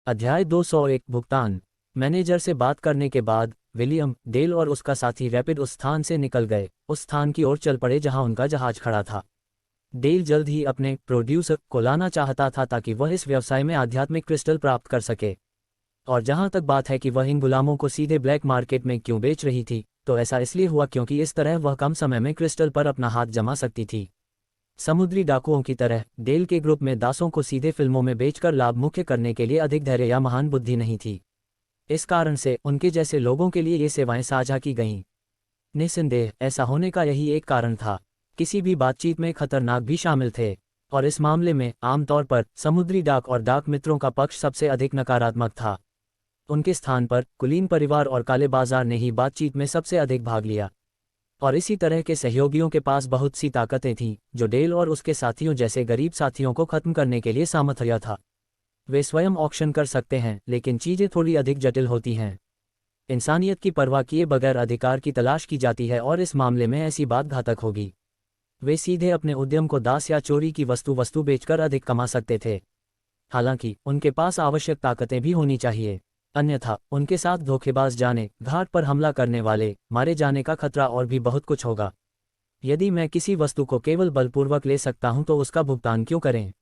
अध्याय 201 भुगतान। मैनेजर से बात करने के बाद विलियम, डेल और उसका साथी रैपिड उस स्थान से निकल गए, उस स्थान की ओर चल पड़े जहां उनका जहाज खड़ा था। डेल जल्द ही अपने प्रोड्यूसर को लाना चाहता था ताकि वह इस व्यवसाय में आध्यात्मिक क्रिस्टल प्राप्त कर सके। और जहां तक बात है कि वह इन गुलामों को सीधे ब्लैक मार्केट में क्यों बेच रही थी, तो ऐसा इसलिए हुआ क्योंकि इस तरह वह कम समय में क्रिस्टल पर अपना हाथ जमा सकती थी। समुद्री डाकुओं की तरह डेल के ग्रुप में दासों को सीधे फिल्मों में बेचकर लाभ मुख्य करने के लिए अधिक धैर्य या महान बुद्धि नहीं थी। इस कारण से उनके जैसे लोगों के लिए ये सेवाएं साझा की गईं। निस्संदेह ऐसा होने का यही एक कारण था। किसी भी बातचीत में खतरनाक भी शामिल थे, और इस मामले में आमतौर पर समुद्री डाक और डाक मित्रों का पक्ष सबसे अधिक नकारात्मक था। उनके स्थान पर कुलीन परिवार और काले बाजार ने ही बातचीत में सबसे अधिक भाग लिया, और इसी तरह के सहयोगियों के पास बहुत सी ताकतें थीं जो डेल और उसके साथियों जैसे गरीब साथियों को खत्म करने के लिए सामर्थ्य था। वे स्वयं ऑक्शन कर सकते हैं, लेकिन चीजें थोड़ी अधिक जटिल होती हैं। इंसानियत की परवाह किए बगैर अधिकार की तलाश की जाती है, और इस मामले में ऐसी बात घातक होगी। वे सीधे अपने उद्यम को दास या चोरी की वस्तु बेचकर अधिक कमा सकते थे। हालांकि उनके पास आवश्यक ताकतें भी होनी चाहिए, अन्यथा उनके साथ धोखेबाज जाने, घाट पर हमला करने वाले, मारे जाने का खतरा और भी बहुत कुछ होगा। यदि मैं किसी वस्तु को केवल बलपूर्वक ले सकता हूं तो उसका भुगतान क्यों करें?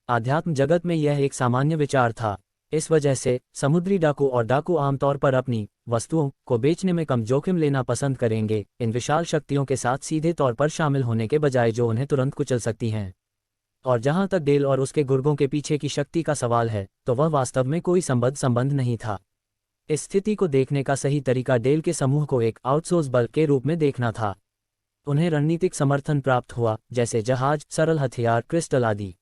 आध्यात्म जगत में यह एक सामान्य विचार था। इस वजह से समुद्री डाकू और डाकू आमतौर पर अपनी वस्तुओं को बेचने में कम जोखिम लेना पसंद करेंगे, इन विशाल शक्तियों के साथ सीधे तौर पर शामिल होने के बजाय जो उन्हें तुरंत कुचल सकती हैं। और जहां तक डेल और उसके गुर्गों के पीछे की शक्ति का सवाल है, तो वह वास्तव में कोई संबंध नहीं था। इस स्थिति को देखने का सही तरीका डेल के समूह को एक आउटसोर्स बल के रूप में देखना था। उन्हें रणनीतिक समर्थन प्राप्त हुआ, जैसे जहाज, सरल हथियार, क्रिस्टल आदि।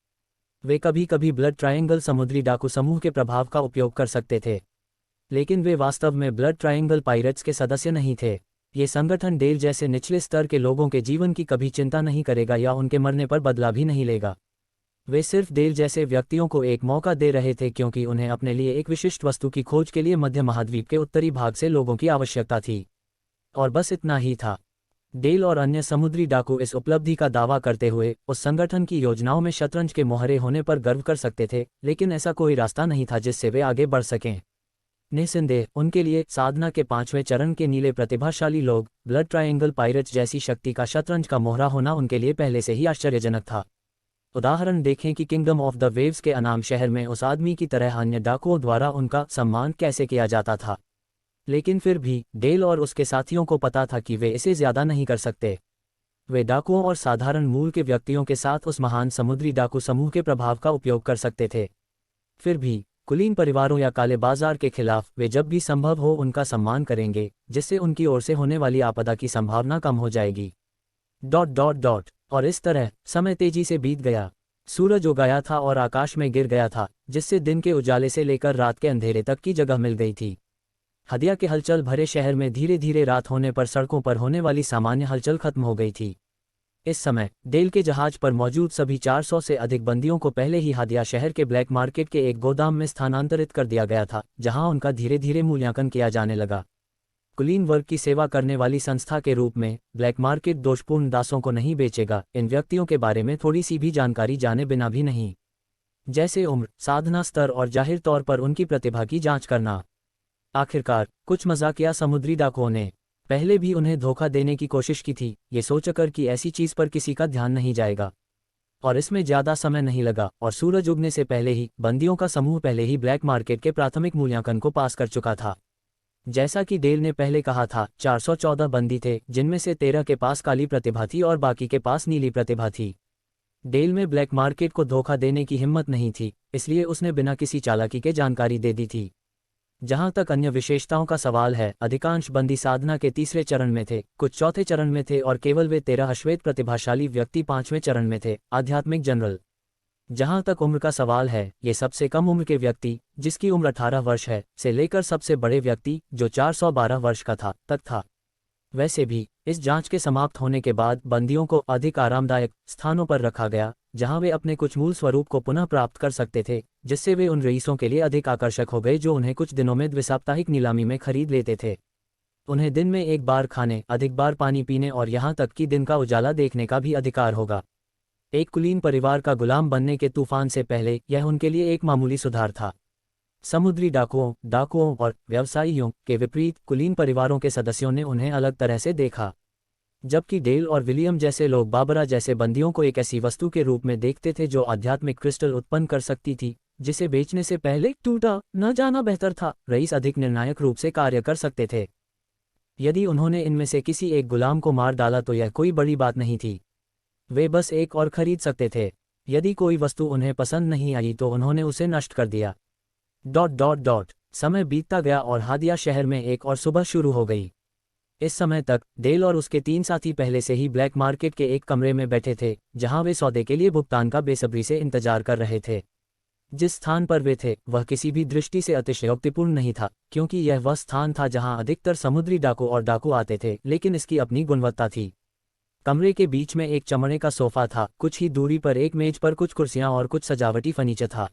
वे कभी कभी ब्लड ट्रायंगल समुद्री डाकू समूह के प्रभाव का उपयोग कर सकते थे, लेकिन वे वास्तव में ब्लड ट्रायंगल पायरेट्स के सदस्य नहीं थे। ये संगठन डेल जैसे निचले स्तर के लोगों के जीवन की कभी चिंता नहीं करेगा या उनके मरने पर बदला भी नहीं लेगा। वे सिर्फ डेल जैसे व्यक्तियों को एक मौका दे रहे थे क्योंकि उन्हें अपने लिए एक विशिष्ट वस्तु की खोज के लिए मध्य महाद्वीप के उत्तरी भाग से लोगों की आवश्यकता थी। और बस इतना ही था। डेल और अन्य समुद्री डाकू इस उपलब्धि का दावा करते हुए उस संगठन की योजनाओं में शतरंज के मोहरे होने पर गर्व कर सकते थे, लेकिन ऐसा कोई रास्ता नहीं था जिससे वे आगे बढ़ सकें। निस्संदेह उनके लिए साधना के 5वें चरण के नीले प्रतिभाशाली लोग, ब्लड ट्रायंगल पायरेट्स जैसी शक्ति का शतरंज का मोहरा होना उनके लिए पहले से ही आश्चर्यजनक था। उदाहरण देखें कि किंगडम ऑफ द वेव्स के अनाम शहर में उस आदमी की तरह अन्य डाकुओं द्वारा उनका सम्मान कैसे किया जाता था। लेकिन फिर भी डेल और उसके साथियों को पता था कि वे इसे ज्यादा नहीं कर सकते। वे डाकुओं और साधारण मूल के व्यक्तियों के साथ उस महान समुद्री डाकू समूह के प्रभाव का उपयोग कर सकते थे। फिर भी कुलीन परिवारों या काले बाजार के खिलाफ वे जब भी संभव हो उनका सम्मान करेंगे, जिससे उनकी ओर से होने वाली आपदा की संभावना कम हो जाएगी। ... और इस तरह समय तेजी से बीत गया। सूरज उगाया था और आकाश में गिर गया था, जिससे दिन के उजाले से लेकर रात के अंधेरे तक की जगह मिल गई थी। हदिया के हलचल भरे शहर में धीरे धीरे रात होने पर सड़कों पर होने वाली सामान्य हलचल खत्म हो गई थी। इस समय डेल के जहाज पर मौजूद सभी 400 से अधिक बंदियों को पहले ही हदिया शहर के ब्लैक मार्केट के एक गोदाम में स्थानांतरित कर दिया गया था, जहां उनका धीरे धीरे मूल्यांकन किया जाने लगा। कुलीन वर्ग की सेवा करने वाली संस्था के रूप में ब्लैक मार्केट दोषपूर्ण दासों को नहीं बेचेगा, इन व्यक्तियों के बारे में थोड़ी सी भी जानकारी जाने बिना भी नहीं, जैसे उम्र, साधना स्तर और जाहिर तौर पर उनकी प्रतिभा की जांच करना। आखिरकार कुछ मजाकिया समुद्री डाकुओं ने पहले भी उन्हें धोखा देने की कोशिश की थी, ये सोचकर कि ऐसी चीज पर किसी का ध्यान नहीं जाएगा। और इसमें ज्यादा समय नहीं लगा और सूरज उगने से पहले ही बंदियों का समूह पहले ही ब्लैक मार्केट के प्राथमिक मूल्यांकन को पास कर चुका था। जैसा कि डेल ने पहले कहा था, 414 बंदी थे, जिनमें से 13 के पास काली प्रतिभा थी और बाकी के पास नीली प्रतिभा थी। डेल में ब्लैक मार्केट को धोखा देने की हिम्मत नहीं थी, इसलिए उसने बिना किसी चालाकी के जानकारी दे दी थी। जहां तक अन्य विशेषताओं का सवाल है, अधिकांश बंदी साधना के 3रे चरण में थे, कुछ 4थे चरण में थे और केवल वे 13 अश्वेत प्रतिभाशाली व्यक्ति 5वें चरण में थे, आध्यात्मिक जनरल। जहां तक उम्र का सवाल है, ये सबसे कम उम्र के व्यक्ति, जिसकी उम्र 18 वर्ष है, से लेकर सबसे बड़े व्यक्ति, जो 412 वर्ष का था, तक था। वैसे भी इस जांच के समाप्त होने के बाद बंदियों को अधिक आरामदायक स्थानों पर रखा गया, जहां वे अपने कुछ मूल स्वरूप को पुनः प्राप्त कर सकते थे, जिससे वे उन रईसों के लिए अधिक आकर्षक हो गए जो उन्हें कुछ दिनों में द्विसाप्ताहिक नीलामी में खरीद लेते थे। उन्हें दिन में एक बार खाने, अधिक बार पानी पीने और यहां तक कि दिन का उजाला देखने का भी अधिकार होगा। एक कुलीन परिवार का गुलाम बनने के तूफान से पहले यह उनके लिए एक मामूली सुधार था। समुद्री डाकुओं और व्यवसायियों के विपरीत कुलीन परिवारों के सदस्यों ने उन्हें अलग तरह से देखा। जबकि डेल और विलियम जैसे लोग बाबरा जैसे बंदियों को एक ऐसी वस्तु के रूप में देखते थे जो आध्यात्मिक क्रिस्टल उत्पन्न कर सकती थी, जिसे बेचने से पहले टूटा न जाना बेहतर था। रईस अधिक निर्णायक रूप से कार्य कर सकते थे। यदि उन्होंने इनमें से किसी एक गुलाम को मार डाला तो यह कोई बड़ी बात नहीं थी। वे बस एक और खरीद सकते थे। यदि कोई वस्तु उन्हें पसंद नहीं आई तो उन्होंने उसे नष्ट कर दिया। ... समय बीतता गया और हादिया शहर में एक और सुबह शुरू हो गई। इस समय तक डेल और उसके 3 साथी पहले से ही ब्लैक मार्केट के एक कमरे में बैठे थे, जहां वे सौदे के लिए भुगतान का बेसब्री से इंतजार कर रहे थे। जिस स्थान पर वे थे वह किसी भी दृष्टि से अतिशयोक्तिपूर्ण नहीं था, क्योंकि यह वह स्थान था जहां अधिकतर समुद्री डाकू आते थे, लेकिन इसकी अपनी गुणवत्ता थी। कमरे के बीच में एक चमड़े का सोफा था, कुछ ही दूरी पर एक मेज पर कुछ कुर्सियां और कुछ सजावटी फर्नीचर था।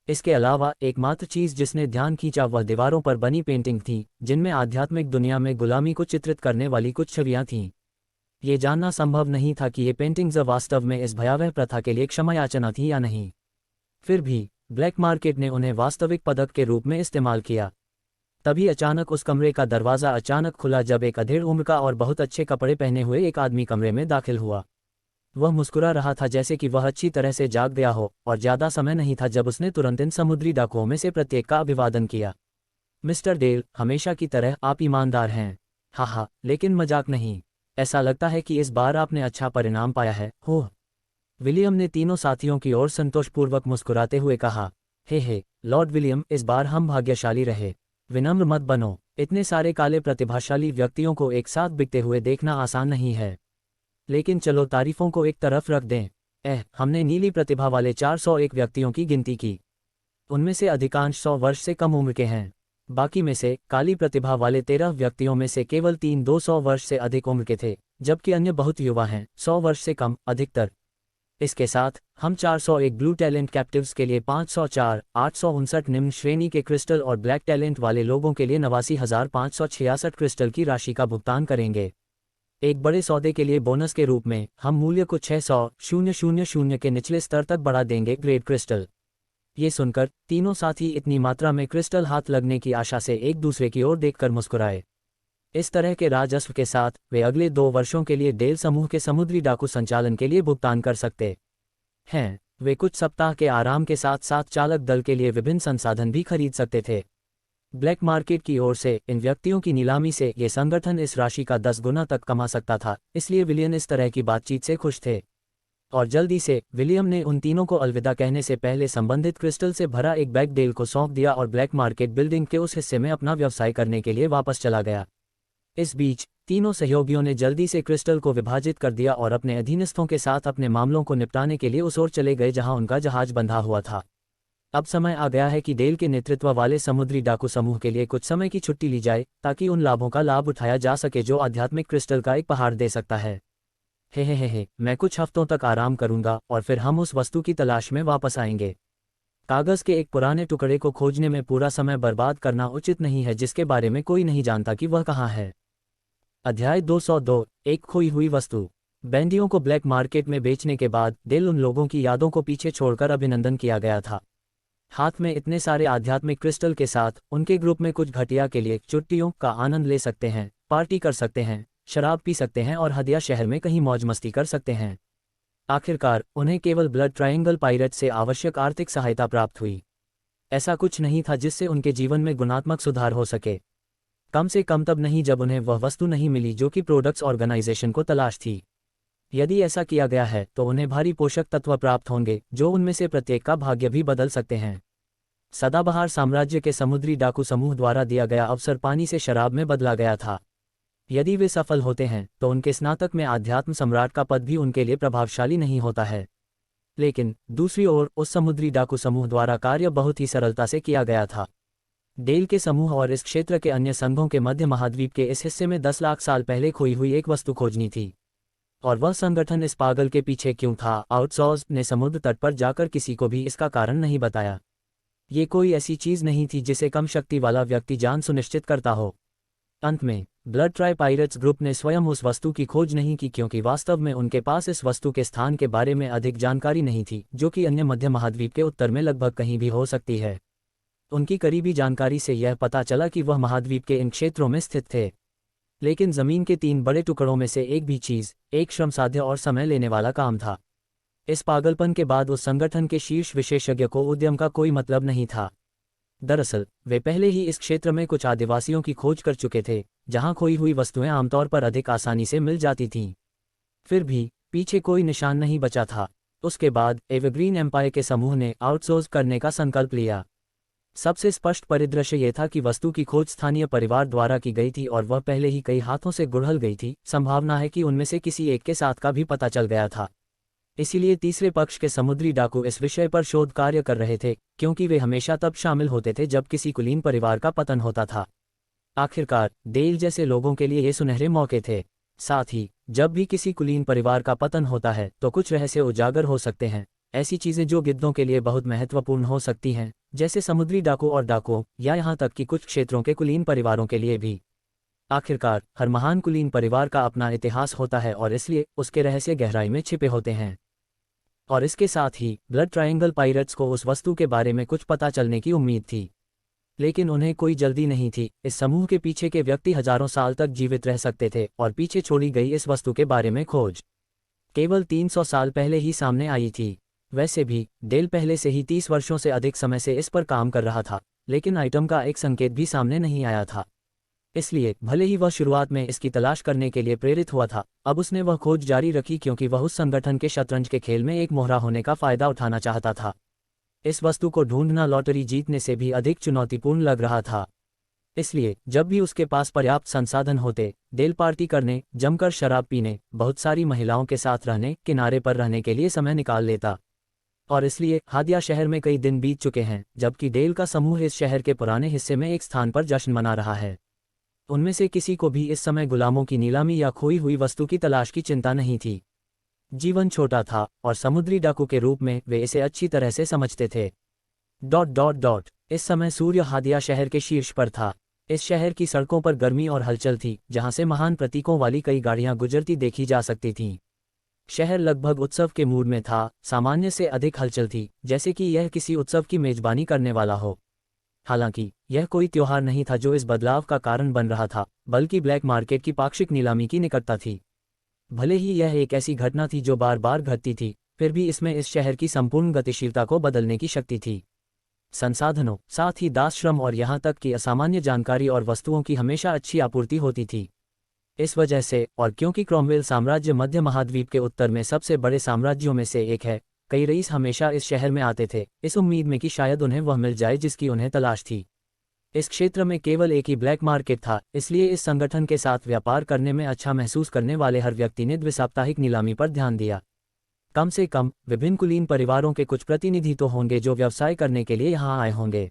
इसके अलावा एकमात्र चीज जिसने ध्यान खींचा वह दीवारों पर बनी पेंटिंग थी, जिनमें आध्यात्मिक दुनिया में गुलामी को चित्रित करने वाली कुछ छवियां थीं। ये जानना संभव नहीं था कि ये पेंटिंग्स वास्तव में इस भयावह प्रथा के लिए क्षमा याचना थी या नहीं। फिर भी ब्लैक मार्केट ने उन्हें वास्तविक पदक के रूप में इस्तेमाल किया। तभी अचानक उस कमरे का दरवाज़ा अचानक खुला जब एक अधेड़ उम्र का और बहुत अच्छे कपड़े पहने हुए एक आदमी कमरे में दाखिल हुआ। वह मुस्कुरा रहा था जैसे कि वह अच्छी तरह से जाग गया हो, और ज़्यादा समय नहीं था जब उसने तुरंत इन समुद्री डाकुओं में से प्रत्येक का अभिवादन किया। मिस्टर डेल, हमेशा की तरह आप ईमानदार हैं। हाँ, लेकिन मजाक नहीं। ऐसा लगता है कि इस बार आपने अच्छा परिणाम पाया है। हो, विलियम ने तीनों साथियों की ओर संतोषपूर्वक मुस्कुराते हुए कहा। हे लॉर्ड विलियम, इस बार हम भाग्यशाली रहे। विनम्र मत बनो। इतने सारे काले प्रतिभाशाली व्यक्तियों को एक साथ बिकते हुए देखना आसान नहीं है। लेकिन चलो तारीफों को एक तरफ रख दें। हमने नीली प्रतिभा वाले 401 व्यक्तियों की गिनती की। उनमें से अधिकांश 100 वर्ष से कम उम्र के हैं। बाकी में से काली प्रतिभा वाले 13 व्यक्तियों में से केवल 3 200 वर्ष से अधिक उम्र के थे, जबकि अन्य बहुत युवा हैं, 100 वर्ष से कम अधिकतर। इसके साथ हम 401 ब्लू टैलेंट कैप्टिव्स के लिए 504, 859 निम्न श्रेणी के क्रिस्टल और ब्लैक टैलेंट वाले लोगों के लिए 89,566 क्रिस्टल की राशि का भुगतान करेंगे। एक बड़े सौदे के लिए बोनस के रूप में हम मूल्य को 600,000 के निचले स्तर तक बढ़ा देंगे। Great crystal. ये सुनकर तीनों साथी इतनी मात्रा में क्रिस्टल हाथ लगने की आशा से एक दूसरे की ओर देखकर मुस्कुराए। इस तरह के राजस्व के साथ वे अगले 2 वर्षों के लिए डेल समूह के समुद्री डाकू संचालन के लिए भुगतान कर सकते हैं। वे कुछ सप्ताह के आराम के साथ साथ चालक दल के लिए विभिन्न संसाधन भी खरीद सकते थे। ब्लैक मार्केट की ओर से इन व्यक्तियों की नीलामी से ये संगठन इस राशि का 10 गुना तक कमा सकता था, इसलिए विलियम इस तरह की बातचीत से खुश थे। और जल्दी से विलियम ने उन तीनों को अलविदा कहने से पहले संबंधित क्रिस्टल से भरा एक बैग डेल को सौंप दिया और ब्लैक मार्केट बिल्डिंग के उस हिस्से में अपना व्यवसाय करने के लिए वापस चला गया। इस बीच तीनों सहयोगियों ने जल्दी से क्रिस्टल को विभाजित कर दिया और अपने अधीनस्थों के साथ अपने मामलों को निपटाने के लिए उस ओर चले गए जहां उनका जहाज बंधा हुआ था। अब समय आ गया है कि डेल के नेतृत्व वाले समुद्री डाकू समूह के लिए कुछ समय की छुट्टी ली जाए, ताकि उन लाभों का लाभ उठाया जा सके जो आध्यात्मिक क्रिस्टल का एक पहाड़ दे सकता है। मैं कुछ हफ्तों तक आराम करूंगा और फिर हम उस वस्तु की तलाश में वापस आएंगे। कागज के एक पुराने टुकड़े को खोजने में पूरा समय बर्बाद करना उचित नहीं है जिसके बारे में कोई नहीं जानता कि वह कहाँ है। अध्याय 202, एक खोई हुई वस्तु। बैंडियों को ब्लैक मार्केट में बेचने के बाद डेल उन लोगों की यादों को पीछे छोड़कर अभिनंदन किया गया था। हाथ में इतने सारे आध्यात्मिक क्रिस्टल के साथ उनके ग्रुप में कुछ घटिया के लिए छुट्टियों का आनंद ले सकते हैं, पार्टी कर सकते हैं, शराब पी सकते हैं और हदिया शहर में कहीं मौज मस्ती कर सकते हैं। आखिरकार उन्हें केवल ब्लड ट्रायंगल पायरेट से आवश्यक आर्थिक सहायता प्राप्त हुई। ऐसा कुछ नहीं था जिससे उनके जीवन में गुणात्मक सुधार हो सके, कम से कम तब नहीं जब उन्हें वह वस्तु नहीं मिली जो कि प्रोडक्ट्स ऑर्गेनाइजेशन को तलाश थी। यदि ऐसा किया गया है तो उन्हें भारी पोषक तत्व प्राप्त होंगे जो उनमें से प्रत्येक का भाग्य भी बदल सकते हैं। सदाबहार साम्राज्य के समुद्री डाकू समूह द्वारा दिया गया अवसर पानी से शराब में बदला गया था। यदि वे सफल होते हैं तो उनके स्नातक में आध्यात्म सम्राट का पद भी उनके लिए प्रभावशाली नहीं होता है। लेकिन दूसरी ओर उस समुद्री डाकू समूह द्वारा कार्य बहुत ही सरलता से किया गया था। डेल के समूह और इस क्षेत्र के अन्य संघों के मध्य महाद्वीप के इस हिस्से में 10 लाख साल पहले खोई हुई एक वस्तु खोजनी थी। और वह संगठन इस पागल के पीछे क्यों था? आउटसोर्स ने समुद्र तट पर जाकर किसी को भी इसका कारण नहीं बताया। ये कोई ऐसी चीज नहीं थी जिसे कम शक्ति वाला व्यक्ति जान सुनिश्चित करता हो। अंत में ब्लड ट्राई पायरेट्स ग्रुप ने स्वयं उस वस्तु की खोज नहीं की क्योंकि वास्तव में उनके पास इस वस्तु के स्थान के बारे में अधिक जानकारी नहीं थी, जो कि अन्य मध्य महाद्वीप के उत्तर में लगभग कहीं भी हो सकती है। उनकी करीबी जानकारी से यह पता चला कि वह महाद्वीप के इन क्षेत्रों में स्थित थे। लेकिन जमीन के 3 बड़े टुकड़ों में से एक भी चीज एक श्रमसाध्य और समय लेने वाला काम था। इस पागलपन के बाद उस संगठन के शीर्ष विशेषज्ञ को उद्यम का कोई मतलब नहीं था। दरअसल वे पहले ही इस क्षेत्र में कुछ आदिवासियों की खोज कर चुके थे, जहां खोई हुई वस्तुएं आमतौर पर अधिक आसानी से मिल जाती थीं। फिर भी पीछे कोई निशान नहीं बचा था। उसके बाद एवरग्रीन एम्पायर के समूह ने आउटसोर्स करने का संकल्प लिया। सबसे स्पष्ट परिदृश्य यह था कि वस्तु की खोज स्थानीय परिवार द्वारा की गई थी और वह पहले ही कई हाथों से गुड़हल गई थी। संभावना है कि उनमें से किसी एक के साथ का भी पता चल गया था। इसीलिए तीसरे पक्ष के समुद्री डाकू इस विषय पर शोध कार्य कर रहे थे, क्योंकि वे हमेशा तब शामिल होते थे जब किसी कुलीन परिवार का पतन होता था। आखिरकार डेल जैसे लोगों के लिए ये सुनहरे मौके थे। साथ ही जब भी किसी कुलीन परिवार का पतन होता है तो कुछ रहस्य उजागर हो सकते हैं, ऐसी चीजें जो गिद्धों के लिए बहुत महत्वपूर्ण हो सकती हैं, जैसे समुद्री डाकू और डाकुओं, या यहाँ तक कि कुछ क्षेत्रों के कुलीन परिवारों के लिए भी। आखिरकार हर महान कुलीन परिवार का अपना इतिहास होता है और इसलिए उसके रहस्य गहराई में छिपे होते हैं। और इसके साथ ही ब्लड ट्रायंगल पायरेट्स को उस वस्तु के बारे में कुछ पता चलने की उम्मीद थी। लेकिन उन्हें कोई जल्दी नहीं थी। इस समूह के पीछे के व्यक्ति हजारों साल तक जीवित रह सकते थे और पीछे छोड़ी गई इस वस्तु के बारे में खोज केवल 300 साल पहले ही सामने आई थी। वैसे भी डेल पहले से ही 30 वर्षों से अधिक समय से इस पर काम कर रहा था, लेकिन आइटम का एक संकेत भी सामने नहीं आया था। इसलिए भले ही वह शुरुआत में इसकी तलाश करने के लिए प्रेरित हुआ था, अब उसने वह खोज जारी रखी क्योंकि वह उस संगठन के शतरंज के खेल में एक मोहरा होने का फायदा उठाना चाहता था। इस वस्तु को ढूंढना लॉटरी जीतने से भी अधिक चुनौतीपूर्ण लग रहा था। इसलिए जब भी उसके पास पर्याप्त संसाधन होते, डेल पार्टी करने, जमकर शराब पीने, बहुत सारी महिलाओं के साथ रहने, किनारे पर रहने के लिए समय निकाल लेता। और इसलिए हादिया शहर में कई दिन बीत चुके हैं, जबकि डेल का समूह इस शहर के पुराने हिस्से में एक स्थान पर जश्न मना रहा है। उनमें से किसी को भी इस समय गुलामों की नीलामी या खोई हुई वस्तु की तलाश की चिंता नहीं थी। जीवन छोटा था और समुद्री डाकू के रूप में वे इसे अच्छी तरह से समझते थे। ... इस समय सूर्य हादिया शहर के शीर्ष पर था। इस शहर की सड़कों पर गर्मी और हलचल थी, जहां से महान प्रतीकों वाली कई गाड़ियां गुजरती देखी जा सकती थीं। शहर लगभग उत्सव के मूड में था, सामान्य से अधिक हलचल थी, जैसे कि यह किसी उत्सव की मेजबानी करने वाला हो। हालांकि यह कोई त्योहार नहीं था जो इस बदलाव का कारण बन रहा था, बल्कि ब्लैक मार्केट की पाक्षिक नीलामी की निकटता थी। भले ही यह एक ऐसी घटना थी जो बार बार घटती थी, फिर भी इसमें इस शहर की संपूर्ण गतिशीलता को बदलने की शक्ति थी। संसाधनों, साथ ही दास श्रम और यहाँ तक कि असामान्य जानकारी और वस्तुओं की हमेशा अच्छी आपूर्ति होती थी। इस वजह से, और क्योंकि क्रॉमवेल साम्राज्य मध्य महाद्वीप के उत्तर में सबसे बड़े साम्राज्यों में से एक है, कई रईस हमेशा इस शहर में आते थे, इस उम्मीद में कि शायद उन्हें वह मिल जाए जिसकी उन्हें तलाश थी। इस क्षेत्र में केवल एक ही ब्लैक मार्केट था, इसलिए इस संगठन के साथ व्यापार करने में अच्छा महसूस करने वाले हर व्यक्ति ने द्विसाप्ताहिक नीलामी पर ध्यान दिया। कम से कम विभिन्न कुलीन परिवारों के कुछ प्रतिनिधि तो होंगे जो व्यवसाय करने के लिए यहाँ आए होंगे।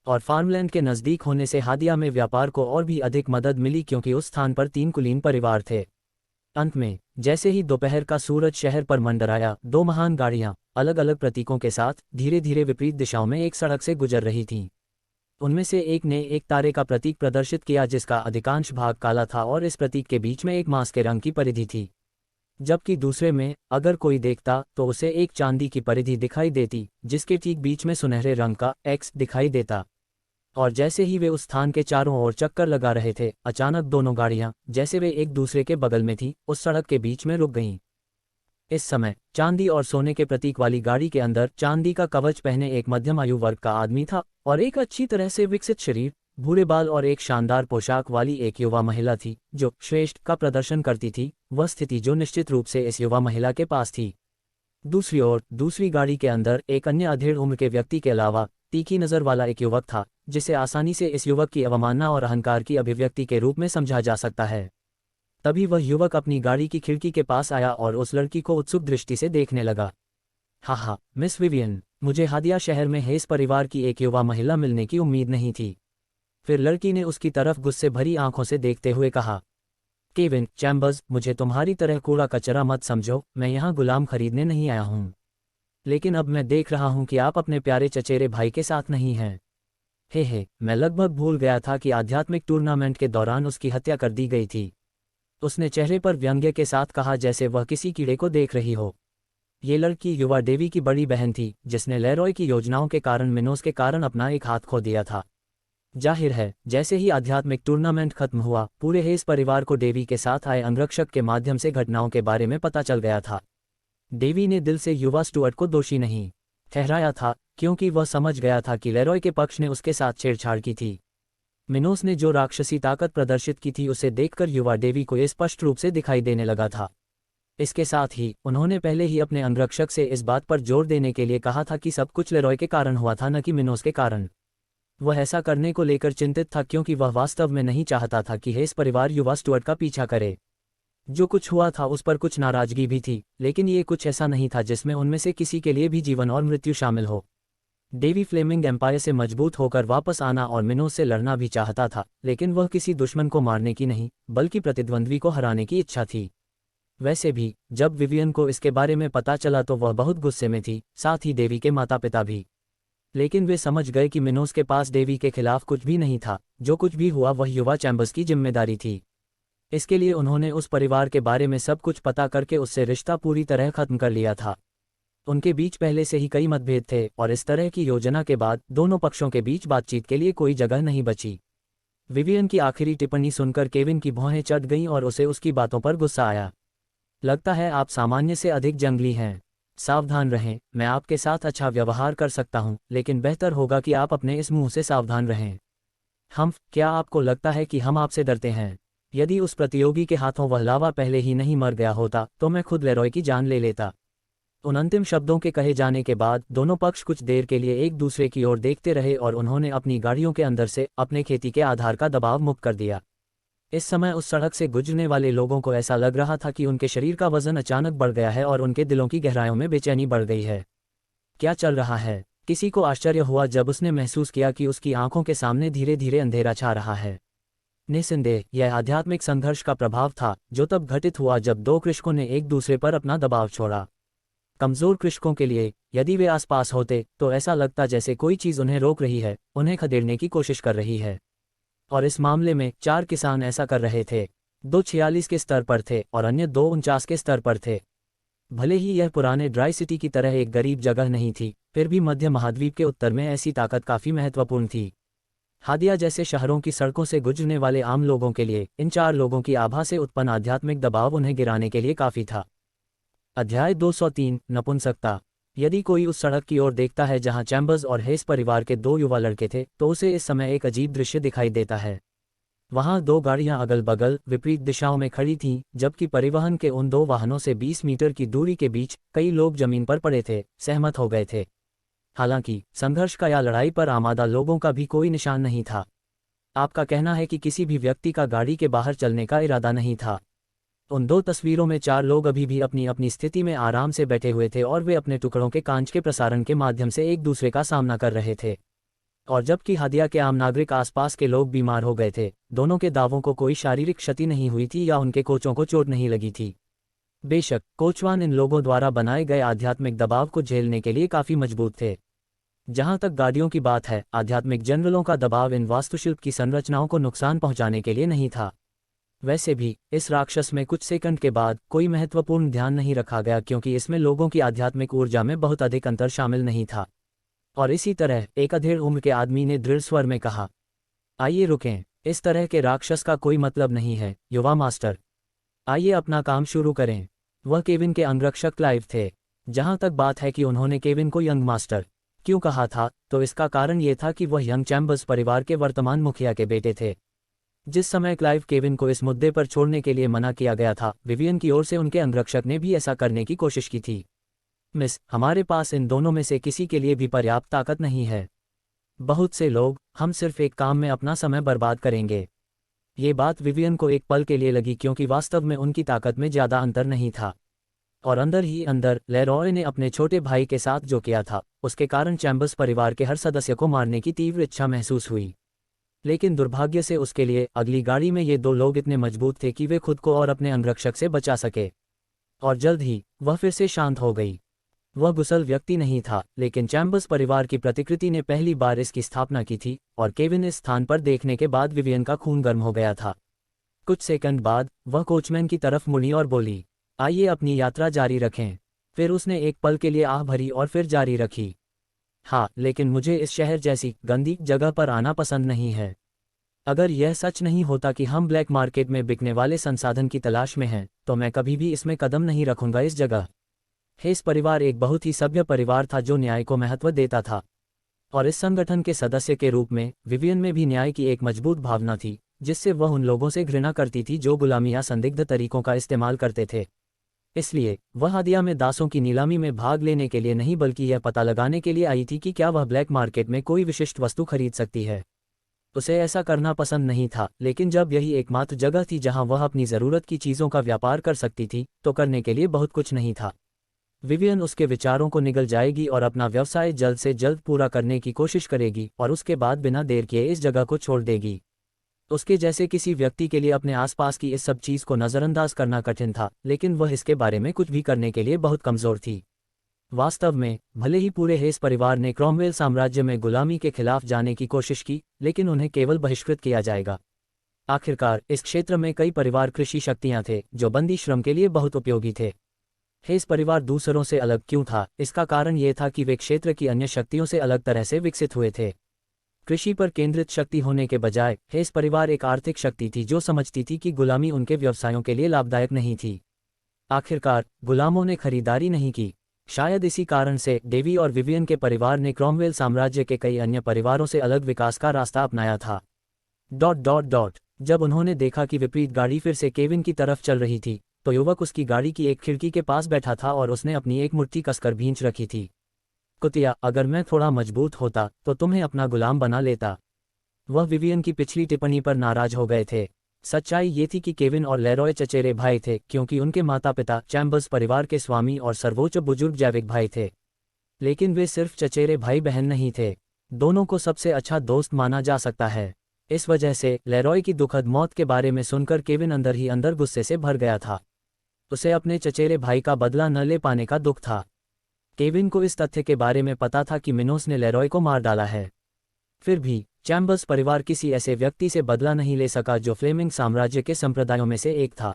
और फार्मलैंड के नज़दीक होने से हादिया में व्यापार को और भी अधिक मदद मिली क्योंकि उस स्थान पर 3 कुलीन परिवार थे। अंत में जैसे ही दोपहर का सूरज शहर पर मंडराया, 2 महान गाड़ियां अलग अलग प्रतीकों के साथ धीरे धीरे विपरीत दिशाओं में एक सड़क से गुजर रही थीं। उनमें से एक ने एक तारे का प्रतीक प्रदर्शित किया जिसका अधिकांश भाग काला था और इस प्रतीक के बीच में एक मांस के रंग की परिधि थी, जबकि दूसरे में अगर कोई देखता तो उसे एक चांदी की परिधि दिखाई देती जिसके ठीक बीच में सुनहरे रंग का एक्स दिखाई देता। और जैसे ही वे उस स्थान के चारों ओर चक्कर लगा रहे थे, अचानक दोनों गाड़ियां, जैसे वे एक दूसरे के बगल में थीं, उस सड़क के बीच में रुक गईं। इस समय चांदी और सोने के प्रतीक वाली गाड़ी के अंदर चांदी का कवच पहने एक मध्यम आयु वर्ग का आदमी था और एक अच्छी तरह से विकसित शरीर, भूरे बाल और एक शानदार पोशाक वाली एक युवा महिला थी जो श्रेष्ठ का प्रदर्शन करती थी, वह स्थिति जो निश्चित रूप से इस युवा महिला के पास थी। दूसरी ओर दूसरी गाड़ी के अंदर एक अन्य अधेड़ उम्र के व्यक्ति के अलावा तीखी नज़र वाला एक युवक था, जिसे आसानी से इस युवक की अवमानना और अहंकार की अभिव्यक्ति के रूप में समझा जा सकता है। तभी वह युवक अपनी गाड़ी की खिड़की के पास आया और उस लड़की को उत्सुक दृष्टि से देखने लगा। हाँ, मिस विवियन, मुझे हादिया शहर में हेस परिवार की एक युवा महिला मिलने की उम्मीद नहीं थी। फिर लड़की ने उसकी तरफ गुस्से भरी आंखों से देखते हुए कहा, केविन चैम्बर्स, मुझे तुम्हारी तरह कूड़ा कचरा मत समझो, मैं यहाँ गुलाम खरीदने नहीं आया हूँ। लेकिन अब मैं देख रहा हूँ कि आप अपने प्यारे चचेरे भाई के साथ नहीं हैं। हे, मैं लगभग भूल गया था कि आध्यात्मिक टूर्नामेंट के दौरान उसकी हत्या कर दी गई थी। उसने चेहरे पर व्यंग्य के साथ कहा जैसे वह किसी कीड़े को देख रही हो। ये लड़की युवा डेवी की बड़ी बहन थी, जिसने लेरॉय की योजनाओं के कारण मिनोस के कारण अपना एक हाथ खो दिया था। जाहिर है, जैसे ही आध्यात्मिक टूर्नामेंट खत्म हुआ, पूरे हेस परिवार को डेवी के साथ आए अंगरक्षक के माध्यम से घटनाओं के बारे में पता चल गया था। डेवी ने दिल से युवा स्टुअर्ट को दोषी नहीं ठहराया था, क्योंकि वह समझ गया था कि लेरॉय के पक्ष ने उसके साथ छेड़छाड़ की थी। मिनोस ने जो राक्षसी ताकत प्रदर्शित की थी उसे देखकर युवा डेवी को ये स्पष्ट रूप से दिखाई देने लगा था। इसके साथ ही उन्होंने पहले ही अपने अंगरक्षक से इस बात पर जोर देने के लिए कहा था कि सब कुछ लेरॉय के कारण हुआ था, न कि मिनोस के कारण। वह ऐसा करने को लेकर चिंतित था, क्योंकि वह वास्तव में नहीं चाहता था कि हेस परिवार युवा स्टुअर्ट का पीछा करे। जो कुछ हुआ था उस पर कुछ नाराजगी भी थी, लेकिन ये कुछ ऐसा नहीं था जिसमें उनमें से किसी के लिए भी जीवन और मृत्यु शामिल हो। डेवी फ्लेमिंग एम्पायर से मजबूत होकर वापस आना और मिनोस से लड़ना भी चाहता था, लेकिन वह किसी दुश्मन को मारने की नहीं, बल्कि प्रतिद्वंद्वी को हराने की इच्छा थी। वैसे भी जब विवियन को इसके बारे में पता चला तो वह बहुत गुस्से में थी, साथ ही डेवी के माता पिता भी। लेकिन वे समझ गए कि मिनोस के पास डेवी के खिलाफ कुछ भी नहीं था, जो कुछ भी हुआ वह युवा चैम्बर्स की जिम्मेदारी थी। इसके लिए उन्होंने उस परिवार के बारे में सब कुछ पता करके उससे रिश्ता पूरी तरह खत्म कर लिया था। उनके बीच पहले से ही कई मतभेद थे, और इस तरह की योजना के बाद दोनों पक्षों के बीच बातचीत के लिए कोई जगह नहीं बची। विवियन की आखिरी टिप्पणी सुनकर केविन की भौहें चढ़ गईं और उसे उसकी बातों पर गुस्सा आया। लगता है आप सामान्य से अधिक जंगली हैं। सावधान रहें, मैं आपके साथ अच्छा व्यवहार कर सकता हूं, लेकिन बेहतर होगा कि आप अपने इस मुंह से सावधान रहें। क्या आपको लगता है कि हम आपसे डरते हैं? यदि उस प्रतियोगी के हाथों वह लावा पहले ही नहीं मर गया होता तो मैं खुद लेरॉय की जान ले लेता। उन अंतिम शब्दों के कहे जाने के बाद दोनों पक्ष कुछ देर के लिए एक दूसरे की ओर देखते रहे और उन्होंने अपनी गाड़ियों के अंदर से अपने खेती के आधार का दबाव मुक्त कर दिया। इस समय उस सड़क से गुजरने वाले लोगों को ऐसा लग रहा था कि उनके शरीर का वजन अचानक बढ़ गया है और उनके दिलों की गहराइयों में बेचैनी बढ़ गई है। क्या चल रहा है? किसी को आश्चर्य हुआ जब उसने महसूस किया कि उसकी आंखों के सामने धीरे धीरे अंधेरा छा रहा है। निस्संदेह यह आध्यात्मिक संघर्ष का प्रभाव था, जो तब घटित हुआ जब दो कृषकों ने एक दूसरे पर अपना दबाव छोड़ा। कमजोर कृषकों के लिए, यदि वे आसपास होते तो ऐसा लगता जैसे कोई चीज़ उन्हें रोक रही है, उन्हें खदेड़ने की कोशिश कर रही है। और इस मामले में 4 किसान ऐसा कर रहे थे। 2 46 के स्तर पर थे और अन्य 2 49 के स्तर पर थे। भले ही यह पुराने ड्राई सिटी की तरह एक गरीब जगह नहीं थी, फिर भी मध्य महाद्वीप के उत्तर में ऐसी ताकत काफ़ी महत्वपूर्ण थी। हादिया जैसे शहरों की सड़कों से गुजरने वाले आम लोगों के लिए इन 4 लोगों की आभा से उत्पन्न आध्यात्मिक दबाव उन्हें गिराने के लिए काफ़ी था। अध्याय 203 नपुंसकता। यदि कोई उस सड़क की ओर देखता है जहां चैम्बर्स और हेस परिवार के 2 युवा लड़के थे, तो उसे इस समय एक अजीब दृश्य दिखाई देता है। वहां 2 गाड़ियां अगल बगल विपरीत दिशाओं में खड़ी थीं, जबकि परिवहन के उन 2 वाहनों से 20 मीटर की दूरी के बीच कई लोग जमीन पर पड़े थे, सहमत हो गए थे। हालांकि संघर्ष का या लड़ाई पर आमादा लोगों का भी कोई निशान नहीं था। आपका कहना है कि किसी भी व्यक्ति का गाड़ी के बाहर चलने का इरादा नहीं था। उन 2 तस्वीरों में 4 लोग अभी भी अपनी अपनी स्थिति में आराम से बैठे हुए थे और वे अपने टुकड़ों के कांच के प्रसारण के माध्यम से एक दूसरे का सामना कर रहे थे। और जबकि हादिया के आम नागरिक आसपास के लोग बीमार हो गए थे, दोनों के दावों को कोई शारीरिक क्षति नहीं हुई थी या उनके कोचों को चोट नहीं लगी थी। बेशक कोचवान इन लोगों द्वारा बनाए गए आध्यात्मिक दबाव को झेलने के लिए काफ़ी मजबूत थे। जहां तक गाड़ियों की बात है, आध्यात्मिक जनरलों का दबाव इन वास्तुशिल्प की संरचनाओं को नुकसान पहुंचाने के लिए नहीं था। वैसे भी इस राक्षस में कुछ सेकंड के बाद कोई महत्वपूर्ण ध्यान नहीं रखा गया, क्योंकि इसमें लोगों की आध्यात्मिक ऊर्जा में बहुत अधिक अंतर शामिल नहीं था। और इसी तरह एक अधेड़ उम्र के आदमी ने दृढ़ स्वर में कहा, आइए रुकें, इस तरह के राक्षस का कोई मतलब नहीं है युवा मास्टर। आइए अपना काम शुरू करें। वह केविन के अंगरक्षक क्लाइव थे। जहां तक बात है कि उन्होंने केविन को यंग मास्टर क्यों कहा था, तो इसका कारण ये था कि वह यंग चैम्बर्स परिवार के वर्तमान मुखिया के बेटे थे। जिस समय क्लाइव केविन को इस मुद्दे पर छोड़ने के लिए मना किया गया था, विवियन की ओर से उनके अंगरक्षक ने भी ऐसा करने की कोशिश की थी। मिस, हमारे पास इन दोनों में से किसी के लिए भी पर्याप्त ताकत नहीं है। बहुत से लोग, हम सिर्फ एक काम में अपना समय बर्बाद करेंगे। ये बात विवियन को एक पल के लिए लगी, क्योंकि वास्तव में उनकी ताकत में ज़्यादा अंतर नहीं था। और अंदर ही अंदर लेरॉय ने अपने छोटे भाई के साथ जो किया था, उसके कारण चैम्बर्स परिवार के हर सदस्य को मारने की तीव्र इच्छा महसूस हुई। लेकिन दुर्भाग्य से उसके लिए अगली गाड़ी में ये 2 लोग इतने मजबूत थे कि वे खुद को और अपने अंगरक्षक से बचा सके। और जल्द ही वह फिर से शांत हो गई। वह गुस्सल व्यक्ति नहीं था, लेकिन चैम्बर्स परिवार की प्रतिकृति ने पहली बार इसकी स्थापना की थी, और केविन इस स्थान पर देखने के बाद विवियन का खून गर्म हो गया था। कुछ सेकंड बाद वह कोचमैन की तरफ मुड़ी और बोली, आइए अपनी यात्रा जारी रखें। फिर उसने एक पल के लिए आह भरी और फिर जारी रखी, हाँ, लेकिन मुझे इस शहर जैसी गंदी जगह पर आना पसंद नहीं है। अगर यह सच नहीं होता कि हम ब्लैक मार्केट में बिकने वाले संसाधन की तलाश में हैं, तो मैं कभी भी इसमें कदम नहीं रखूंगा इस जगह। हेस परिवार एक बहुत ही सभ्य परिवार था जो न्याय को महत्व देता था, और इस संगठन के सदस्य के रूप में विवियन में भी न्याय की एक मजबूत भावना थी, जिससे वह उन लोगों से घृणा करती थी जो गुलामी या संदिग्ध तरीकों का इस्तेमाल करते थे। इसलिए वह हादिया में दासों की नीलामी में भाग लेने के लिए नहीं बल्कि यह पता लगाने के लिए आई थी कि क्या वह ब्लैक मार्केट में कोई विशिष्ट वस्तु खरीद सकती है। उसे ऐसा करना पसंद नहीं था, लेकिन जब यही एकमात्र जगह थी जहां वह अपनी ज़रूरत की चीज़ों का व्यापार कर सकती थी, तो करने के लिए बहुत कुछ नहीं था। विवियन उसके विचारों को निगल जाएगी और अपना व्यवसाय जल्द से जल्द पूरा करने की कोशिश करेगी और उसके बाद बिना देर किए इस जगह को छोड़ देगी। उसके जैसे किसी व्यक्ति के लिए अपने आसपास की इस सब चीज़ को नज़रअंदाज करना कठिन था, लेकिन वह इसके बारे में कुछ भी करने के लिए बहुत कमज़ोर थी। वास्तव में भले ही पूरे हेस परिवार ने क्रॉमवेल साम्राज्य में गुलामी के खिलाफ जाने की कोशिश की, लेकिन उन्हें केवल बहिष्कृत किया जाएगा। आखिरकार इस क्षेत्र में कई परिवार कृषि शक्तियां थे जो बंदी श्रम के लिए बहुत उपयोगी थे। हेस परिवार दूसरों से अलग क्यों था? इसका कारण ये था कि वे क्षेत्र की अन्य शक्तियों से अलग तरह से विकसित हुए थे। कृषि पर केंद्रित शक्ति होने के बजाय हेस परिवार एक आर्थिक शक्ति थी जो समझती थी कि गुलामी उनके व्यवसायों के लिए लाभदायक नहीं थी। आखिरकार गुलामों ने खरीदारी नहीं की। शायद इसी कारण से डेवी और विवियन के परिवार ने क्रॉमवेल साम्राज्य के कई अन्य परिवारों से अलग विकास का रास्ता अपनाया था। जब उन्होंने देखा कि विपरीत गाड़ी फिर से केविन की तरफ चल रही थी, तो युवक उसकी गाड़ी की एक खिड़की के पास बैठा था और उसने अपनी एक मुट्ठी कसकर भींच रखी थी। कुतिया, अगर मैं थोड़ा मजबूत होता तो तुम्हें अपना गुलाम बना लेता। वह विवियन की पिछली टिप्पणी पर नाराज हो गए थे। सच्चाई ये थी कि केविन और लेरॉय चचेरे भाई थे, क्योंकि उनके माता पिता चैम्बर्स परिवार के स्वामी और सर्वोच्च बुजुर्ग जैविक भाई थे। लेकिन वे सिर्फ चचेरे भाई बहन नहीं थे, दोनों को सबसे अच्छा दोस्त माना जा सकता है। इस वजह से लेरॉय की दुखद मौत के बारे में सुनकर केविन अंदर ही अंदर गुस्से से भर गया था। उसे अपने चचेरे भाई का बदला न ले पाने का दुख था। केविन को इस तथ्य के बारे में पता था कि मिनोस ने लेरॉय को मार डाला है। फिर भी चैम्बर्स परिवार किसी ऐसे व्यक्ति से बदला नहीं ले सका जो फ्लेमिंग साम्राज्य के संप्रदायों में से एक था,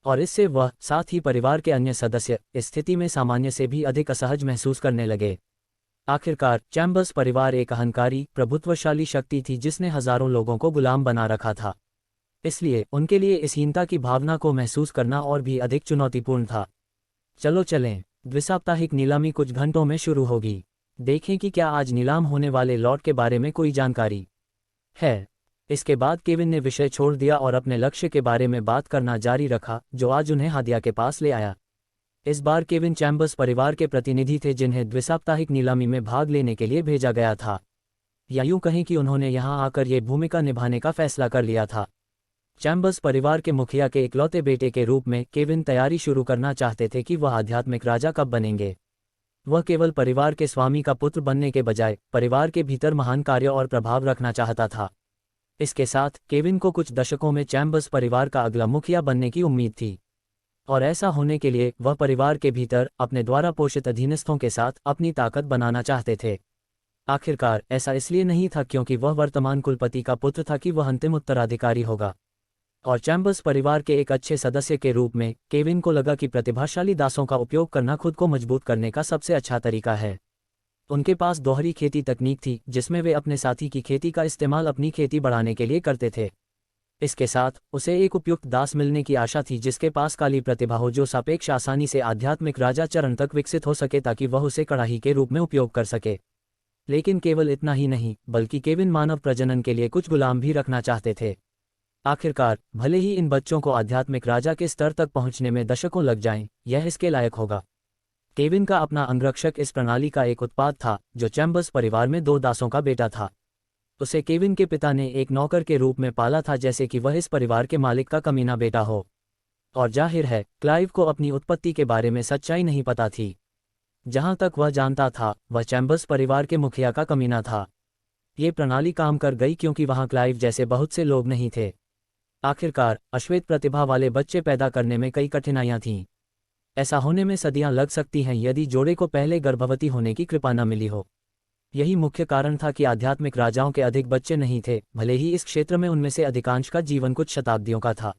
और इससे वह साथ ही परिवार के अन्य सदस्य इस स्थिति में सामान्य से भी अधिक असहज महसूस करने लगे। आखिरकार चैम्बर्स परिवार एक अहंकारी प्रभुत्वशाली शक्ति थी जिसने हजारों लोगों को गुलाम बना रखा था। इसलिए उनके लिए इस हीनता की भावना को महसूस करना और भी अधिक चुनौतीपूर्ण था। चलो चलें, द्विसाप्ताहिक नीलामी कुछ घंटों में शुरू होगी। देखें कि क्या आज नीलाम होने वाले लॉट के बारे में कोई जानकारी है। इसके बाद केविन ने विषय छोड़ दिया और अपने लक्ष्य के बारे में बात करना जारी रखा, जो आज उन्हें हादिया के पास ले आया। इस बार केविन चैम्बर्स परिवार के प्रतिनिधि थे जिन्हें द्विसाप्ताहिक नीलामी में भाग लेने के लिए भेजा गया था, या यूं कहें कि उन्होंने यहां आकर ये भूमिका निभाने का फैसला कर लिया था। चैम्बर्स परिवार के मुखिया के इकलौते बेटे के रूप में केविन तैयारी शुरू करना चाहते थे कि वह आध्यात्मिक राजा कब बनेंगे। वह केवल परिवार के स्वामी का पुत्र बनने के बजाय परिवार के भीतर महान कार्य और प्रभाव रखना चाहता था। इसके साथ केविन को कुछ दशकों में चैम्बर्स परिवार का अगला मुखिया बनने की उम्मीद थी, और ऐसा होने के लिए वह परिवार के भीतर अपने द्वारा पोषित अधीनस्थों के साथ अपनी ताकत बनाना चाहते थे। आखिरकार ऐसा इसलिए नहीं था क्योंकि वह वर्तमान कुलपति का पुत्र था कि वह अंतिम उत्तराधिकारी होगा, और चैम्बर्स परिवार के एक अच्छे सदस्य के रूप में केविन को लगा कि प्रतिभाशाली दासों का उपयोग करना खुद को मजबूत करने का सबसे अच्छा तरीका है। उनके पास दोहरी खेती तकनीक थी जिसमें वे अपने साथी की खेती का इस्तेमाल अपनी खेती बढ़ाने के लिए करते थे। इसके साथ उसे एक उपयुक्त दास मिलने की आशा थी जिसके पास काली प्रतिभा हो, जो सापेक्ष आसानी से आध्यात्मिक राजा चरण तक विकसित हो सके ताकि वह उसे कड़ाही के रूप में उपयोग कर सके। लेकिन केवल इतना ही नहीं, बल्कि केविन मानव प्रजनन के लिए कुछ गुलाम भी रखना चाहते थे। आखिरकार भले ही इन बच्चों को आध्यात्मिक राजा के स्तर तक पहुंचने में दशकों लग जाएं, यह इसके लायक होगा। केविन का अपना अंगरक्षक इस प्रणाली का एक उत्पाद था जो चैम्बर्स परिवार में 2 दासों का बेटा था। उसे केविन के पिता ने एक नौकर के रूप में पाला था, जैसे कि वह इस परिवार के मालिक का कमीना बेटा हो। और जाहिर है क्लाइव को अपनी उत्पत्ति के बारे में सच्चाई नहीं पता थी। जहां तक वह जानता था वह चैम्बर्स परिवार के मुखिया का कमीना था। ये प्रणाली काम कर गई क्योंकि वहां क्लाइव जैसे बहुत से लोग नहीं थे। आखिरकार अश्वेत प्रतिभा वाले बच्चे पैदा करने में कई कठिनाइयां थीं। ऐसा होने में सदियां लग सकती हैं यदि जोड़े को पहले गर्भवती होने की कृपा न मिली हो। यही मुख्य कारण था कि आध्यात्मिक राजाओं के अधिक बच्चे नहीं थे, भले ही इस क्षेत्र में उनमें से अधिकांश का जीवन कुछ शताब्दियों का था।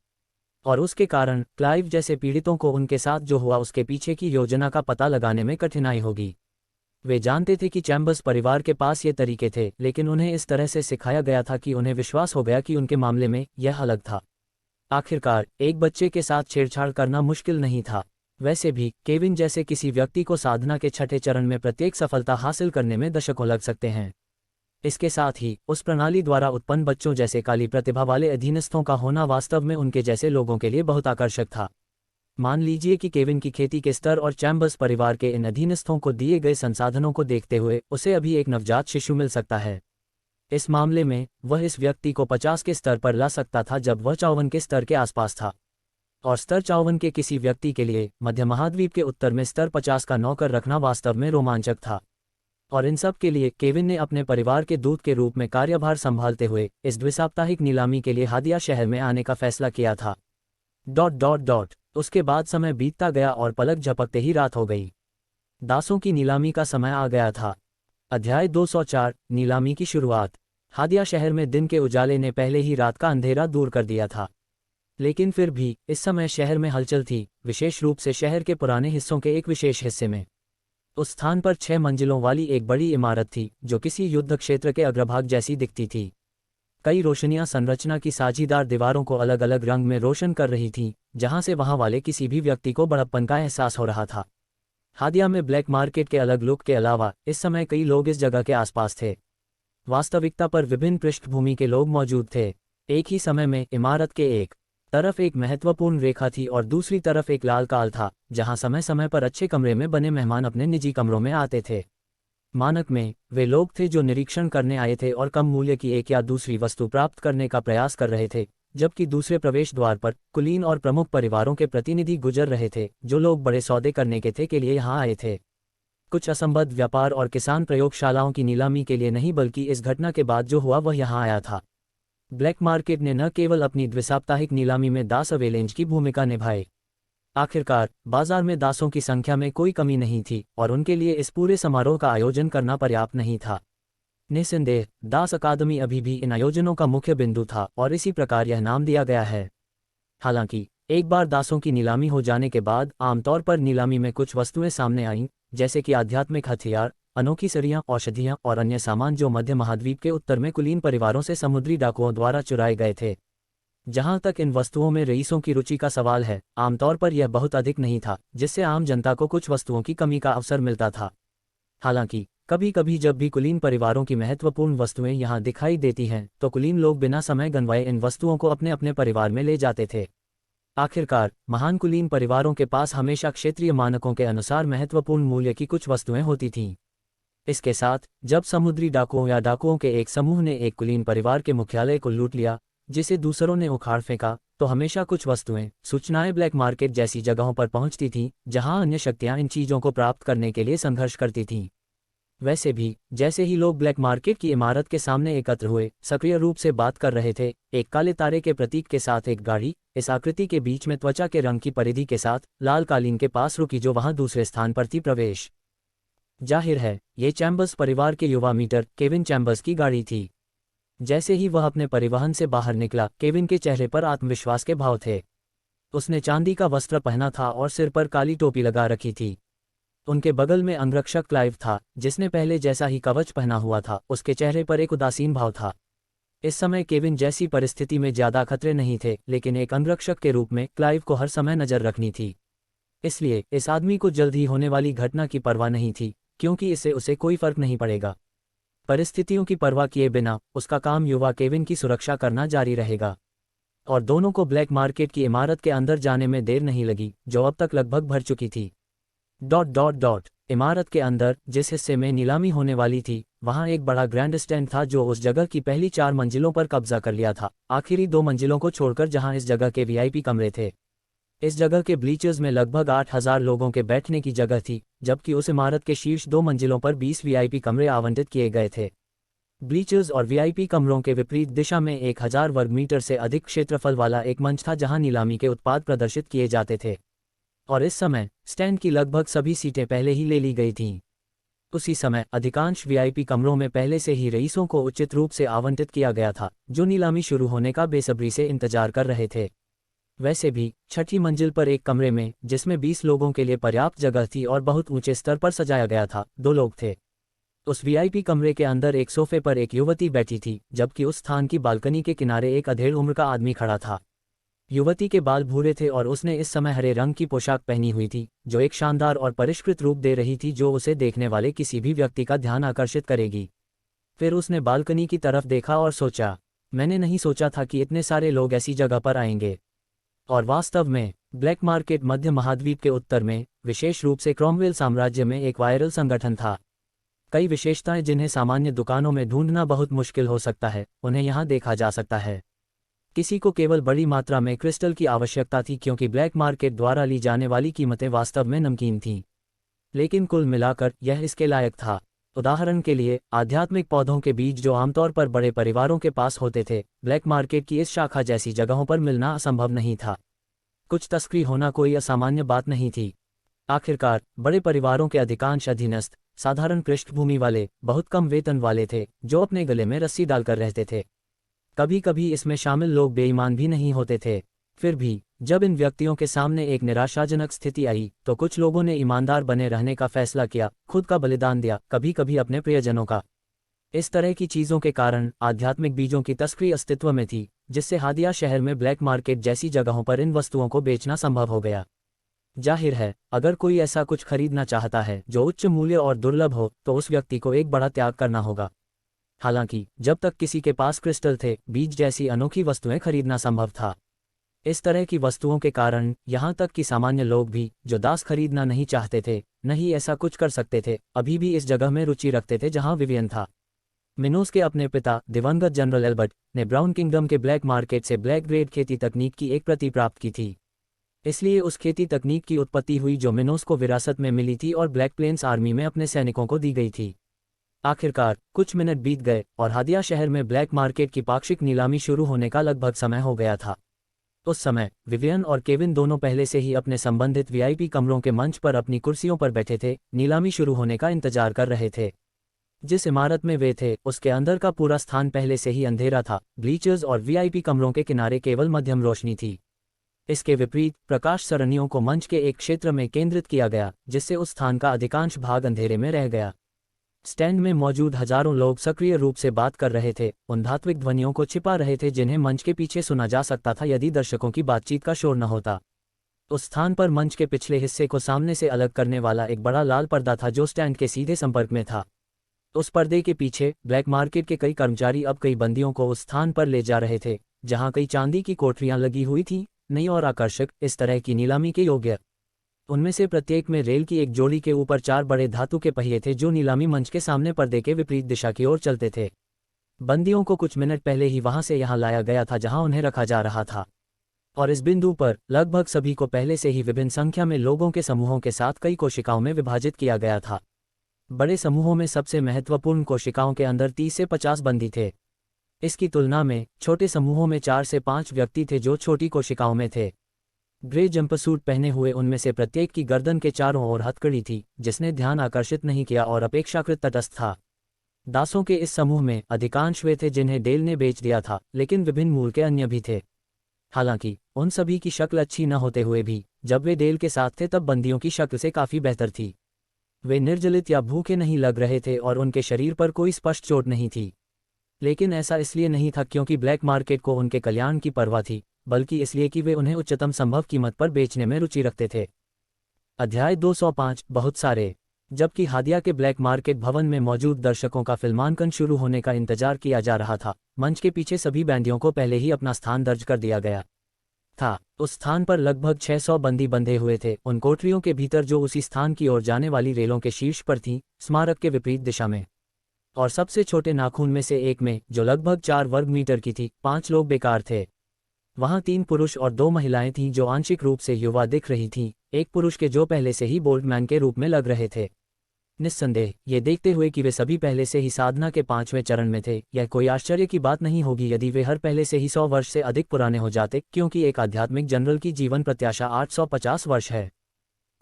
और उसके कारण क्लाइव जैसे पीड़ितों को उनके साथ जो हुआ उसके पीछे की योजना का पता लगाने में कठिनाई होगी। वे जानते थे कि चैम्बर्स परिवार के पास ये तरीके थे, लेकिन उन्हें इस तरह से सिखाया गया था कि उन्हें विश्वास हो गया कि उनके मामले में यह अलग था। आखिरकार एक बच्चे के साथ छेड़छाड़ करना मुश्किल नहीं था। वैसे भी केविन जैसे किसी व्यक्ति को साधना के छठे चरण में प्रत्येक सफलता हासिल करने में दशकों लग सकते हैं। इसके साथ ही उस प्रणाली द्वारा उत्पन्न बच्चों जैसे काली प्रतिभा वाले अधीनस्थों का होना वास्तव में उनके जैसे लोगों के लिए बहुत आकर्षक था। मान लीजिए कि केविन की खेती के स्तर और चैम्बर्स परिवार के इन अधीनस्थों को दिए गए संसाधनों को देखते हुए उसे अभी एक नवजात शिशु मिल सकता है। इस मामले में वह इस व्यक्ति को 50 के स्तर पर ला सकता था जब वह 54 के स्तर के आसपास था। और स्तर 54 के किसी व्यक्ति के लिए मध्य महाद्वीप के उत्तर में स्तर 50 का नौकर रखना वास्तव में रोमांचक था। और इन सब के लिए केविन ने अपने परिवार के दूत के रूप में कार्यभार संभालते हुए इस द्विसाप्ताहिक नीलामी के लिए हादिया शहर में आने का फैसला किया था। ... उसके बाद समय बीतता गया और पलक झपकते ही रात हो गई। दासों की नीलामी का समय आ गया था। अध्याय 204 नीलामी की शुरुआत। हादिया शहर में दिन के उजाले ने पहले ही रात का अंधेरा दूर कर दिया था, लेकिन फिर भी इस समय शहर में हलचल थी, विशेष रूप से शहर के पुराने हिस्सों के एक विशेष हिस्से में। उस स्थान पर 6 मंजिलों वाली एक बड़ी इमारत थी जो किसी युद्ध क्षेत्र के अग्रभाग जैसी दिखती थी। कई रोशनियां संरचना की साझीदार दीवारों को अलग अलग रंग में रोशन कर रही थीं, जहां से वहां वाले किसी भी व्यक्ति को बड़प्पन का एहसास हो रहा था। हादिया में ब्लैक मार्केट के अलग लुक के अलावा इस समय कई लोग इस जगह के आसपास थे। वास्तविकता पर विभिन्न पृष्ठभूमि के लोग मौजूद थे। एक ही समय में इमारत के एक तरफ एक महत्वपूर्ण रेखा थी और दूसरी तरफ एक लाल काल था, जहां समय समय पर अच्छे कमरे में बने मेहमान अपने निजी कमरों में आते थे। मानक में वे लोग थे जो निरीक्षण करने आए थे और कम मूल्य की एक या दूसरी वस्तु प्राप्त करने का प्रयास कर रहे थे, जबकि दूसरे प्रवेश द्वार पर कुलीन और प्रमुख परिवारों के प्रतिनिधि गुजर रहे थे जो लोग बड़े सौदे करने के थे के लिए यहाँ आए थे। कुछ असंबद्ध व्यापार और किसान प्रयोगशालाओं की नीलामी के लिए नहीं, बल्कि इस घटना के बाद जो हुआ वह यहाँ आया था। ब्लैक मार्केट ने न केवल अपनी द्विसाप्ताहिक नीलामी में दास अवेलेंज की भूमिका निभाई। आखिरकार बाजार में दासों की संख्या में कोई कमी नहीं थी और उनके लिए इस पूरे समारोह का आयोजन करना पर्याप्त नहीं था। निस्संदेह दास अकादमी अभी भी इन आयोजनों का मुख्य बिंदु था और इसी प्रकार यह नाम दिया गया है। हालांकि एक बार दासों की नीलामी हो जाने के बाद आमतौर पर नीलामी में कुछ वस्तुएं सामने आईं, जैसे कि आध्यात्मिक हथियार, अनोखी सरियां, औषधियां और अन्य सामान जो मध्य महाद्वीप के उत्तर में कुलीन परिवारों से समुद्री डाकुओं द्वारा चुराए गए थे। जहां तक इन वस्तुओं में रईसों की रुचि का सवाल है, आमतौर पर यह बहुत अधिक नहीं था, जिससे आम जनता को कुछ वस्तुओं की कमी का अवसर मिलता था। हालांकि कभी कभी जब भी कुलीन परिवारों की महत्वपूर्ण वस्तुएं यहां दिखाई देती हैं, तो कुलीन लोग बिना समय गंवाए इन वस्तुओं को अपने अपने परिवार में ले जाते थे। आखिरकार महान कुलीन परिवारों के पास हमेशा क्षेत्रीय मानकों के अनुसार महत्वपूर्ण मूल्य की कुछ वस्तुएं होती थीं। इसके साथ जब समुद्री डाकुओं या डाकुओं के एक समूह ने एक कुलीन परिवार के मुख्यालय को लूट लिया, जिसे दूसरों ने उखाड़ फेंका, तो हमेशा कुछ वस्तुएं, सूचनाएं ब्लैक मार्केट जैसी जगहों पर पहुंचती थीं, जहां अन्य शक्तियां इन चीजों को प्राप्त करने के लिए संघर्ष करती थीं। वैसे भी जैसे ही लोग ब्लैक मार्केट की इमारत के सामने एकत्र हुए, सक्रिय रूप से बात कर रहे थे, एक काले तारे के प्रतीक के साथ एक गाड़ी इस आकृति के बीच में त्वचा के रंग की परिधि के साथ लाल कालीन के पास रुकी, जो वहां दूसरे स्थान पर थी। प्रवेश जाहिर है ये चैम्बर्स परिवार के युवा मीटर केविन चैम्बर्स की गाड़ी थी। जैसे ही वह अपने परिवहन से बाहर निकला, केविन के चेहरे पर आत्मविश्वास के भाव थे। उसने चांदी का वस्त्र पहना था और सिर पर काली टोपी लगा रखी थी। उनके बगल में अंगरक्षक क्लाइव था, जिसने पहले जैसा ही कवच पहना हुआ था। उसके चेहरे पर एक उदासीन भाव था। इस समय केविन जैसी परिस्थिति में ज्यादा खतरे नहीं थे, लेकिन एक अंगरक्षक के रूप में क्लाइव को हर समय नजर रखनी थी। इसलिए इस आदमी को जल्द ही होने वाली घटना की परवाह नहीं थी, क्योंकि इससे उसे कोई फर्क नहीं पड़ेगा। परिस्थितियों की परवाह किए बिना उसका काम युवा केविन की सुरक्षा करना जारी रहेगा। और दोनों को ब्लैक मार्केट की इमारत के अंदर जाने में देर नहीं लगी, जो अब तक लगभग भर चुकी थी। ... इमारत के अंदर जिस हिस्से में नीलामी होने वाली थी, वहां एक बड़ा ग्रैंड स्टैंड था जो उस जगह की पहली 4 मंजिलों पर कब्जा कर लिया था, आखिरी 2 मंजिलों को छोड़कर, जहां इस जगह के वीआईपी कमरे थे। इस जगह के ब्लीचर्स में लगभग 8000 लोगों के बैठने की जगह थी, जबकि उस इमारत के शीर्ष 2 मंजिलों पर 20 वीआईपी कमरे आवंटित किए गए थे। ब्लीचर्स और वीआईपी कमरों के विपरीत दिशा में 1000 वर्ग मीटर से अधिक क्षेत्रफल वाला एक मंच था, जहां नीलामी के उत्पाद प्रदर्शित किए जाते थे। और इस समय स्टैंड की लगभग सभी सीटें पहले ही ले ली गई थीं। उसी समय अधिकांश वीआईपी कमरों में पहले से ही रईसों को उचित रूप से आवंटित किया गया था, जो नीलामी शुरू होने का बेसब्री से इंतजार कर रहे थे। वैसे भी छठी मंजिल पर एक कमरे में, जिसमें 20 लोगों के लिए पर्याप्त जगह थी और बहुत ऊंचे स्तर पर सजाया गया था, 2 लोग थे। उस वीआईपी कमरे के अंदर एक सोफे पर एक युवती बैठी थी, जबकि उस स्थान की बालकनी के किनारे एक अधेड़ उम्र का आदमी खड़ा था। युवती के बाल भूरे थे और उसने इस समय हरे रंग की पोशाक पहनी हुई थी, जो एक शानदार और परिष्कृत रूप दे रही थी जो उसे देखने वाले किसी भी व्यक्ति का ध्यान आकर्षित करेगी। फिर उसने बालकनी की तरफ देखा और सोचा, मैंने नहीं सोचा था कि इतने सारे लोग ऐसी जगह पर आएंगे। और वास्तव में ब्लैक मार्केट मध्य महाद्वीप के उत्तर में, विशेष रूप से क्रॉमवेल साम्राज्य में एक वायरल संगठन था। कई विशेषताएं जिन्हें सामान्य दुकानों में ढूंढना बहुत मुश्किल हो सकता है, उन्हें यहाँ देखा जा सकता है। किसी को केवल बड़ी मात्रा में क्रिस्टल की आवश्यकता थी क्योंकि ब्लैक मार्केट द्वारा ली जाने वाली कीमतें वास्तव में नमकीन थीं। लेकिन कुल मिलाकर यह इसके लायक था। उदाहरण के लिए, आध्यात्मिक पौधों के बीज जो आमतौर पर बड़े परिवारों के पास होते थे, ब्लैक मार्केट की इस शाखा जैसी जगहों पर मिलना असंभव नहीं था। कुछ तस्करी होना कोई असामान्य बात नहीं थी। आखिरकार बड़े परिवारों के अधिकांश अधीनस्थ साधारण पृष्ठभूमि वाले, बहुत कम वेतन वाले थे, जो अपने गले में रस्सी डालकर रहते थे। कभी कभी इसमें शामिल लोग बेईमान भी नहीं होते थे। फिर भी जब इन व्यक्तियों के सामने एक निराशाजनक स्थिति आई, तो कुछ लोगों ने ईमानदार बने रहने का फैसला किया, खुद का बलिदान दिया, कभी कभी अपने प्रियजनों का। इस तरह की चीज़ों के कारण आध्यात्मिक बीजों की तस्करी अस्तित्व में थी, जिससे हादिया शहर में ब्लैक मार्केट जैसी जगहों पर इन वस्तुओं को बेचना संभव हो गया। जाहिर है, अगर कोई ऐसा कुछ खरीदना चाहता है जो उच्च मूल्य और दुर्लभ हो, तो उस व्यक्ति को एक बड़ा त्याग करना होगा। हालांकि जब तक किसी के पास क्रिस्टल थे, बीज जैसी अनोखी वस्तुएं खरीदना संभव था। इस तरह की वस्तुओं के कारण यहाँ तक कि सामान्य लोग भी, जो दास खरीदना नहीं चाहते थे, नहीं ऐसा कुछ कर सकते थे, अभी भी इस जगह में रुचि रखते थे जहाँ विवियन था। मिनोस के अपने पिता दिवंगत जनरल एल्बर्ट ने ब्राउन किंगडम के ब्लैक मार्केट से ब्लैक ग्रेड खेती तकनीक की एक प्रति प्राप्त की थी। इसलिए उस खेती तकनीक की उत्पत्ति हुई जो मिनोस को विरासत में मिली थी और ब्लैक प्लेन्स आर्मी में अपने सैनिकों को दी गई थी। आखिरकार कुछ मिनट बीत गए और हादिया शहर में ब्लैक मार्केट की पाक्षिक नीलामी शुरू होने का लगभग समय हो गया था। उस समय विवियन और केविन दोनों पहले से ही अपने संबंधित वीआईपी कमरों के मंच पर अपनी कुर्सियों पर बैठे थे, नीलामी शुरू होने का इंतजार कर रहे थे। जिस इमारत में वे थे, उसके अंदर का पूरा स्थान पहले से ही अंधेरा था। ब्लीचर्स और वीआईपी कमरों के किनारे केवल मध्यम रोशनी थी। इसके विपरीत प्रकाश सरणियों को मंच के एक क्षेत्र में केंद्रित किया गया, जिससे उस स्थान का अधिकांश भाग अंधेरे में रह गया। स्टैंड में मौजूद हजारों लोग सक्रिय रूप से बात कर रहे थे, उन धात्विक ध्वनियों को छिपा रहे थे जिन्हें मंच के पीछे सुना जा सकता था यदि दर्शकों की बातचीत का शोर न होता। उस स्थान पर मंच के पिछले हिस्से को सामने से अलग करने वाला एक बड़ा लाल पर्दा था जो स्टैंड के सीधे संपर्क में था। उस पर्दे के पीछे ब्लैक मार्केट के कई कर्मचारी अब कई बंदियों को उस स्थान पर ले जा रहे थे, जहां कई चांदी की कोठरियां लगी हुई थीं, नई और आकर्षक, इस तरह की नीलामी के योग्य। उनमें से प्रत्येक में रेल की एक जोड़ी के ऊपर 4 बड़े धातु के पहिए थे जो नीलामी मंच के सामने पर्दे के विपरीत दिशा की ओर चलते थे। बंदियों को कुछ मिनट पहले ही वहां से यहां लाया गया था जहां उन्हें रखा जा रहा था, और इस बिंदु पर लगभग सभी को पहले से ही विभिन्न संख्या में लोगों के समूहों के साथ कई कोशिकाओं में विभाजित किया गया था। बड़े समूहों में सबसे महत्वपूर्ण कोशिकाओं के अंदर 30 से 50 बंदी थे। इसकी तुलना में छोटे समूहों में 4 से 5 व्यक्ति थे जो छोटी कोशिकाओं में थे। ग्रे जंपसूट पहने हुए उनमें से प्रत्येक की गर्दन के चारों ओर हथकड़ी थी, जिसने ध्यान आकर्षित नहीं किया और अपेक्षाकृत तटस्थ था। दासों के इस समूह में अधिकांश वे थे जिन्हें डेल ने बेच दिया था, लेकिन विभिन्न मूल के अन्य भी थे। हालांकि उन सभी की शक्ल अच्छी न होते हुए भी, जब वे डेल के साथ थे तब बंदियों की शक्ल से काफ़ी बेहतर थी। वे निर्जलित या भूखे नहीं लग रहे थे और उनके शरीर पर कोई स्पष्ट चोट नहीं थी। लेकिन ऐसा इसलिए नहीं था क्योंकि ब्लैक मार्केट को उनके कल्याण की परवाह थी, बल्कि इसलिए कि वे उन्हें उच्चतम संभव कीमत पर बेचने में रुचि रखते थे। अध्याय 205 बहुत सारे। जबकि हादिया के ब्लैक मार्केट भवन में मौजूद दर्शकों का फिल्मांकन शुरू होने का इंतजार किया जा रहा था, मंच के पीछे सभी बैंदियों को पहले ही अपना स्थान दर्ज कर दिया गया था। उस स्थान पर लगभग 600 बंदी बंधे हुए थे, उन कोठरियों के भीतर जो उसी स्थान की ओर जाने वाली रेलों के शीर्ष पर थीं, स्मारक के विपरीत दिशा में। और सबसे छोटे नाखून में से एक में, जो लगभग 4 वर्ग मीटर की थी, 5 लोग बेकार थे। वहां 3 पुरुष और 2 महिलाएं थीं जो आंशिक रूप से युवा दिख रही थीं, एक पुरुष के जो पहले से ही बोल्टमैन के रूप में लग रहे थे। निस्संदेह ये देखते हुए कि वे सभी पहले से ही साधना के 5वें चरण में थे, यह कोई आश्चर्य की बात नहीं होगी यदि वे हर पहले से ही 100 वर्ष से अधिक पुराने हो जाते, क्योंकि एक आध्यात्मिक जनरल की जीवन प्रत्याशा 850 वर्ष है।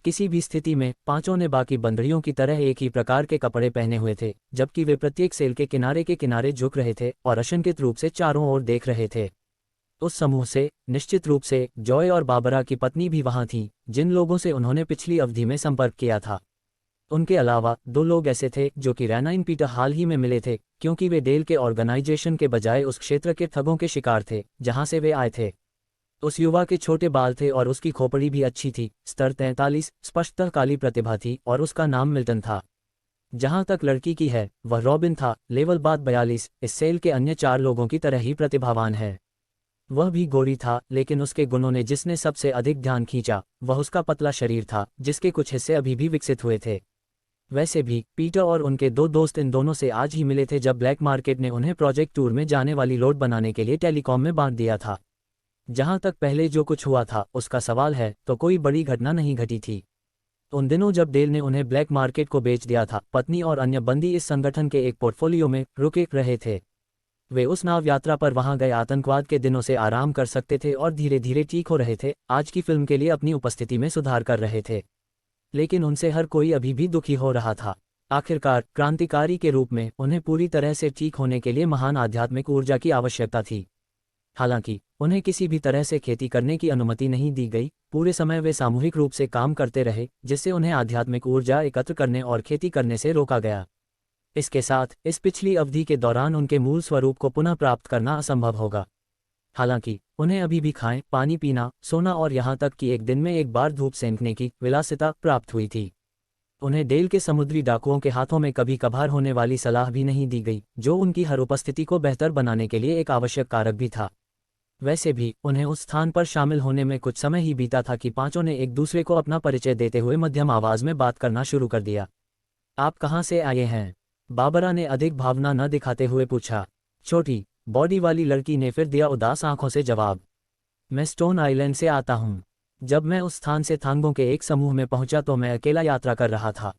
किसी भी स्थिति में पांचों ने बाकी बंदरियों की तरह एक ही प्रकार के कपड़े पहने हुए थे, जबकि वे प्रत्येक सेल के किनारे झुक रहे थे और अशंकित रूप से चारों ओर देख रहे थे। उस समूह से निश्चित रूप से जॉय और बाबरा की पत्नी भी वहां थी, जिन लोगों से उन्होंने पिछली अवधि में संपर्क किया था। उनके अलावा 2 लोग ऐसे थे जो कि रैनाइन पीटर हाल ही में मिले थे, क्योंकि वे डेल के ऑर्गेनाइजेशन के बजाय उस क्षेत्र के ठगों के शिकार थे जहां से वे आए थे। उस युवा के छोटे बाल थे और उसकी खोपड़ी भी अच्छी थी। स्तर 43, स्पष्टतः काली प्रतिभा थी और उसका नाम मिल्टन था। जहां तक लड़की की है, वह रॉबिन था, लेवल बात 42, इस सेल के अन्य 4 लोगों की तरह ही प्रतिभावान है। वह भी गोरी था, लेकिन उसके गुणों ने जिसने सबसे अधिक ध्यान खींचा वह उसका पतला शरीर था, जिसके कुछ हिस्से अभी भी विकसित हुए थे। वैसे भी पीटर और उनके 2 दोस्त इन दोनों से आज ही मिले थे जब ब्लैक मार्केट ने उन्हें प्रोजेक्ट टूर में जाने वाली लोड बनाने के लिए टेलीकॉम में बांट दिया था। जहां तक पहले जो कुछ हुआ था उसका सवाल है, तो कोई बड़ी घटना नहीं घटी थी। उन दिनों जब डेल ने उन्हें ब्लैक मार्केट को बेच दिया था, पत्नी और अन्य बंदी इस संगठन के एक पोर्टफोलियो में रुके रहे थे। वे उस नाव यात्रा पर वहां गए आतंकवाद के दिनों से आराम कर सकते थे और धीरे धीरे ठीक हो रहे थे, आज की फिल्म के लिए अपनी उपस्थिति में सुधार कर रहे थे। लेकिन उनसे हर कोई अभी भी दुखी हो रहा था। आखिरकार क्रांतिकारी के रूप में उन्हें पूरी तरह से ठीक होने के लिए महान आध्यात्मिक ऊर्जा की आवश्यकता थी। हालांकि उन्हें किसी भी तरह से खेती करने की अनुमति नहीं दी गई। पूरे समय वे सामूहिक रूप से काम करते रहे, जिससे उन्हें आध्यात्मिक ऊर्जा एकत्र करने और खेती करने से रोका गया। इसके साथ इस पिछली अवधि के दौरान उनके मूल स्वरूप को पुनः प्राप्त करना असंभव होगा। हालांकि उन्हें अभी भी खाएं, पानी पीना, सोना और यहाँ तक कि एक दिन में एक बार धूप सेंकने की विलासिता प्राप्त हुई थी। उन्हें डेल के समुद्री डाकुओं के हाथों में कभी कभार होने वाली सलाह भी नहीं दी गई, जो उनकी हर उपस्थिति को बेहतर बनाने के लिए एक आवश्यक कारक भी था। वैसे भी उन्हें उस स्थान पर शामिल होने में कुछ समय ही बीता था कि पांचों ने एक दूसरे को अपना परिचय देते हुए मध्यम आवाज में बात करना शुरू कर दिया। आप कहाँ से आए हैं? बाबरा ने अधिक भावना न दिखाते हुए पूछा। छोटी बॉडी वाली लड़की ने फिर दिया उदास आंखों से जवाब। मैं स्टोन आइलैंड से आता हूँ। जब मैं उस स्थान से थांगों के एक समूह में पहुंचा तो मैं अकेला यात्रा कर रहा था।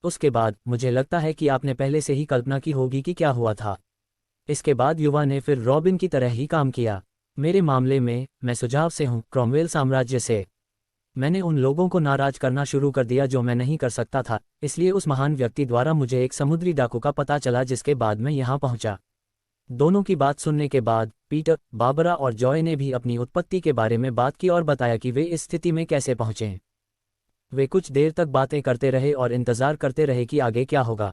उसके बाद मुझे लगता है कि आपने पहले से ही कल्पना की होगी कि क्या हुआ था। इसके बाद युवा ने फिर रॉबिन की तरह ही काम किया। मेरे मामले में मैं सुझाव से हूँ, क्रॉमवेल साम्राज्य से। मैंने उन लोगों को नाराज करना शुरू कर दिया जो मैं नहीं कर सकता था, इसलिए उस महान व्यक्ति द्वारा मुझे एक समुद्री डाकू का पता चला, जिसके बाद मैं यहाँ पहुंचा। दोनों की बात सुनने के बाद पीटर, बाबरा और जॉय ने भी अपनी उत्पत्ति के बारे में बात की और बताया कि वे इस स्थिति में कैसे पहुंचे। वे कुछ देर तक बातें करते रहे और इंतजार करते रहे कि आगे क्या होगा। ...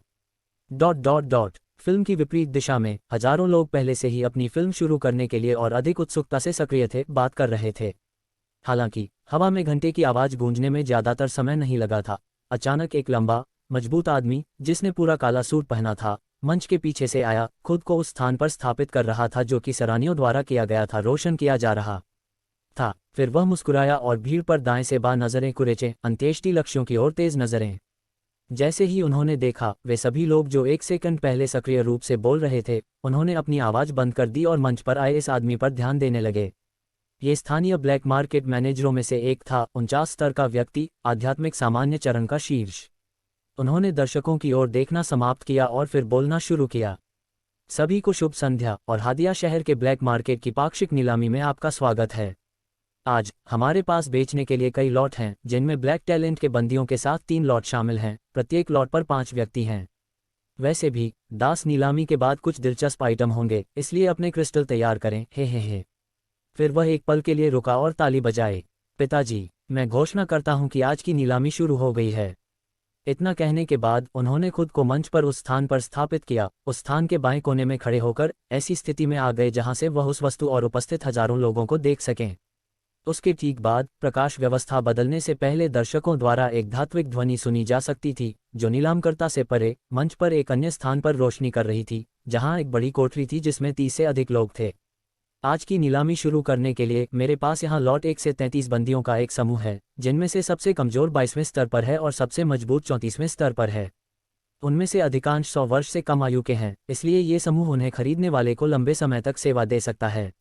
फिल्म की विपरीत दिशा में हजारों लोग पहले से ही अपनी फिल्म शुरू करने के लिए और अधिक उत्सुकता से सक्रिय थे, बात कर रहे थे। हालांकि हवा में घंटे की आवाज गूंजने में ज्यादातर समय नहीं लगा था। अचानक एक लंबा, मजबूत आदमी जिसने पूरा काला सूट पहना था, मंच के पीछे से आया, खुद को उस स्थान पर स्थापित कर रहा था जो कि सरानियों द्वारा किया गया था, रोशन किया जा रहा था। फिर वह मुस्कुराया और भीड़ पर दाएं से बाएं नजरें कुरेचे, अंत्येष्टि लक्ष्यों की ओर तेज नजरें। जैसे ही उन्होंने देखा, वे सभी लोग जो एक सेकंड पहले सक्रिय रूप से बोल रहे थे, उन्होंने अपनी आवाज बंद कर दी और मंच पर आए इस आदमी पर ध्यान देने लगे। ये स्थानीय ब्लैक मार्केट मैनेजरों में से एक था, 49 स्तर का व्यक्ति, आध्यात्मिक सामान्य चरण का शीर्ष। उन्होंने दर्शकों की ओर देखना समाप्त किया और फिर बोलना शुरू किया। सभी को शुभ संध्या और हादिया शहर के ब्लैक मार्केट की पाक्षिक नीलामी में आपका स्वागत है। आज हमारे पास बेचने के लिए कई लॉट हैं, जिनमें ब्लैक टैलेंट के बंदियों के साथ 3 लॉट शामिल हैं। प्रत्येक लॉट पर 5 व्यक्ति हैं। वैसे भी दास नीलामी के बाद कुछ दिलचस्प आइटम होंगे, इसलिए अपने क्रिस्टल तैयार करें। हे। फिर वह एक पल के लिए रुका और ताली बजाए। पिताजी, मैं घोषणा करता हूं कि आज की नीलामी शुरू हो गई है। इतना कहने के बाद उन्होंने खुद को मंच पर उस स्थान पर स्थापित किया, उस स्थान के बाएं कोने में खड़े होकर ऐसी स्थिति में आ गए जहां से वह उस वस्तु और उपस्थित हजारों लोगों को देख सकें। उसके ठीक बाद प्रकाश व्यवस्था बदलने से पहले दर्शकों द्वारा एक धात्विक ध्वनि सुनी जा सकती थी, जो नीलामकर्ता से परे मंच पर एक अन्य स्थान पर रोशनी कर रही थी, जहां एक बड़ी कोठरी थी जिसमें 30 से अधिक लोग थे। आज की नीलामी शुरू करने के लिए मेरे पास यहाँ लॉट 1 से 33 बंदियों का एक समूह है, जिनमें से सबसे कमजोर 22वें स्तर पर है और सबसे मजबूत 34वें स्तर पर है। उनमें से अधिकांश 100 वर्ष से कम आयु के हैं, इसलिए ये समूह उन्हें खरीदने वाले को लंबे समय तक सेवा दे सकता है।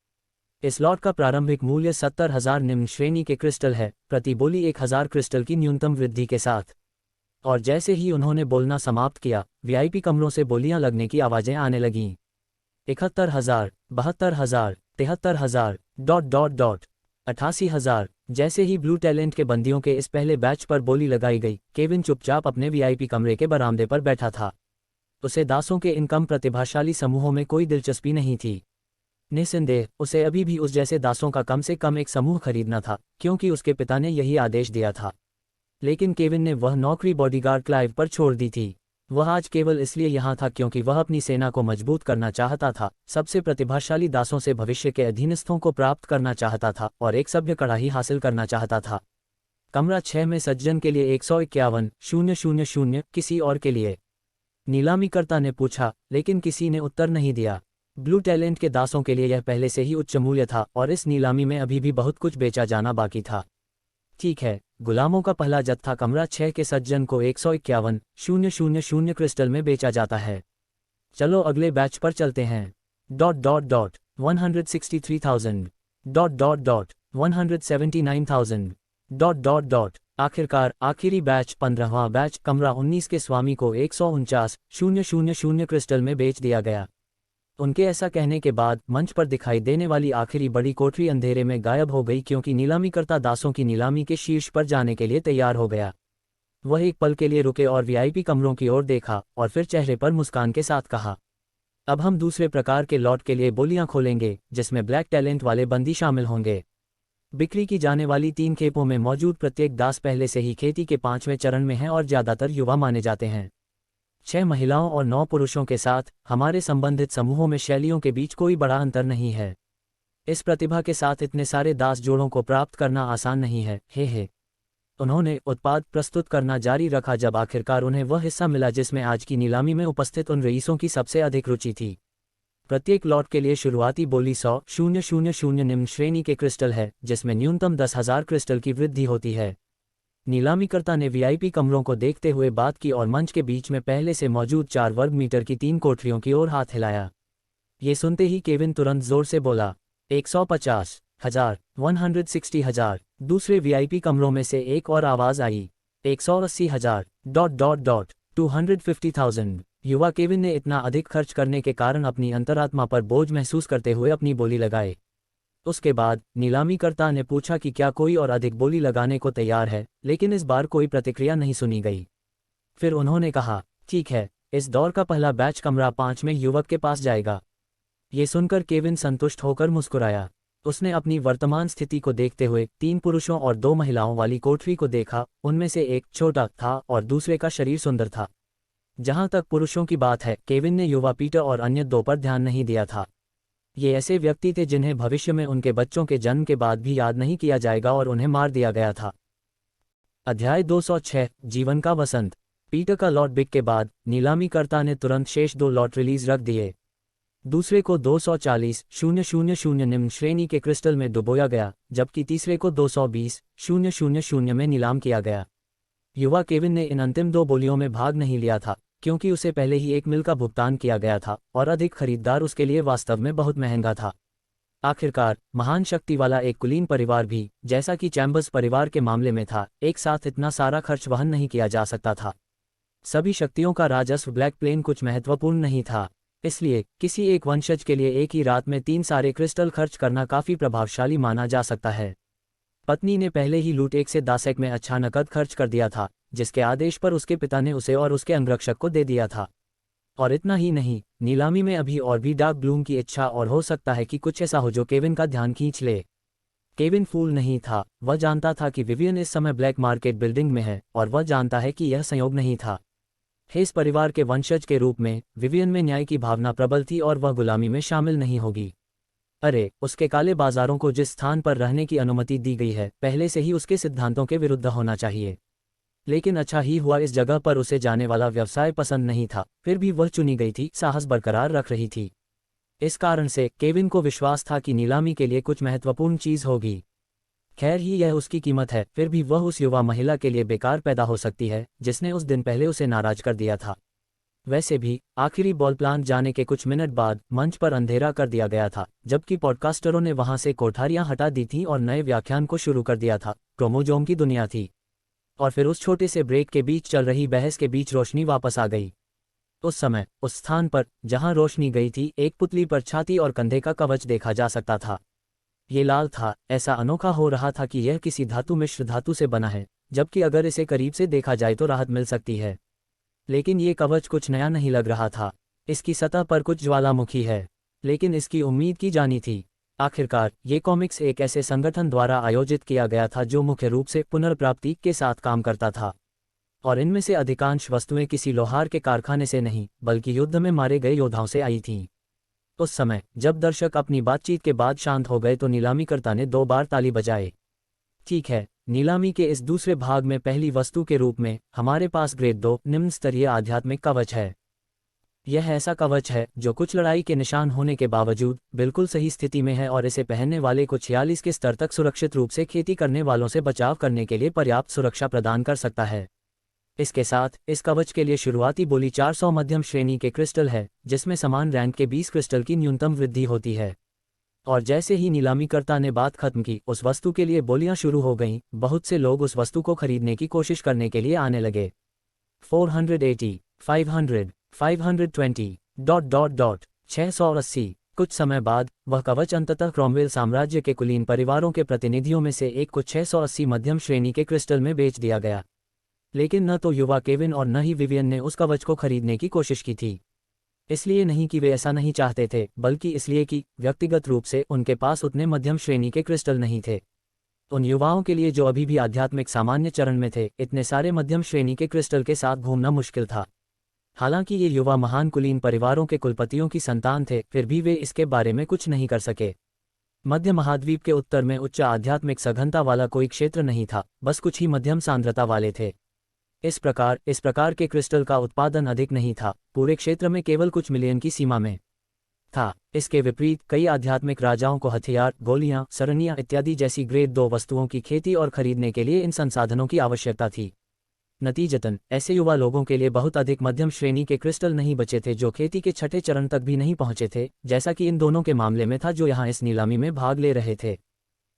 इस लॉट का प्रारंभिक मूल्य 70,000 निम्न श्रेणी के क्रिस्टल है, प्रति बोली 1000 क्रिस्टल की न्यूनतम वृद्धि के साथ। और जैसे ही उन्होंने बोलना समाप्त किया, वीआईपी कमरों से बोलियां लगने की आवाजें आने लगीं। 71,000, 72,000, 73,000, ... 88,000। जैसे ही ब्लू टैलेंट के बंदियों के इस पहले बैच पर बोली लगाई गई, केविन चुपचाप अपने वीआईपी कमरे के बरामदे पर बैठा था। उसे दासों के इन कम प्रतिभाशाली समूहों में कोई दिलचस्पी नहीं थी। निस्संदेह उसे अभी भी उस जैसे दासों का कम से कम एक समूह खरीदना था, क्योंकि उसके पिता ने यही आदेश दिया था। लेकिन केविन ने वह नौकरी बॉडीगार्ड क्लाइव पर छोड़ दी थी। वह आज केवल इसलिए यहाँ था क्योंकि वह अपनी सेना को मजबूत करना चाहता था, सबसे प्रतिभाशाली दासों से भविष्य के अधीनस्थों को प्राप्त करना चाहता था और एक सभ्य कड़ाही हासिल करना चाहता था। कमरा 6 में सज्जन के लिए 151,000 किसी और के लिए? नीलामीकर्ता ने पूछा, लेकिन किसी ने उत्तर नहीं दिया। ब्लू टैलेंट के दासों के लिए यह पहले से ही उच्च मूल्य था और इस नीलामी में अभी भी बहुत कुछ बेचा जाना बाकी था। ठीक है, गुलामों का पहला जत्था कमरा 6 के सज्जन को 151,000 क्रिस्टल में बेचा जाता है। चलो अगले बैच पर चलते हैं। 163,000 179,000 आखिरकार आखिरी बैच 15वां बैच कमरा 19 के स्वामी को 149,000 क्रिस्टल में बेच दिया गया। उनके ऐसा कहने के बाद मंच पर दिखाई देने वाली आखिरी बड़ी कोठरी अंधेरे में गायब हो गई, क्योंकि नीलामीकर्ता दासों की नीलामी के शीर्ष पर जाने के लिए तैयार हो गया। वह एक पल के लिए रुके और वीआईपी कमरों की ओर देखा और फिर चेहरे पर मुस्कान के साथ कहा, अब हम दूसरे प्रकार के लॉट के लिए बोलियां खोलेंगे, जिसमें ब्लैक टैलेंट वाले बंदी शामिल होंगे। बिक्री की जाने वाली 3 खेपों में मौजूद प्रत्येक दास पहले से ही खेती के 5वें चरण में है और ज़्यादातर युवा माने जाते हैं। 6 महिलाओं और 9 पुरुषों के साथ हमारे संबंधित समूहों में शैलियों के बीच कोई बड़ा अंतर नहीं है। इस प्रतिभा के साथ इतने सारे दास जोड़ों को प्राप्त करना आसान नहीं है। हे उन्होंने उत्पाद प्रस्तुत करना जारी रखा जब आखिरकार उन्हें वह हिस्सा मिला जिसमें आज की नीलामी में उपस्थित उन रईसों की सबसे अधिक रुचि थी। प्रत्येक लॉट के लिए शुरुआती बोली 100,000 निम्न श्रेणी के क्रिस्टल है, जिसमें न्यूनतम 10,000 क्रिस्टल की वृद्धि होती है। नीलामीकर्ता ने वीआईपी कमरों को देखते हुए बात की और मंच के बीच में पहले से मौजूद 4 वर्ग मीटर की 3 कोठरियों की ओर हाथ हिलाया। ये सुनते ही केविन तुरंत जोर से बोला, 150,000, 160,000। दूसरे वीआईपी कमरों में से एक और आवाज आई, 180,000, 250,000। युवा केविन ने इतना अधिक खर्च करने के कारण अपनी अंतरात्मा पर बोझ महसूस करते हुए अपनी बोली लगाए। उसके बाद नीलामीकर्ता ने पूछा कि क्या कोई और अधिक बोली लगाने को तैयार है, लेकिन इस बार कोई प्रतिक्रिया नहीं सुनी गई। फिर उन्होंने कहा, ठीक है, इस दौर का पहला बैच कमरा 5 में युवक के पास जाएगा। ये सुनकर केविन संतुष्ट होकर मुस्कुराया। उसने अपनी वर्तमान स्थिति को देखते हुए 3 पुरुषों और 2 महिलाओं वाली कोठरी को देखा। उनमें से एक छोटा था और दूसरे का शरीर सुंदर था। जहां तक पुरुषों की बात है, केविन ने युवा पीटर और अन्य 2 पर ध्यान नहीं दिया था। ये ऐसे व्यक्ति थे जिन्हें भविष्य में उनके बच्चों के जन्म के बाद भी याद नहीं किया जाएगा और उन्हें मार दिया गया था। अध्याय 206 जीवन का वसंत। पीटर का लॉट बिक के बाद नीलामीकर्ता ने तुरंत शेष 2 लॉट रिलीज रख दिए। दूसरे को 240,000 निम्न श्रेणी के क्रिस्टल में डुबोया गया, जबकि तीसरे को 220,000 में नीलाम किया गया। युवा केविन ने इन अंतिम 2 बोलियों में भाग नहीं लिया था, क्योंकि उसे पहले ही 1 मिल का भुगतान किया गया था और अधिक खरीदार उसके लिए वास्तव में बहुत महंगा था। आखिरकार महान शक्ति वाला एक कुलीन परिवार भी, जैसा कि चैम्बर्स परिवार के मामले में था, एक साथ इतना सारा खर्च वहन नहीं किया जा सकता था। सभी शक्तियों का राजस्व ब्लैक प्लेन कुछ महत्वपूर्ण नहीं था, इसलिए किसी एक वंशज के लिए एक ही रात में 3 सारे क्रिस्टल खर्च करना काफी प्रभावशाली माना जा सकता है। पत्नी ने पहले ही लूट 1 से 10 में अच्छा नकद खर्च कर दिया था, जिसके आदेश पर उसके पिता ने उसे और उसके अंगरक्षक को दे दिया था। और इतना ही नहीं, नीलामी में अभी और भी डार्क ब्लूम की इच्छा और हो सकता है कि कुछ ऐसा हो जो केविन का ध्यान खींच ले। केविन फूल नहीं था, वह जानता था कि विवियन इस समय ब्लैक मार्केट बिल्डिंग में है और वह जानता है कि यह संयोग नहीं था। हेस परिवार के वंशज के रूप में विवियन में न्याय की भावना प्रबल थी और वह गुलामी में शामिल नहीं होगी। अरे, उसके काले बाजारों को जिस स्थान पर रहने की अनुमति दी गई है, पहले से ही उसके सिद्धांतों के विरुद्ध होना चाहिए। लेकिन अच्छा ही हुआ, इस जगह पर उसे जाने वाला व्यवसाय पसंद नहीं था, फिर भी वह चुनी गई थी, साहस बरकरार रख रही थी। इस कारण से केविन को विश्वास था कि नीलामी के लिए कुछ महत्वपूर्ण चीज होगी। खैर ही यह उसकी कीमत है, फिर भी वह उस युवा महिला के लिए बेकार पैदा हो सकती है जिसने उस दिन पहले उसे नाराज कर दिया था। वैसे भी आखिरी बॉल प्लांट जाने के कुछ मिनट बाद मंच पर अंधेरा कर दिया गया था, जबकि पॉडकास्टरों ने वहां से कोठारियां हटा दी थीं और नए व्याख्यान को शुरू कर दिया था। क्रोमोजोम की दुनिया थी। और फिर उस छोटे से ब्रेक के बीच चल रही बहस के बीच रोशनी वापस आ गई। उस समय उस स्थान पर जहां रोशनी गई थी, एक पुतली पर छाती और कंधे का कवच देखा जा सकता था। ये लाल था, ऐसा अनोखा हो रहा था कि यह किसी धातु मिश्र धातु से बना है, जबकि अगर इसे करीब से देखा जाए तो राहत मिल सकती है। लेकिन ये कवच कुछ नया नहीं लग रहा था। इसकी सतह पर कुछ ज्वालामुखी है। लेकिन इसकी उम्मीद की जानी थी। आखिरकार ये कॉमिक्स एक ऐसे संगठन द्वारा आयोजित किया गया था जो मुख्य रूप से पुनर्प्राप्ति के साथ काम करता था, और इनमें से अधिकांश वस्तुएं किसी लोहार के कारखाने से नहीं बल्कि युद्ध में मारे गए योद्धाओं से आई थीं। उस समय जब दर्शक अपनी बातचीत के बाद शांत हो गए तो नीलामीकर्ता ने 2 बार ताली बजाए। ठीक है, नीलामी के इस दूसरे भाग में पहली वस्तु के रूप में हमारे पास ग्रेड 2 निम्न स्तरीय आध्यात्मिक कवच है। यह ऐसा कवच है जो कुछ लड़ाई के निशान होने के बावजूद बिल्कुल सही स्थिति में है और इसे पहनने वाले को 46 के स्तर तक सुरक्षित रूप से खेती करने वालों से बचाव करने के लिए पर्याप्त सुरक्षा प्रदान कर सकता है। इसके साथ इस कवच के लिए शुरुआती बोली 400 मध्यम श्रेणी के क्रिस्टल है, जिसमें समान रैंक के 20 क्रिस्टल की न्यूनतम वृद्धि होती है। और जैसे ही नीलामीकर्ता ने बात खत्म की, उस वस्तु के लिए बोलियां शुरू हो गईं। बहुत से लोग उस वस्तु को खरीदने की कोशिश करने के लिए आने लगे। 480, 500, 520, ... 680। कुछ समय बाद वह कवच अंततः क्रॉमवेल साम्राज्य के कुलीन परिवारों के प्रतिनिधियों में से एक को 680 मध्यम श्रेणी के क्रिस्टल में बेच दिया गया। लेकिन न तो युवा केविन और न ही विवियन ने उस कवच को खरीदने की कोशिश की थी। इसलिए नहीं कि वे ऐसा नहीं चाहते थे, बल्कि इसलिए कि व्यक्तिगत रूप से उनके पास उतने मध्यम श्रेणी के क्रिस्टल नहीं थे। उन युवाओं के लिए जो अभी भी आध्यात्मिक सामान्य चरण में थे, इतने सारे मध्यम श्रेणी के क्रिस्टल के साथ घूमना मुश्किल था। हालांकि ये युवा महान कुलीन परिवारों के कुलपतियों की संतान थे, फिर भी वे इसके बारे में कुछ नहीं कर सके। मध्य महाद्वीप के उत्तर में उच्च आध्यात्मिक सघनता वाला कोई क्षेत्र नहीं था, बस कुछ ही मध्यम सांद्रता वाले थे। इस प्रकार के क्रिस्टल का उत्पादन अधिक नहीं था, पूरे क्षेत्र में केवल कुछ मिलियन की सीमा में था। इसके विपरीत कई आध्यात्मिक राजाओं को हथियार, गोलियां, सरणियां इत्यादि जैसी ग्रेड 2 वस्तुओं की खेती और खरीदने के लिए इन संसाधनों की आवश्यकता थी। नतीजतन ऐसे युवा लोगों के लिए बहुत अधिक मध्यम श्रेणी के क्रिस्टल नहीं बचे थे, जो खेती के छठे चरण तक भी नहीं पहुंचे थे, जैसा कि इन दोनों के मामले में था जो यहां इस नीलामी में भाग ले रहे थे।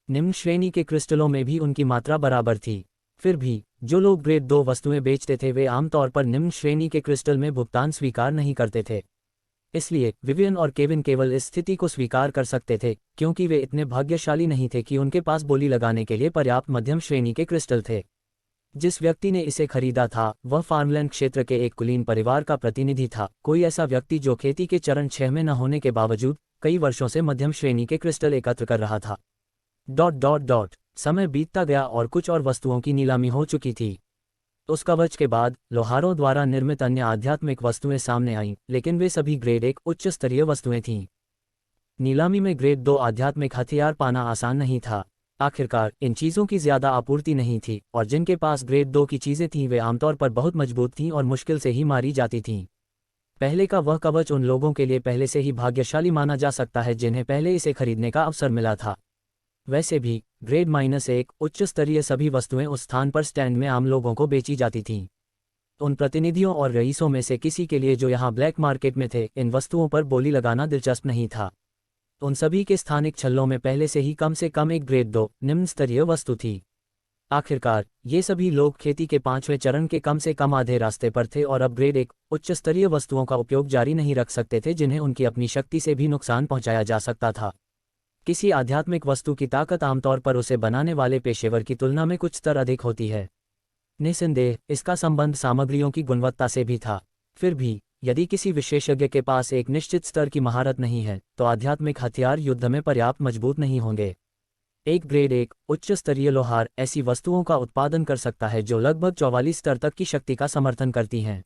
निम्न श्रेणी के क्रिस्टलों में भी उनकी मात्रा बराबर थी। फिर भी जो लोग ग्रेड 2 वस्तुएं बेचते थे वे आमतौर पर निम्न श्रेणी के क्रिस्टल में भुगतान स्वीकार नहीं करते थे। इसलिए विवियन और केविन केवल इस स्थिति को स्वीकार कर सकते थे क्योंकि वे इतने भाग्यशाली नहीं थे कि उनके पास बोली लगाने के लिए पर्याप्त मध्यम श्रेणी के क्रिस्टल थे। जिस व्यक्ति ने इसे खरीदा था वह फार्मलैंड क्षेत्र के एक कुलीन परिवार का प्रतिनिधि था, कोई ऐसा व्यक्ति जो खेती के चरण 6 में न होने के बावजूद कई वर्षों से मध्यम श्रेणी के क्रिस्टल एकत्र कर रहा था। ... समय बीतता गया और कुछ और वस्तुओं की नीलामी हो चुकी थी। उस कवच के बाद लोहारों द्वारा निर्मित अन्य आध्यात्मिक वस्तुएं सामने आईं, लेकिन वे सभी ग्रेड 1 उच्च स्तरीय वस्तुएं थीं। नीलामी में ग्रेड 2 आध्यात्मिक हथियार पाना आसान नहीं था। आखिरकार इन चीज़ों की ज्यादा आपूर्ति नहीं थी, और जिनके पास ग्रेड 2 की चीज़ें थीं वे आमतौर पर बहुत मजबूत थीं और मुश्किल से ही मारी जाती थीं। पहले का वह कवच उन लोगों के लिए पहले से ही भाग्यशाली माना जा सकता है जिन्हें पहले इसे खरीदने का अवसर मिला था। वैसे भी ग्रेड -1 उच्च स्तरीय सभी वस्तुएं उस स्थान पर स्टैंड में आम लोगों को बेची जाती थीं। उन प्रतिनिधियों और रईसों में से किसी के लिए जो यहाँ ब्लैक मार्केट में थे, इन वस्तुओं पर बोली लगाना दिलचस्प नहीं था। उन सभी के स्थानिक छल्लों में पहले से कम एक ग्रेड 2 निम्न स्तरीय वस्तु थी। आखिरकार ये सभी लोग खेती के 5वें चरण के कम से कम आधे रास्ते पर थे और अब ग्रेड 1 उच्च स्तरीय वस्तुओं का उपयोग जारी नहीं रख सकते थे जिन्हें उनकी अपनी शक्ति से भी नुकसान पहुंचाया जा सकता था। किसी आध्यात्मिक वस्तु की ताकत आमतौर पर उसे बनाने वाले पेशेवर की तुलना में कुछ स्तर अधिक होती है। निस्संदेह इसका संबंध सामग्रियों की गुणवत्ता से भी था। फिर भी यदि किसी विशेषज्ञ के पास एक निश्चित स्तर की महारत नहीं है तो आध्यात्मिक हथियार युद्ध में पर्याप्त मजबूत नहीं होंगे। एक ग्रेड 1 उच्च स्तरीय लोहार ऐसी वस्तुओं का उत्पादन कर सकता है जो लगभग 44 स्तर तक की शक्ति का समर्थन करती हैं।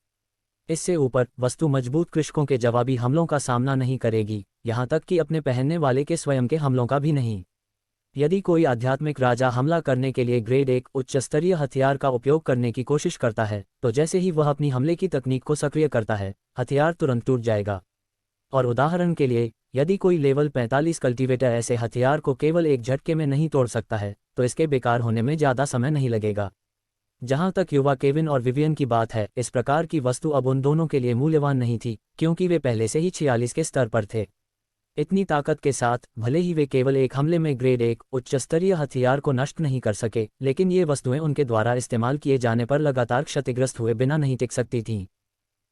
इससे ऊपर वस्तु मजबूत कृषकों के जवाबी हमलों का सामना नहीं करेगी, यहाँ तक कि अपने पहनने वाले के स्वयं के हमलों का भी नहीं। यदि कोई आध्यात्मिक राजा हमला करने के लिए ग्रेड 1 उच्च स्तरीय हथियार का उपयोग करने की कोशिश करता है तो जैसे ही वह अपनी हमले की तकनीक को सक्रिय करता है, हथियार तुरंत टूट जाएगा। और उदाहरण के लिए यदि कोई लेवल 45 कल्टीवेटर ऐसे हथियार को केवल एक झटके में नहीं तोड़ सकता है तो इसके बेकार होने में ज़्यादा समय नहीं लगेगा। जहां तक युवा केविन और विवियन की बात है, इस प्रकार की वस्तु अब उन दोनों के लिए मूल्यवान नहीं थी क्योंकि वे पहले से ही 46 के स्तर पर थे। इतनी ताकत के साथ भले ही वे केवल एक हमले में ग्रेड 1 उच्च स्तरीय हथियार को नष्ट नहीं कर सके, लेकिन ये वस्तुएं उनके द्वारा इस्तेमाल किए जाने पर लगातार क्षतिग्रस्त हुए बिना नहीं टिक सकती थीं।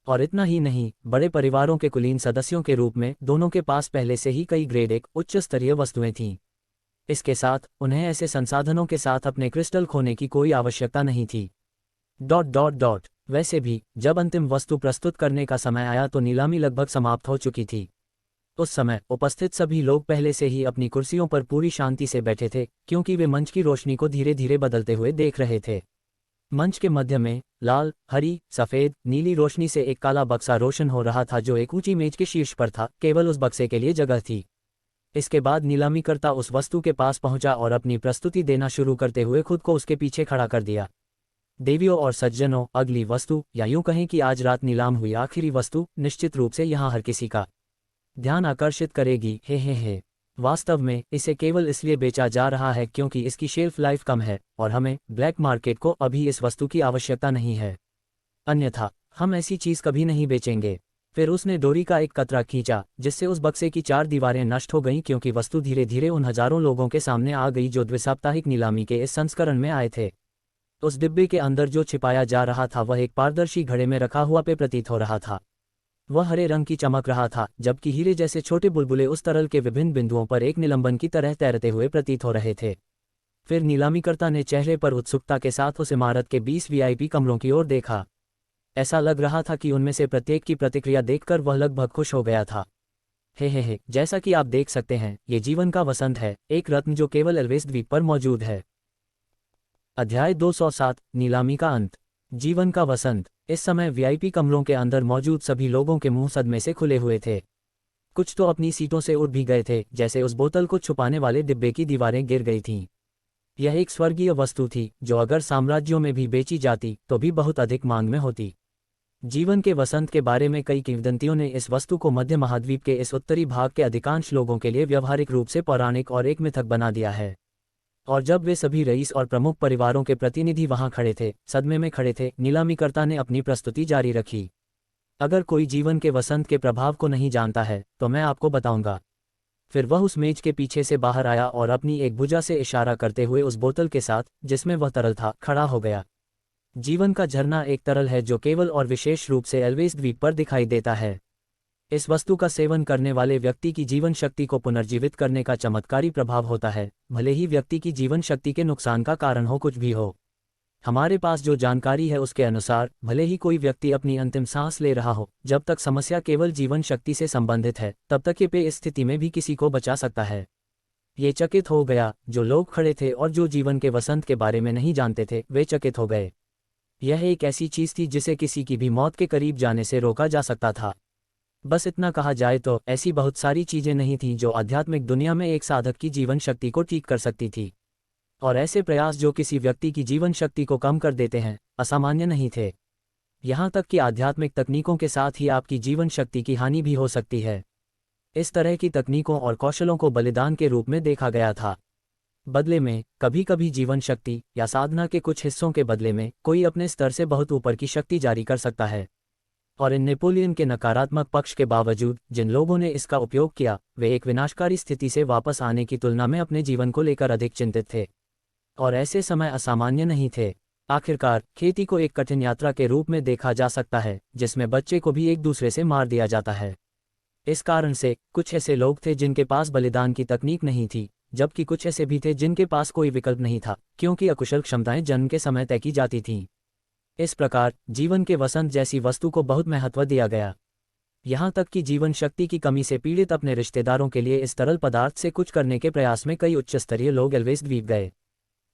और इतना ही नहीं, बड़े परिवारों के कुलीन सदस्यों के रूप में दोनों के पास पहले से ही कई ग्रेड 1 उच्च स्तरीय वस्तुएं थीं। इसके साथ उन्हें ऐसे संसाधनों के साथ अपने क्रिस्टल खोने की कोई आवश्यकता नहीं थी। ... वैसे भी जब अंतिम वस्तु प्रस्तुत करने का समय आया तो नीलामी लगभग समाप्त हो चुकी थी। उस समय उपस्थित सभी लोग पहले से ही अपनी कुर्सियों पर पूरी शांति से बैठे थे, क्योंकि वे मंच की रोशनी को धीरे धीरे बदलते हुए देख रहे थे। मंच के मध्य में लाल, हरी, सफ़ेद, नीली रोशनी से एक काला बक्सा रोशन हो रहा था जो एक ऊंची मेज के शीर्ष पर था। केवल उस बक्से के लिए जगह थी। इसके बाद नीलामीकर्ता उस वस्तु के पास पहुंचा और अपनी प्रस्तुति देना शुरू करते हुए खुद को उसके पीछे खड़ा कर दिया। देवियों और सज्जनों, अगली वस्तु, या यूं कहें कि आज रात नीलाम हुई आखिरी वस्तु, निश्चित रूप से यहाँ हर किसी का ध्यान आकर्षित करेगी। हे। वास्तव में इसे केवल इसलिए बेचा जा रहा है क्योंकि इसकी शेल्फ लाइफ कम है और हमें ब्लैक मार्केट को अभी इस वस्तु की आवश्यकता नहीं है, अन्यथा हम ऐसी चीज़ कभी नहीं बेचेंगे। फिर उसने डोरी का एक कतरा खींचा, जिससे उस बक्से की 4 दीवारें नष्ट हो गईं, क्योंकि वस्तु धीरे धीरे उन हजारों लोगों के सामने आ गई जो द्विसाप्ताहिक नीलामी के इस संस्करण में आए थे। उस डिब्बे के अंदर जो छिपाया जा रहा था वह एक पारदर्शी घड़े में रखा हुआ पे प्रतीत हो रहा था। वह हरे रंग की चमक रहा था, जबकि हीरे जैसे छोटे बुलबुले उस तरल के विभिन्न बिंदुओं पर एक निलंबन की तरह तैरते हुए प्रतीत हो रहे थे। फिर नीलामीकर्ता ने चेहरे पर उत्सुकता के साथ उस इमारत के 20 वीआईपी कमरों की ओर देखा। ऐसा लग रहा था कि उनमें से प्रत्येक की प्रतिक्रिया देखकर वह लगभग खुश हो गया था। हे, जैसा कि आप देख सकते हैं, ये जीवन का वसंत है, एक रत्न जो केवल एल्वेस द्वीप पर मौजूद है। अध्याय 207, नीलामी का अंत। जीवन का वसंत। इस समय वीआईपी कमरों के अंदर मौजूद सभी लोगों के मुंह सदमे से खुले हुए थे। कुछ तो अपनी सीटों से उठ भी गए थे, जैसे उस बोतल को छुपाने वाले डिब्बे की दीवारें गिर गई थीं। यह एक स्वर्गीय वस्तु थी जो अगर साम्राज्यों में भी बेची जाती तो भी बहुत अधिक मांग में होती। जीवन के वसंत के बारे में कई किंवदंतियों ने इस वस्तु को मध्य महाद्वीप के इस उत्तरी भाग के अधिकांश लोगों के लिए व्यावहारिक रूप से पौराणिक और एक मिथक बना दिया है। और जब वे सभी रईस और प्रमुख परिवारों के प्रतिनिधि वहां खड़े थे, सदमे में खड़े थे, नीलामीकर्ता ने अपनी प्रस्तुति जारी रखी। अगर कोई जीवन के वसंत के प्रभाव को नहीं जानता है तो मैं आपको बताऊंगा। फिर वह उस मेज के पीछे से बाहर आया और अपनी एक भुजा से इशारा करते हुए उस बोतल के साथ, जिसमें वह तरल था, खड़ा हो गया। जीवन का झरना एक तरल है जो केवल और विशेष रूप से एल्वेस द्वीप पर दिखाई देता है। इस वस्तु का सेवन करने वाले व्यक्ति की जीवन शक्ति को पुनर्जीवित करने का चमत्कारी प्रभाव होता है, भले ही व्यक्ति की जीवन शक्ति के नुकसान का कारण हो कुछ भी हो। हमारे पास जो जानकारी है उसके अनुसार भले ही कोई व्यक्ति अपनी अंतिम सांस ले रहा हो, जब तक समस्या केवल जीवन शक्ति से संबंधित है तब तक ये पे इस स्थिति में भी किसी को बचा सकता है। ये चकित हो गया। जो लोग खड़े थे और जो जीवन के वसंत के बारे में नहीं जानते थे वे चकित हो गए। यह एक ऐसी चीज़ थी जिसे किसी की भी मौत के करीब जाने से रोका जा सकता था। बस इतना कहा जाए तो ऐसी बहुत सारी चीज़ें नहीं थीं जो आध्यात्मिक दुनिया में एक साधक की जीवन शक्ति को ठीक कर सकती थी, और ऐसे प्रयास जो किसी व्यक्ति की जीवन शक्ति को कम कर देते हैं असामान्य नहीं थे। यहाँ तक कि आध्यात्मिक तकनीकों के साथ ही आपकी जीवन शक्ति की हानि भी हो सकती है। इस तरह की तकनीकों और कौशलों को बलिदान के रूप में देखा गया था। बदले में कभी कभी जीवन शक्ति या साधना के कुछ हिस्सों के बदले में कोई अपने स्तर से बहुत ऊपर की शक्ति जारी कर सकता है। और इन नेपोलियन के नकारात्मक पक्ष के बावजूद जिन लोगों ने इसका उपयोग किया वे एक विनाशकारी स्थिति से वापस आने की तुलना में अपने जीवन को लेकर अधिक चिंतित थे, और ऐसे समय असामान्य नहीं थे। आखिरकार खेती को एक कठिन यात्रा के रूप में देखा जा सकता है जिसमें बच्चे को भी एक दूसरे से मार दिया जाता है। इस कारण से कुछ ऐसे लोग थे जिनके पास बलिदान की तकनीक नहीं थी, जबकि कुछ ऐसे भी थे जिनके पास कोई विकल्प नहीं था, क्योंकि अकुशल क्षमताएं जन्म के समय तय की जाती थीं। इस प्रकार जीवन के वसंत जैसी वस्तु को बहुत महत्व दिया गया, यहाँ तक कि जीवन शक्ति की कमी से पीड़ित अपने रिश्तेदारों के लिए इस तरल पदार्थ से कुछ करने के प्रयास में कई उच्च स्तरीय लोग एल्वेस द्वीप गए।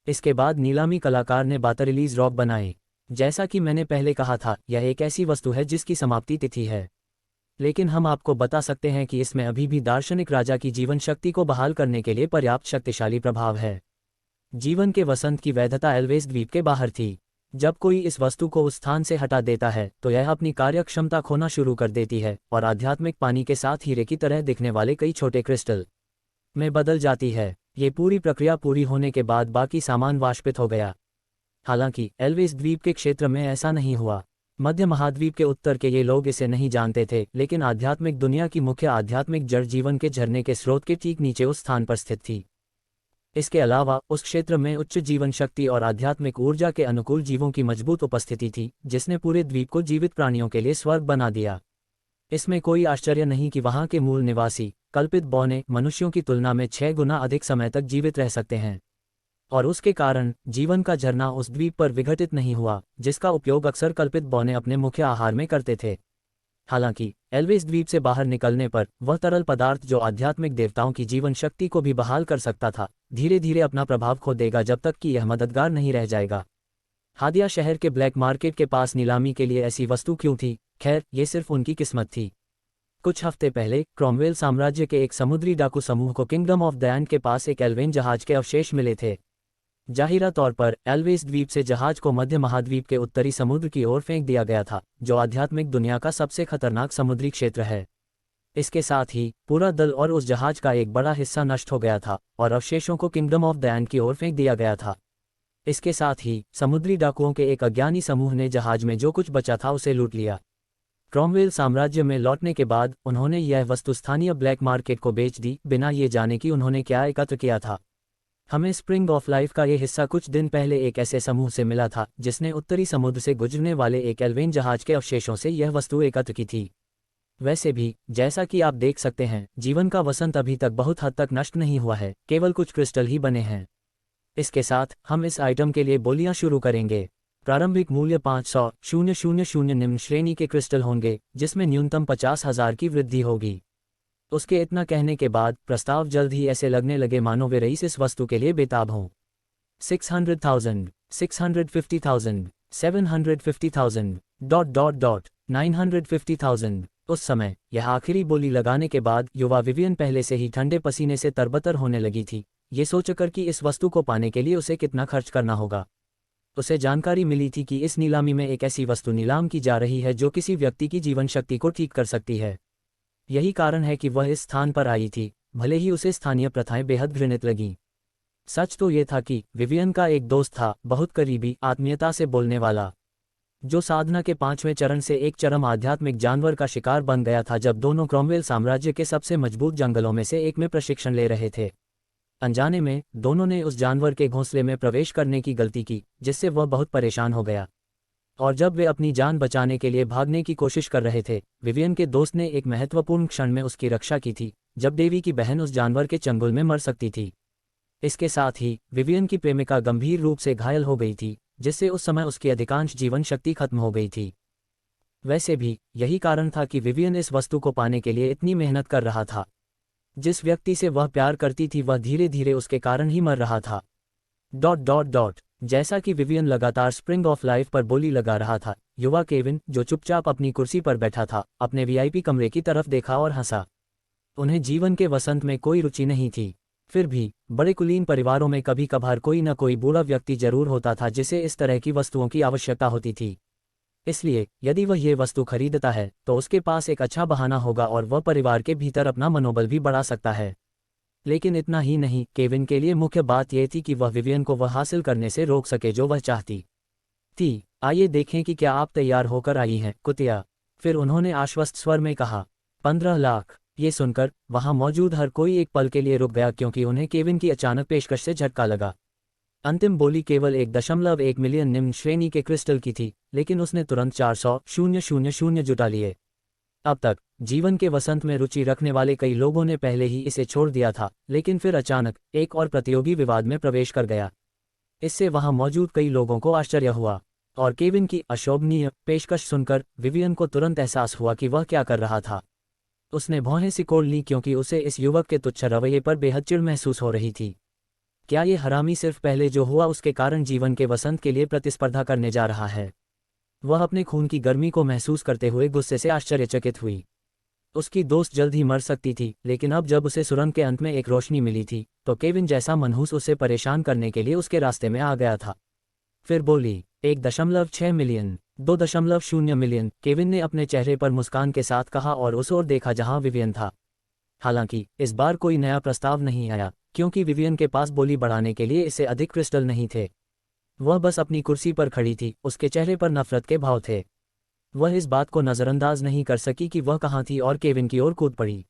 इसके बाद नीलामी कलाकार ने बातरिलीज रॉक बनाए। जैसा कि मैंने पहले कहा था, यह एक ऐसी वस्तु है जिसकी समाप्ति तिथि है, लेकिन हम आपको बता सकते हैं कि इसमें अभी भी दार्शनिक राजा की जीवन शक्ति को बहाल करने के लिए पर्याप्त शक्तिशाली प्रभाव है। जीवन के वसंत की वैधता एल्वेस द्वीप के बाहर थी। जब कोई इस वस्तु को उस स्थान से हटा देता है तो यह अपनी कार्यक्षमता खोना शुरू कर देती है और आध्यात्मिक पानी के साथ हीरे की तरह दिखने वाले कई छोटे क्रिस्टल में बदल जाती है। ये पूरी प्रक्रिया पूरी होने के बाद बाकी सामान वाष्पित हो गया। हालांकि एल्वेस द्वीप के क्षेत्र में ऐसा नहीं हुआ। मध्य महाद्वीप के उत्तर के ये लोग इसे नहीं जानते थे, लेकिन आध्यात्मिक दुनिया की मुख्य आध्यात्मिक जड़ जीवन के झरने के स्रोत के ठीक नीचे उस स्थान पर स्थित थी। इसके अलावा उस क्षेत्र में उच्च जीवन शक्ति और आध्यात्मिक ऊर्जा के अनुकूल जीवों की मजबूत उपस्थिति थी, जिसने पूरे द्वीप को जीवित प्राणियों के लिए स्वर्ग बना दिया। इसमें कोई आश्चर्य नहीं कि वहां के मूल निवासी कल्पित बौने मनुष्यों की तुलना में 6 गुना अधिक समय तक जीवित रह सकते हैं, और उसके कारण जीवन का झरना उस द्वीप पर विघटित नहीं हुआ, जिसका उपयोग अक्सर कल्पित बौने अपने मुख्य आहार में करते थे। हालांकि एल्वेस द्वीप से बाहर निकलने पर वह तरल पदार्थ जो आध्यात्मिक देवताओं की जीवन शक्ति को भी बहाल कर सकता था, धीरे धीरे अपना प्रभाव खो देगा जब तक कि यह मददगार नहीं रह जाएगा। हादिया शहर के ब्लैक मार्केट के पास नीलामी के लिए ऐसी वस्तु क्यों थी? खैर, ये सिर्फ उनकी किस्मत थी। कुछ हफ्ते पहले क्रॉमवेल साम्राज्य के एक समुद्री डाकू समूह को किंगडम ऑफ द एंड के पास एक एल्वेन जहाज के अवशेष मिले थे। जाहिरा तौर पर एल्वेस द्वीप से जहाज को मध्य महाद्वीप के उत्तरी समुद्र की ओर फेंक दिया गया था, जो आध्यात्मिक दुनिया का सबसे खतरनाक समुद्री क्षेत्र है। इसके साथ ही पूरा दल और उस जहाज का एक बड़ा हिस्सा नष्ट हो गया था और अवशेषों को किंगडम ऑफ द एंड की ओर फेंक दिया गया था। इसके साथ ही समुद्री डाकुओं के एक अज्ञानी समूह ने जहाज में जो कुछ बचा था उसे लूट लिया। क्रॉमवेल साम्राज्य में लौटने के बाद उन्होंने यह वस्तु स्थानीय ब्लैक मार्केट को बेच दी, बिना ये जाने कि उन्होंने क्या एकत्र किया था। हमें स्प्रिंग ऑफ लाइफ का यह हिस्सा कुछ दिन पहले एक ऐसे समूह से मिला था जिसने उत्तरी समुद्र से गुजरने वाले एक एल्वेन जहाज के अवशेषों से यह वस्तु एकत्र की थी। वैसे भी, जैसा कि आप देख सकते हैं, जीवन का वसंत अभी तक बहुत हद तक नष्ट नहीं हुआ है, केवल कुछ क्रिस्टल ही बने हैं। इसके साथ हम इस आइटम के लिए बोलियां शुरू करेंगे। प्रारंभिक मूल्य 500,000 निम्न श्रेणी के क्रिस्टल होंगे, जिसमें न्यूनतम 50,000 की वृद्धि होगी। उसके इतना कहने के बाद प्रस्ताव जल्द ही ऐसे लगने लगे मानो वे रईस इस वस्तु के लिए बेताब हों। 600,000, 650,000, 750,000, ... 950,000। उस समय यह आखिरी बोली लगाने के बाद युवा विवियन पहले से ही ठंडे पसीने से तरबतर होने लगी थी, ये सोचकर कि इस वस्तु को पाने के लिए उसे कितना खर्च करना होगा। उसे जानकारी मिली थी कि इस नीलामी में एक ऐसी वस्तु नीलाम की जा रही है जो किसी व्यक्ति की जीवन शक्ति को ठीक कर सकती है। यही कारण है कि वह इस स्थान पर आई थी, भले ही उसे स्थानीय प्रथाएं बेहद घृणित लगीं। सच तो ये था कि विवियन का एक दोस्त था, बहुत करीबी, आत्मीयता से बोलने वाला, जो साधना के 5वें चरण से एक चरम आध्यात्मिक जानवर का शिकार बन गया था जब दोनों क्रॉमवेल साम्राज्य के सबसे मजबूत जंगलों में से एक में प्रशिक्षण ले रहे थे। अनजाने में दोनों ने उस जानवर के घोंसले में प्रवेश करने की गलती की, जिससे वह बहुत परेशान हो गया। और जब वे अपनी जान बचाने के लिए भागने की कोशिश कर रहे थे, विवियन के दोस्त ने एक महत्वपूर्ण क्षण में उसकी रक्षा की थी, जब देवी की बहन उस जानवर के चंगुल में मर सकती थी। इसके साथ ही विवियन की प्रेमिका गंभीर रूप से घायल हो गई थी, जिससे उस समय उसकी अधिकांश जीवन शक्ति खत्म हो गई थी। वैसे भी यही कारण था कि विवियन इस वस्तु को पाने के लिए इतनी मेहनत कर रहा था। जिस व्यक्ति से वह प्यार करती थी वह धीरे धीरे उसके कारण ही मर रहा था। ... जैसा कि विवियन लगातार स्प्रिंग ऑफ लाइफ पर बोली लगा रहा था, युवा केविन, जो चुपचाप अपनी कुर्सी पर बैठा था, अपने वीआईपी कमरे की तरफ देखा और हंसा। उन्हें जीवन के वसंत में कोई रुचि नहीं थी। फिर भी बड़े कुलीन परिवारों में कभी कभार कोई न कोई बूढ़ा व्यक्ति जरूर होता था जिसे इस तरह की वस्तुओं की आवश्यकता होती थी। इसलिए यदि वह ये वस्तु खरीदता है तो उसके पास एक अच्छा बहाना होगा और वह परिवार के भीतर अपना मनोबल भी बढ़ा सकता है। लेकिन इतना ही नहीं, केविन के लिए मुख्य बात यह थी कि वह विवियन को वह हासिल करने से रोक सके जो वह चाहती थी। आइए देखें कि क्या आप तैयार होकर आई हैं, कुतिया। फिर उन्होंने आश्वस्त स्वर में कहा। 15 लाख। ये सुनकर वहां मौजूद हर कोई एक पल के लिए रुक गया, क्योंकि उन्हें केविन की अचानक पेशकश से झटका लगा। अंतिम बोली केवल 1.1 मिलियन निम्न श्रेणी के क्रिस्टल की थी, लेकिन उसने तुरंत 400,000 जुटा लिए। अब तक जीवन के वसंत में रुचि रखने वाले कई लोगों ने पहले ही इसे छोड़ दिया था, लेकिन फिर अचानक एक और प्रतियोगी विवाद में प्रवेश कर गया। इससे वहां मौजूद कई लोगों को आश्चर्य हुआ, और केविन की अशोभनीय पेशकश सुनकर विवियन को तुरंत एहसास हुआ कि वह क्या कर रहा था। उसने भौहें सिकोड़ ली, क्योंकि उसे इस युवक के तुच्छ रवैये पर बेहद चिढ़ महसूस हो रही थी। क्या ये हरामी सिर्फ पहले जो हुआ उसके कारण जीवन के वसंत के लिए प्रतिस्पर्धा करने जा रहा है? वह अपने खून की गर्मी को महसूस करते हुए गुस्से से आश्चर्यचकित हुई। उसकी दोस्त जल्द ही मर सकती थी, लेकिन अब जब उसे सुरंग के अंत में एक रोशनी मिली थी तो केविन जैसा मनहूस उसे परेशान करने के लिए उसके रास्ते में आ गया था। फिर बोली, 1.6 मिलियन, 2.0 मिलियन। केविन ने अपने चेहरे पर मुस्कान के साथ कहा और उस ओर देखा जहां विवियन था। हालांकि इस बार कोई नया प्रस्ताव नहीं आया, क्योंकि विवियन के पास बोली बढ़ाने के लिए इससे अधिक क्रिस्टल नहीं थे। वह बस अपनी कुर्सी पर खड़ी थी, उसके चेहरे पर नफरत के भाव थे। वह इस बात को नज़रअंदाज नहीं कर सकी कि वह कहाँ थी और केविन की ओर कूद पड़ी।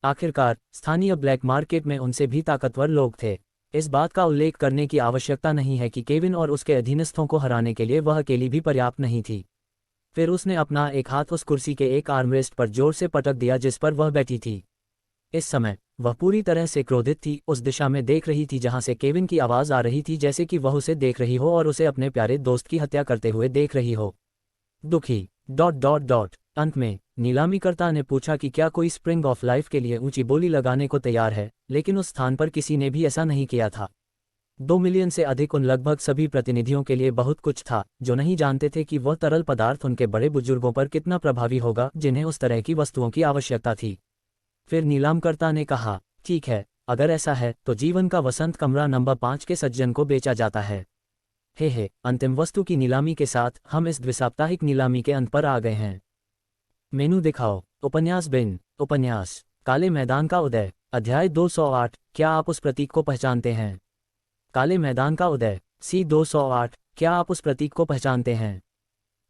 आखिरकार स्थानीय ब्लैक मार्केट में उनसे भी ताकतवर लोग थे। इस बात का उल्लेख करने की आवश्यकता नहीं है कि केविन और उसके अधीनस्थों को हराने के लिए वह अकेली भी पर्याप्त नहीं थी। फिर उसने अपना एक हाथ उस कुर्सी के एक आर्मरेस्ट पर जोर से पटक दिया जिस पर वह बैठी थी। इस समय वह पूरी तरह से क्रोधित थी, उस दिशा में देख रही थी जहां से केविन की आवाज़ आ रही थी, जैसे कि वह उसे देख रही हो और उसे अपने प्यारे दोस्त की हत्या करते हुए देख रही हो। दुखी ... अंत में नीलामीकर्ता ने पूछा कि क्या कोई स्प्रिंग ऑफ लाइफ के लिए ऊंची बोली लगाने को तैयार है, लेकिन उस स्थान पर किसी ने भी ऐसा नहीं किया था। 2 मिलियन से अधिक उन लगभग सभी प्रतिनिधियों के लिए बहुत कुछ था, जो नहीं जानते थे कि वह तरल पदार्थ उनके बड़े बुजुर्गों पर कितना प्रभावी होगा जिन्हें उस तरह की वस्तुओं की आवश्यकता थी। फिर नीलामकर्ता ने कहा, ठीक है, अगर ऐसा है तो जीवन का वसंत कमरा नंबर 5 के सज्जन को बेचा जाता है। हे, अंतिम वस्तु की नीलामी के साथ हम इस द्विसाप्ताहिक नीलामी के अंत पर आ गए हैं। मेनू दिखाओ। उपन्यास बिन उपन्यास काले मैदान का उदय, अध्याय 208। क्या आप उस प्रतीक को पहचानते हैं? काले मैदान का उदय, सी 208। क्या आप उस प्रतीक को पहचानते हैं?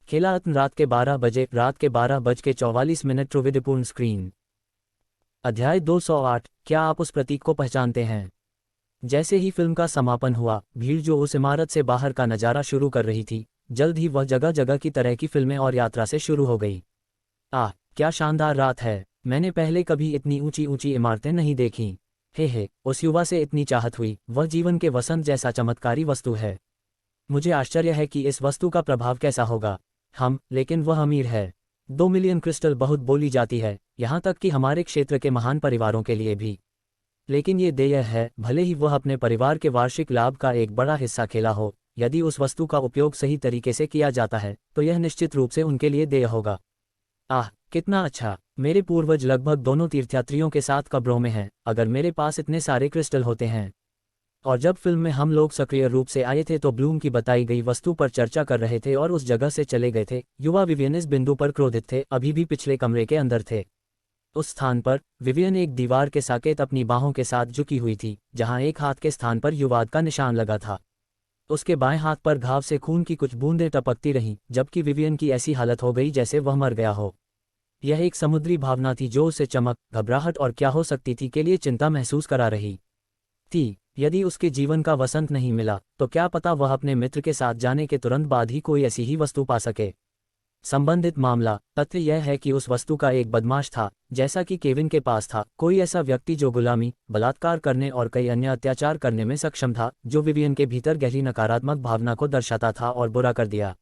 खेला रात के 12 बजे, रात के 12:44 त्रुविधिपूर्ण स्क्रीन। अध्याय 208। क्या आप उस प्रतीक को पहचानते हैं? जैसे ही फिल्म का समापन हुआ, भीड़ जो उस इमारत से बाहर का नज़ारा शुरू कर रही थी, जल्द ही वह जगह जगह की तरह की फिल्में और यात्रा से शुरू हो गई। आह, क्या शानदार रात है! मैंने पहले कभी इतनी ऊंची ऊंची इमारतें नहीं देखीं। हे, उस युवा से इतनी चाहत हुई, वह जीवन के वसंत जैसा चमत्कारी वस्तु है। मुझे आश्चर्य है कि इस वस्तु का प्रभाव कैसा होगा। लेकिन वह अमीर है। 2 मिलियन क्रिस्टल बहुत बोली जाती है, यहाँ तक कि हमारे क्षेत्र के महान परिवारों के लिए भी। लेकिन ये देय है, भले ही वह अपने परिवार के वार्षिक लाभ का एक बड़ा हिस्सा खेला हो, यदि उस वस्तु का उपयोग सही तरीके से किया जाता है तो यह निश्चित रूप से उनके लिए देय होगा। आह, कितना अच्छा! मेरे पूर्वज लगभग दोनों तीर्थयात्रियों के साथ कब्रों में हैं। अगर मेरे पास इतने सारे क्रिस्टल होते हैं। और जब फिल्म में हम लोग सक्रिय रूप से आए थे तो ब्लूम की बताई गई वस्तु पर चर्चा कर रहे थे और उस जगह से चले गए थे। युवा विवियन इस बिंदु पर क्रोधित थे, अभी भी पिछले कमरे के अंदर थे। उस स्थान पर विवियन एक दीवार के साकेत अपनी बाहों के साथ झुकी हुई थी, जहां एक हाथ के स्थान पर युवाद का निशान लगा था। उसके बाएं हाथ पर घाव से खून की कुछ बूंदें टपकती रहीं, जबकि विवियन की ऐसी हालत हो गई जैसे वह मर गया हो। यह एक समुद्री भावना थी जो उसे चमक, घबराहट और क्या हो सकती थी के लिए चिंता महसूस करा रही थी। यदि उसके जीवन का वसंत नहीं मिला तो क्या पता वह अपने मित्र के साथ जाने के तुरंत बाद ही कोई ऐसी ही वस्तु पा सके। संबंधित मामला तथ्य यह है कि उस वस्तु का एक बदमाश था, जैसा कि केविन के पास था, कोई ऐसा व्यक्ति जो गुलामी, बलात्कार करने और कई अन्य अत्याचार करने में सक्षम था, जो विवियन के भीतर गहरी नकारात्मक भावना को दर्शाता था और बुरा कर दिया।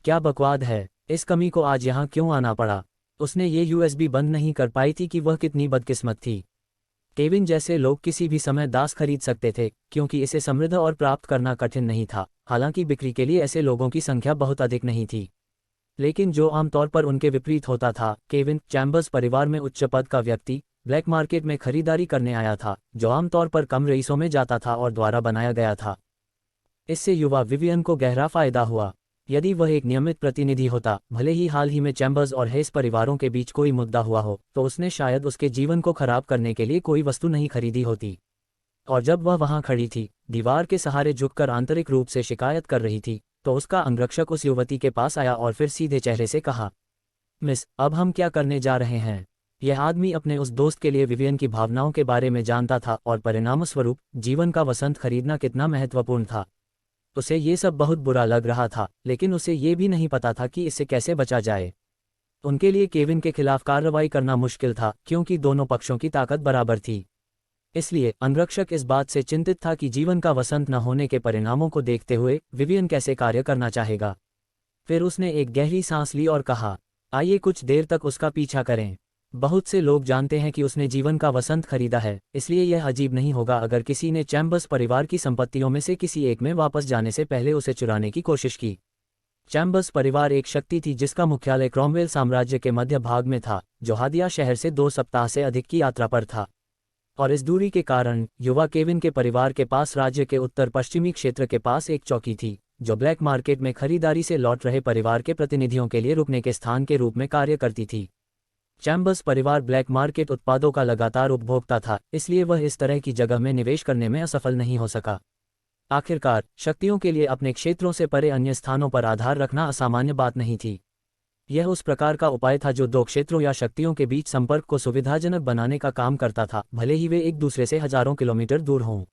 क्या बकवाद है! इस कमी को आज यहाँ क्यों आना पड़ा? उसने ये यूएसबी बंद नहीं कर पाई थी कि वह कितनी बदकिस्मत थी। केविन जैसे लोग किसी भी समय दास खरीद सकते थे, क्योंकि इसे समृद्ध और प्राप्त करना कठिन नहीं था। हालांकि बिक्री के लिए ऐसे लोगों की संख्या बहुत अधिक नहीं थी। लेकिन जो आमतौर पर उनके विपरीत होता था, केविन, चैम्बर्स परिवार में उच्च पद का व्यक्ति, ब्लैक मार्केट में खरीदारी करने आया था, जो आमतौर पर कम रईसों में जाता था और द्वारा बनाया गया था। इससे युवा विवियन को गहरा फायदा हुआ। यदि वह एक नियमित प्रतिनिधि होता, भले ही हाल ही में चैम्बर्स और हेस परिवारों के बीच कोई मुद्दा हुआ हो, तो उसने शायद उसके जीवन को खराब करने के लिए कोई वस्तु नहीं खरीदी होती। और जब वह वहां खड़ी थी, दीवार के सहारे झुककर आंतरिक रूप से शिकायत कर रही थी, तो उसका अंगरक्षक उस युवती के पास आया और फिर सीधे चेहरे से कहा, मिस, अब हम क्या करने जा रहे हैं? यह आदमी अपने उस दोस्त के लिए विवियन की भावनाओं के बारे में जानता था और परिणामस्वरूप जीवन का वसंत खरीदना कितना महत्वपूर्ण था। उसे ये सब बहुत बुरा लग रहा था, लेकिन उसे ये भी नहीं पता था कि इससे कैसे बचा जाए। उनके लिए केविन के खिलाफ कार्रवाई करना मुश्किल था, क्योंकि दोनों पक्षों की ताकत बराबर थी। इसलिए अंगरक्षक इस बात से चिंतित था कि जीवन का वसंत न होने के परिणामों को देखते हुए विवियन कैसे कार्य करना चाहेगा। फिर उसने एक गहरी सांस ली और कहा, आइए कुछ देर तक उसका पीछा करें। बहुत से लोग जानते हैं कि उसने जीवन का वसंत खरीदा है, इसलिए यह अजीब नहीं होगा अगर किसी ने चैम्बर्स परिवार की संपत्तियों में से किसी एक में वापस जाने से पहले उसे चुराने की कोशिश की। चैम्बर्स परिवार एक शक्ति थी जिसका मुख्यालय क्रॉमवेल साम्राज्य के मध्य भाग में था, जो हादिया शहर से 2 सप्ताह से अधिक की यात्रा पर था। और इस दूरी के कारण युवा केविन के परिवार के पास राज्य के उत्तर पश्चिमी क्षेत्र के पास एक चौकी थी, जो ब्लैक मार्केट में खरीदारी से लौट रहे परिवार के प्रतिनिधियों के लिए रुकने के स्थान के रूप में कार्य करती थी। चैम्बर्स परिवार ब्लैक मार्केट उत्पादों का लगातार उपभोक्ता था, इसलिए वह इस तरह की जगह में निवेश करने में असफल नहीं हो सका। आखिरकार, शक्तियों के लिए अपने क्षेत्रों से परे अन्य स्थानों पर आधार रखना असामान्य बात नहीं थी। यह उस प्रकार का उपाय था जो 2 क्षेत्रों या शक्तियों के बीच संपर्क को सुविधाजनक बनाने का काम करता था, भले ही वे एक दूसरे से हजारों किलोमीटर दूर हों।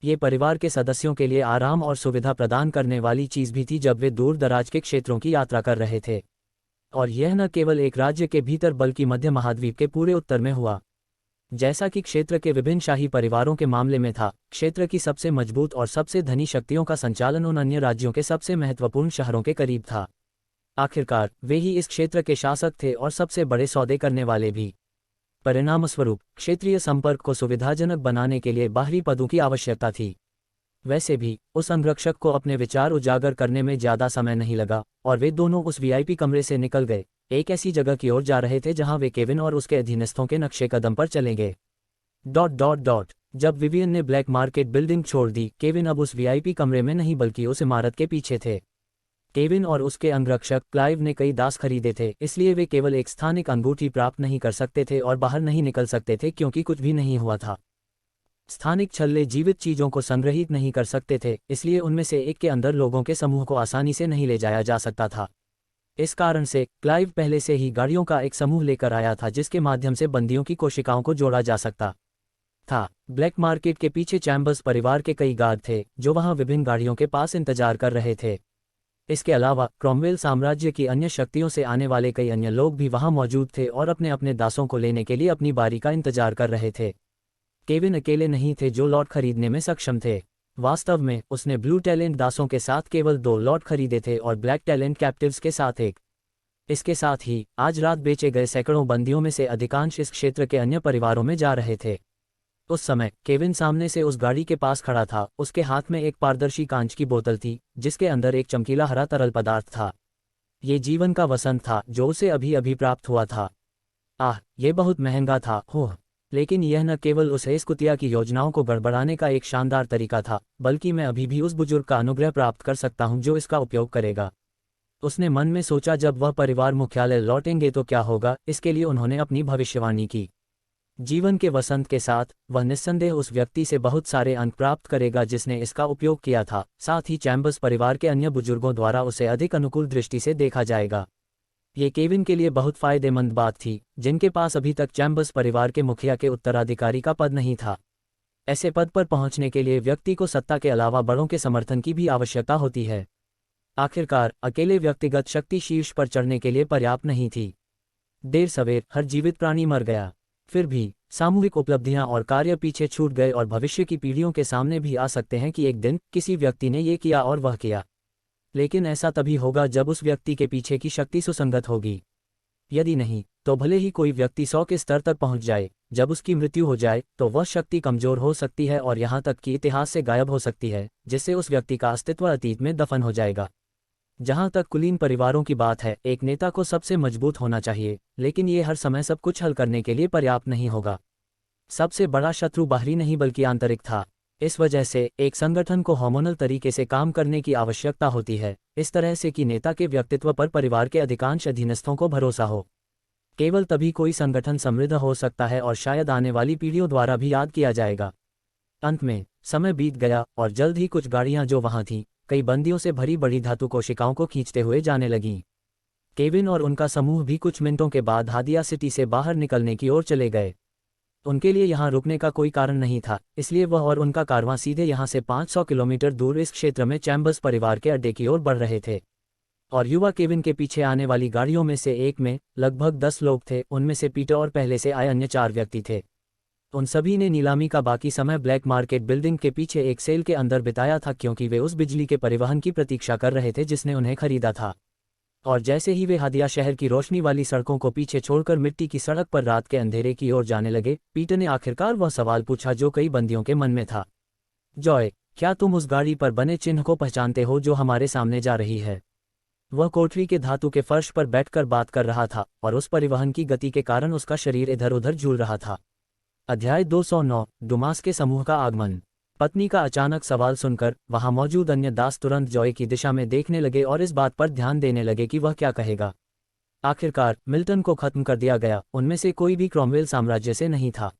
ये परिवार के सदस्यों के लिए आराम और सुविधा प्रदान करने वाली चीज़ भी थी जब वे दूर दराज के क्षेत्रों की यात्रा कर रहे थे। और यह न केवल एक राज्य के भीतर बल्कि मध्य महाद्वीप के पूरे उत्तर में हुआ। जैसा कि क्षेत्र के विभिन्न शाही परिवारों के मामले में था, क्षेत्र की सबसे मजबूत और सबसे धनी शक्तियों का संचालन उन अन्य राज्यों के सबसे महत्वपूर्ण शहरों के करीब था। आखिरकार वे ही इस क्षेत्र के शासक थे और सबसे बड़े सौदे करने वाले भी। परिणामस्वरूप क्षेत्रीय संपर्क को सुविधाजनक बनाने के लिए बाहरी पदों की आवश्यकता थी। वैसे भी उस अंगरक्षक को अपने विचार उजागर करने में ज्यादा समय नहीं लगा और वे दोनों उस वीआईपी कमरे से निकल गए, एक ऐसी जगह की ओर जा रहे थे जहां वे केविन और उसके अधीनस्थों के नक्शे कदम पर चलेंगे। ... जब विवियन ने ब्लैक मार्केट बिल्डिंग छोड़ दी, केविन अब उस वीआईपी कमरे में नहीं बल्कि उस इमारत के पीछे थे। केविन और उसके अंगरक्षक क्लाइव ने कई दास खरीदे थे, इसलिए वे केवल एक स्थानिक अंगूठी प्राप्त नहीं कर सकते थे और बाहर नहीं निकल सकते थे क्योंकि कुछ भी नहीं हुआ था। स्थानिक छल्ले जीवित चीजों को संग्रहित नहीं कर सकते थे, इसलिए उनमें से एक के अंदर लोगों के समूह को आसानी से नहीं ले जाया जा सकता था। इस कारण से क्लाइव पहले से ही गाड़ियों का एक समूह लेकर आया था जिसके माध्यम से बंदियों की कोशिकाओं को जोड़ा जा सकता था। ब्लैक मार्केट के पीछे चैम्बर्स परिवार के कई गार्ड थे जो वहां विभिन्न गाड़ियों के पास इंतजार कर रहे थे। इसके अलावा क्रॉमवेल साम्राज्य की अन्य शक्तियों से आने वाले कई अन्य लोग भी वहां मौजूद थे और अपने अपने दासों को लेने के लिए अपनी बारी का इंतजार कर रहे थे। केविन अकेले नहीं थे जो लॉट खरीदने में सक्षम थे। वास्तव में उसने ब्लू टैलेंट दासों के साथ केवल 2 लॉट खरीदे थे और ब्लैक टैलेंट कैप्टिव्स के साथ एक। इसके साथ ही आज रात बेचे गए सैकड़ों बंदियों में से अधिकांश इस क्षेत्र के अन्य परिवारों में जा रहे थे। उस समय केविन सामने से उस गाड़ी के पास खड़ा था, उसके हाथ में एक पारदर्शी कांच की बोतल थी जिसके अंदर एक चमकीला हरा तरल पदार्थ था। ये जीवन का वसंत था जो उसे अभी अभी प्राप्त हुआ था। ये बहुत महंगा था, होह, लेकिन यह न केवल उस इस कुतिया की योजनाओं को गड़बड़ाने का एक शानदार तरीका था, बल्कि मैं अभी भी उस बुजुर्ग का अनुग्रह प्राप्त कर सकता हूं जो इसका उपयोग करेगा। उसने मन में सोचा, जब वह परिवार मुख्यालय लौटेंगे तो क्या होगा। इसके लिए उन्होंने अपनी भविष्यवाणी की। जीवन के वसंत के साथ वह निस्संदेह उस व्यक्ति से बहुत सारे अंक प्राप्त करेगा जिसने इसका उपयोग किया था। साथ ही चैम्बर्स परिवार के अन्य बुजुर्गों द्वारा उसे अधिक अनुकूल दृष्टि से देखा जाएगा। ये केविन के लिए बहुत फायदेमंद बात थी, जिनके पास अभी तक चैम्बर्स परिवार के मुखिया के उत्तराधिकारी का पद नहीं था। ऐसे पद पर पहुंचने के लिए व्यक्ति को सत्ता के अलावा बड़ों के समर्थन की भी आवश्यकता होती है। आखिरकार अकेले व्यक्तिगत शक्ति शीर्ष पर चढ़ने के लिए पर्याप्त नहीं थी। देर सवेर हर जीवित प्राणी मर गया। फिर भी सामूहिक उपलब्धियां और कार्य पीछे छूट गए और भविष्य की पीढ़ियों के सामने भी आ सकते हैं कि एक दिन किसी व्यक्ति ने ये किया और वह किया। लेकिन ऐसा तभी होगा जब उस व्यक्ति के पीछे की शक्ति सुसंगत होगी। यदि नहीं तो भले ही कोई व्यक्ति 100 के स्तर तक पहुंच जाए, जब उसकी मृत्यु हो जाए तो वह शक्ति कमजोर हो सकती है और यहां तक कि इतिहास से गायब हो सकती है, जिससे उस व्यक्ति का अस्तित्व अतीत में दफन हो जाएगा। जहां तक कुलीन परिवारों की बात है, एक नेता को सबसे मजबूत होना चाहिए, लेकिन ये हर समय सब कुछ हल करने के लिए पर्याप्त नहीं होगा। सबसे बड़ा शत्रु बाहरी नहीं बल्कि आंतरिक था। इस वजह से एक संगठन को हार्मोनल तरीके से काम करने की आवश्यकता होती है, इस तरह से कि नेता के व्यक्तित्व पर परिवार के अधिकांश अधीनस्थों को भरोसा हो। केवल तभी कोई संगठन समृद्ध हो सकता है और शायद आने वाली पीढ़ियों द्वारा भी याद किया जाएगा। अंत में समय बीत गया और जल्द ही कुछ गाड़ियां जो वहां थीं, कई बंदियों से भरी बड़ी धातु कोशिकाओं को खींचते हुए जाने लगीं। केविन और उनका समूह भी कुछ मिनटों के बाद हादिया सिटी से बाहर निकलने की ओर चले गए। उनके लिए यहां रुकने का कोई कारण नहीं था, इसलिए वह और उनका कारवां सीधे यहां से 500 किलोमीटर दूर इस क्षेत्र में चैम्बर्स परिवार के अड्डे की ओर बढ़ रहे थे। और युवा केविन के पीछे आने वाली गाड़ियों में से एक में लगभग 10 लोग थे। उनमें से पीटर और पहले से आए अन्य 4 व्यक्ति थे। उन सभी ने नीलामी का बाकी समय ब्लैक मार्केट बिल्डिंग के पीछे एक सेल के अंदर बिताया था, क्योंकि वे उस बिजली के परिवहन की प्रतीक्षा कर रहे थे जिसने उन्हें खरीदा था। और जैसे ही वे हादिया शहर की रोशनी वाली सड़कों को पीछे छोड़कर मिट्टी की सड़क पर रात के अंधेरे की ओर जाने लगे, पीटर ने आखिरकार वह सवाल पूछा जो कई बंदियों के मन में था। जॉय, क्या तुम उस गाड़ी पर बने चिन्ह को पहचानते हो जो हमारे सामने जा रही है? वह कोठरी के धातु के फर्श पर बैठकर बात कर रहा था और उस परिवहन की गति के कारण उसका शरीर इधर उधर झूल रहा था। अध्याय 209 डुमास के समूह का आगमन। पत्नी का अचानक सवाल सुनकर वहां मौजूद अन्य दास तुरंत जॉय की दिशा में देखने लगे और इस बात पर ध्यान देने लगे कि वह क्या कहेगा। आखिरकार मिल्टन को खत्म कर दिया गया। उनमें से कोई भी क्रॉमवेल साम्राज्य से नहीं था,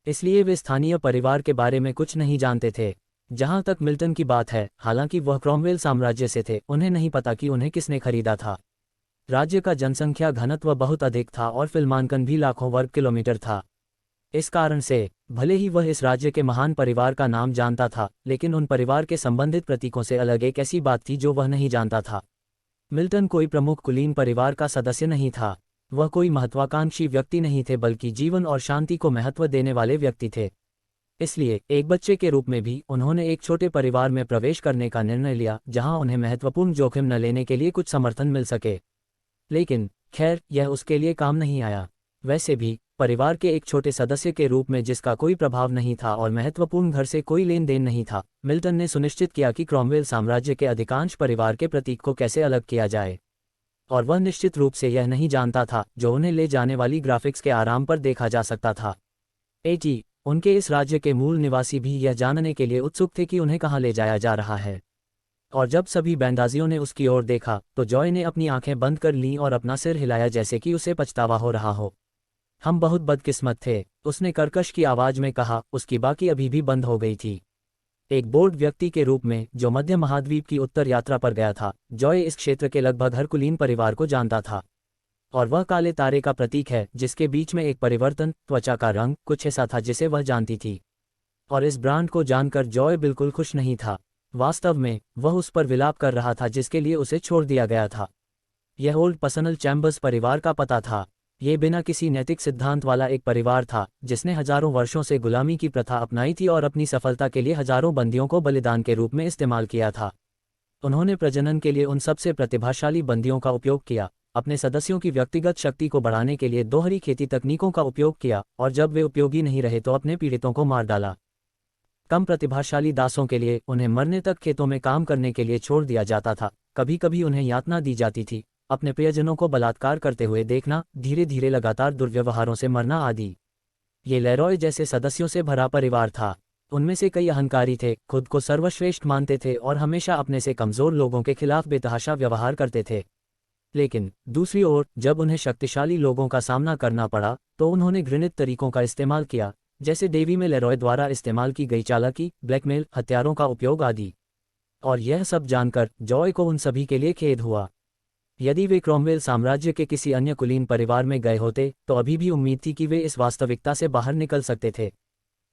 इसलिए वे स्थानीय परिवार के बारे में कुछ नहीं जानते थे। जहां तक मिल्टन की बात है, हालांकि वह क्रॉमवेल साम्राज्य से थे, उन्हें नहीं पता कि उन्हें किसने खरीदा था। राज्य का जनसंख्या घनत्व बहुत अधिक था और फिल्मांकन भी लाखों वर्ग किलोमीटर था। इस कारण से भले ही वह इस राज्य के महान परिवार का नाम जानता था, लेकिन उन परिवार के संबंधित प्रतीकों से अलग एक ऐसी बात थी जो वह नहीं जानता था। मिल्टन कोई प्रमुख कुलीन परिवार का सदस्य नहीं था। वह कोई महत्वाकांक्षी व्यक्ति नहीं थे, बल्कि जीवन और शांति को महत्व देने वाले व्यक्ति थे। इसलिए एक बच्चे के रूप में भी उन्होंने एक छोटे परिवार में प्रवेश करने का निर्णय लिया, जहां उन्हें महत्वपूर्ण जोखिम न लेने के लिए कुछ समर्थन मिल सके। लेकिन खैर यह उसके लिए काम नहीं आया। वैसे भी परिवार के एक छोटे सदस्य के रूप में जिसका कोई प्रभाव नहीं था और महत्वपूर्ण घर से कोई लेन देन नहीं था, मिल्टन ने सुनिश्चित किया कि क्रॉमवेल साम्राज्य के अधिकांश परिवार के प्रतीक को कैसे अलग किया जाए। और वह निश्चित रूप से यह नहीं जानता था जो उन्हें ले जाने वाली ग्राफिक्स के आराम पर देखा जा सकता था। उनके इस राज्य के मूल निवासी भी यह जानने के लिए उत्सुक थे कि उन्हें कहाँ ले जाया जा रहा है। और जब सभी बैंडाजियों ने उसकी ओर देखा तो जॉय ने अपनी आंखें बंद कर लीं और अपना सिर हिलाया जैसे कि उसे पछतावा हो रहा हो। हम बहुत बदकिस्मत थे, उसने कर्कश की आवाज में कहा। उसकी बाकी अभी भी बंद हो गई थी। एक बोर्ड व्यक्ति के रूप में जो मध्य महाद्वीप की उत्तर यात्रा पर गया था, जॉय इस क्षेत्र के लगभग हर कुलीन परिवार को जानता था। और वह काले तारे का प्रतीक है जिसके बीच में एक परिवर्तन, त्वचा का रंग, कुछ ऐसा था जिसे वह जानती थी। और इस ब्रांड को जानकर जॉय बिल्कुल खुश नहीं था। वास्तव में वह उस पर विलाप कर रहा था जिसके लिए उसे छोड़ दिया गया था। यह ओल्ड पर्सनल चैम्बर्स परिवार का पता था। ये बिना किसी नैतिक सिद्धांत वाला एक परिवार था जिसने हजारों वर्षों से गुलामी की प्रथा अपनाई थी और अपनी सफलता के लिए हजारों बंदियों को बलिदान के रूप में इस्तेमाल किया था। उन्होंने प्रजनन के लिए उन सबसे प्रतिभाशाली बंदियों का उपयोग किया, अपने सदस्यों की व्यक्तिगत शक्ति को बढ़ाने के लिए दोहरी खेती तकनीकों का उपयोग किया, और जब वे उपयोगी नहीं रहे तो अपने पीड़ितों को मार डाला। कम प्रतिभाशाली दासों के लिए उन्हें मरने तक खेतों में काम करने के लिए छोड़ दिया जाता था। कभी कभी उन्हें यातना दी जाती थी, अपने प्रियजनों को बलात्कार करते हुए देखना, धीरे धीरे लगातार दुर्व्यवहारों से मरना आदि। ये लेरॉय जैसे सदस्यों से भरा परिवार था। उनमें से कई अहंकारी थे, खुद को सर्वश्रेष्ठ मानते थे और हमेशा अपने से कमजोर लोगों के खिलाफ बेतहाशा व्यवहार करते थे। लेकिन दूसरी ओर जब उन्हें शक्तिशाली लोगों का सामना करना पड़ा तो उन्होंने घृणित तरीकों का इस्तेमाल किया, जैसे डेवी में लेरॉय द्वारा इस्तेमाल की गई चालाकी, ब्लैकमेल, हथियारों का उपयोग आदि। और यह सब जानकर जॉय को उन सभी के लिए खेद हुआ। यदि वे क्रॉमवेल साम्राज्य के किसी अन्य कुलीन परिवार में गए होते तो अभी भी उम्मीद थी कि वे इस वास्तविकता से बाहर निकल सकते थे।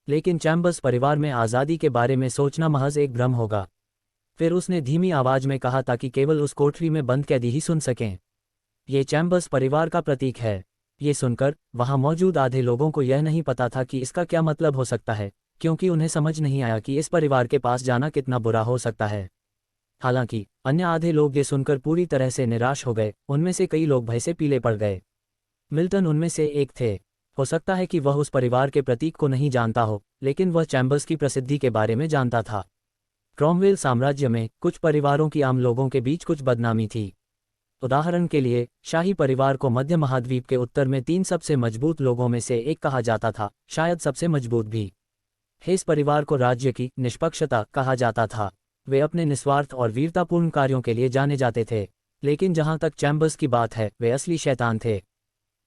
लेकिन चैम्बर्स परिवार में आज़ादी के बारे में सोचना महज एक भ्रम होगा। फिर उसने धीमी आवाज में कहा ताकि केवल उस कोठरी में बंद कैदी ही सुन सकें। ये चैम्बर्स परिवार का प्रतीक है। ये सुनकर वहां मौजूद आधे लोगों को यह नहीं पता था कि इसका क्या मतलब हो सकता है, क्योंकि उन्हें समझ नहीं आया कि इस परिवार के पास जाना कितना बुरा हो सकता है। हालांकि अन्य आधे लोग ये सुनकर पूरी तरह से निराश हो गए। उनमें से कई लोग भय से पीले पड़ गए। मिल्टन उनमें से एक थे। हो सकता है कि वह उस परिवार के प्रतीक को नहीं जानता हो, लेकिन वह चैम्बर्स की प्रसिद्धि के बारे में जानता था। क्रॉमवेल साम्राज्य में कुछ परिवारों की आम लोगों के बीच कुछ बदनामी थी। उदाहरण के लिए शाही परिवार को मध्य महाद्वीप के उत्तर में 3 सबसे मजबूत लोगों में से एक कहा जाता था, शायद सबसे मजबूत भी। हेस परिवार को राज्य की निष्पक्षता कहा जाता था। वे अपने निस्वार्थ और वीरतापूर्ण कार्यों के लिए जाने जाते थे। लेकिन जहां तक चैम्बर्स की बात है, वे असली शैतान थे।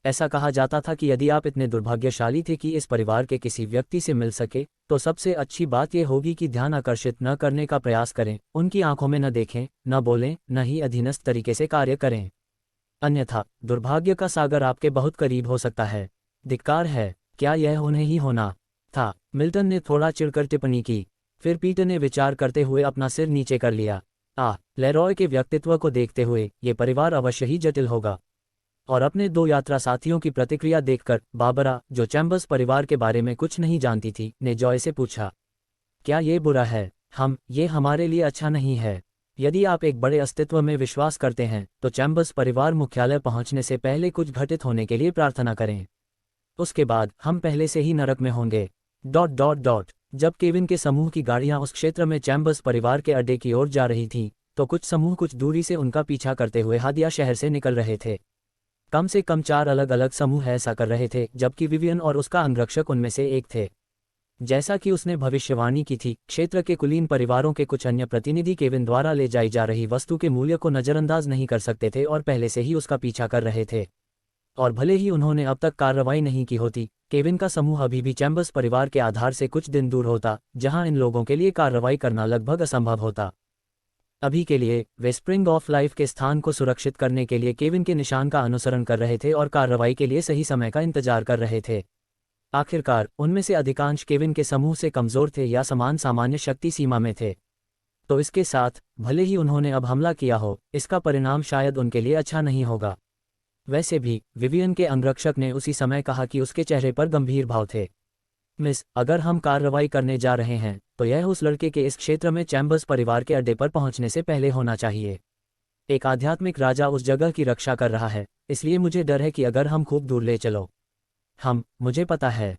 ऐसा कहा जाता था कि यदि आप इतने दुर्भाग्यशाली थे कि इस परिवार के किसी व्यक्ति से मिल सके, तो सबसे अच्छी बात यह होगी कि ध्यान आकर्षित न करने का प्रयास करें, उनकी आंखों में न देखें, न बोलें, न ही अधीनस्थ तरीके से कार्य करें। अन्यथा दुर्भाग्य का सागर आपके बहुत करीब हो सकता है। धिक्कार है, क्या यह उन्हें ही होना था? मिल्टन ने थोड़ा चिढ़कर टिप्पणी की। फिर पीटर ने विचार करते हुए अपना सिर नीचे कर लिया। लेरॉय के व्यक्तित्व को देखते हुए ये परिवार अवश्य ही जटिल होगा। और अपने 2 यात्रा साथियों की प्रतिक्रिया देखकर बाबरा, जो चैम्बर्स परिवार के बारे में कुछ नहीं जानती थी, ने जॉय से पूछा, क्या ये बुरा है? ये हमारे लिए अच्छा नहीं है। यदि आप एक बड़े अस्तित्व में विश्वास करते हैं तो चैम्बर्स परिवार मुख्यालय पहुंचने से पहले कुछ घटित होने के लिए प्रार्थना करें। उसके बाद हम पहले से ही नरक में होंगे। ... जब केविन के समूह की गाड़ियां उस क्षेत्र में चैम्बर्स परिवार के अड्डे की ओर जा रही थीं, तो कुछ समूह कुछ दूरी से उनका पीछा करते हुए हादिया शहर से निकल रहे थे। कम से कम 4 अलग अलग समूह ऐसा कर रहे थे, जबकि विवियन और उसका अंगरक्षक उनमें से एक थे। जैसा कि उसने भविष्यवाणी की थी, क्षेत्र के कुलीन परिवारों के कुछ अन्य प्रतिनिधि केविन द्वारा ले जाई जा रही वस्तु के मूल्य को नजरअंदाज नहीं कर सकते थे और पहले से ही उसका पीछा कर रहे थे। और भले ही उन्होंने अब तक कार्रवाई नहीं की होती, केविन का समूह अभी भी चैम्बर्स परिवार के आधार से कुछ दिन दूर होता, जहां इन लोगों के लिए कार्रवाई करना लगभग असंभव होता। अभी के लिए वे स्प्रिंग ऑफ लाइफ के स्थान को सुरक्षित करने के लिए केविन के निशान का अनुसरण कर रहे थे और कार्रवाई के लिए सही समय का इंतजार कर रहे थे। आखिरकार उनमें से अधिकांश केविन के समूह से कमजोर थे या समान सामान्य शक्ति सीमा में थे। तो इसके साथ भले ही उन्होंने अब हमला किया हो, इसका परिणाम शायद उनके लिए अच्छा नहीं होगा। वैसे भी विवियन के अंगरक्षक ने उसी समय कहा कि उसके चेहरे पर गंभीर भाव थे। मिस, अगर हम कार्रवाई करने जा रहे हैं तो यह उस लड़के के इस क्षेत्र में चैम्बर्स परिवार के अड्डे पर पहुंचने से पहले होना चाहिए। एक आध्यात्मिक राजा उस जगह की रक्षा कर रहा है, इसलिए मुझे डर है कि अगर हम खूब दूर ले चलो। मुझे पता है।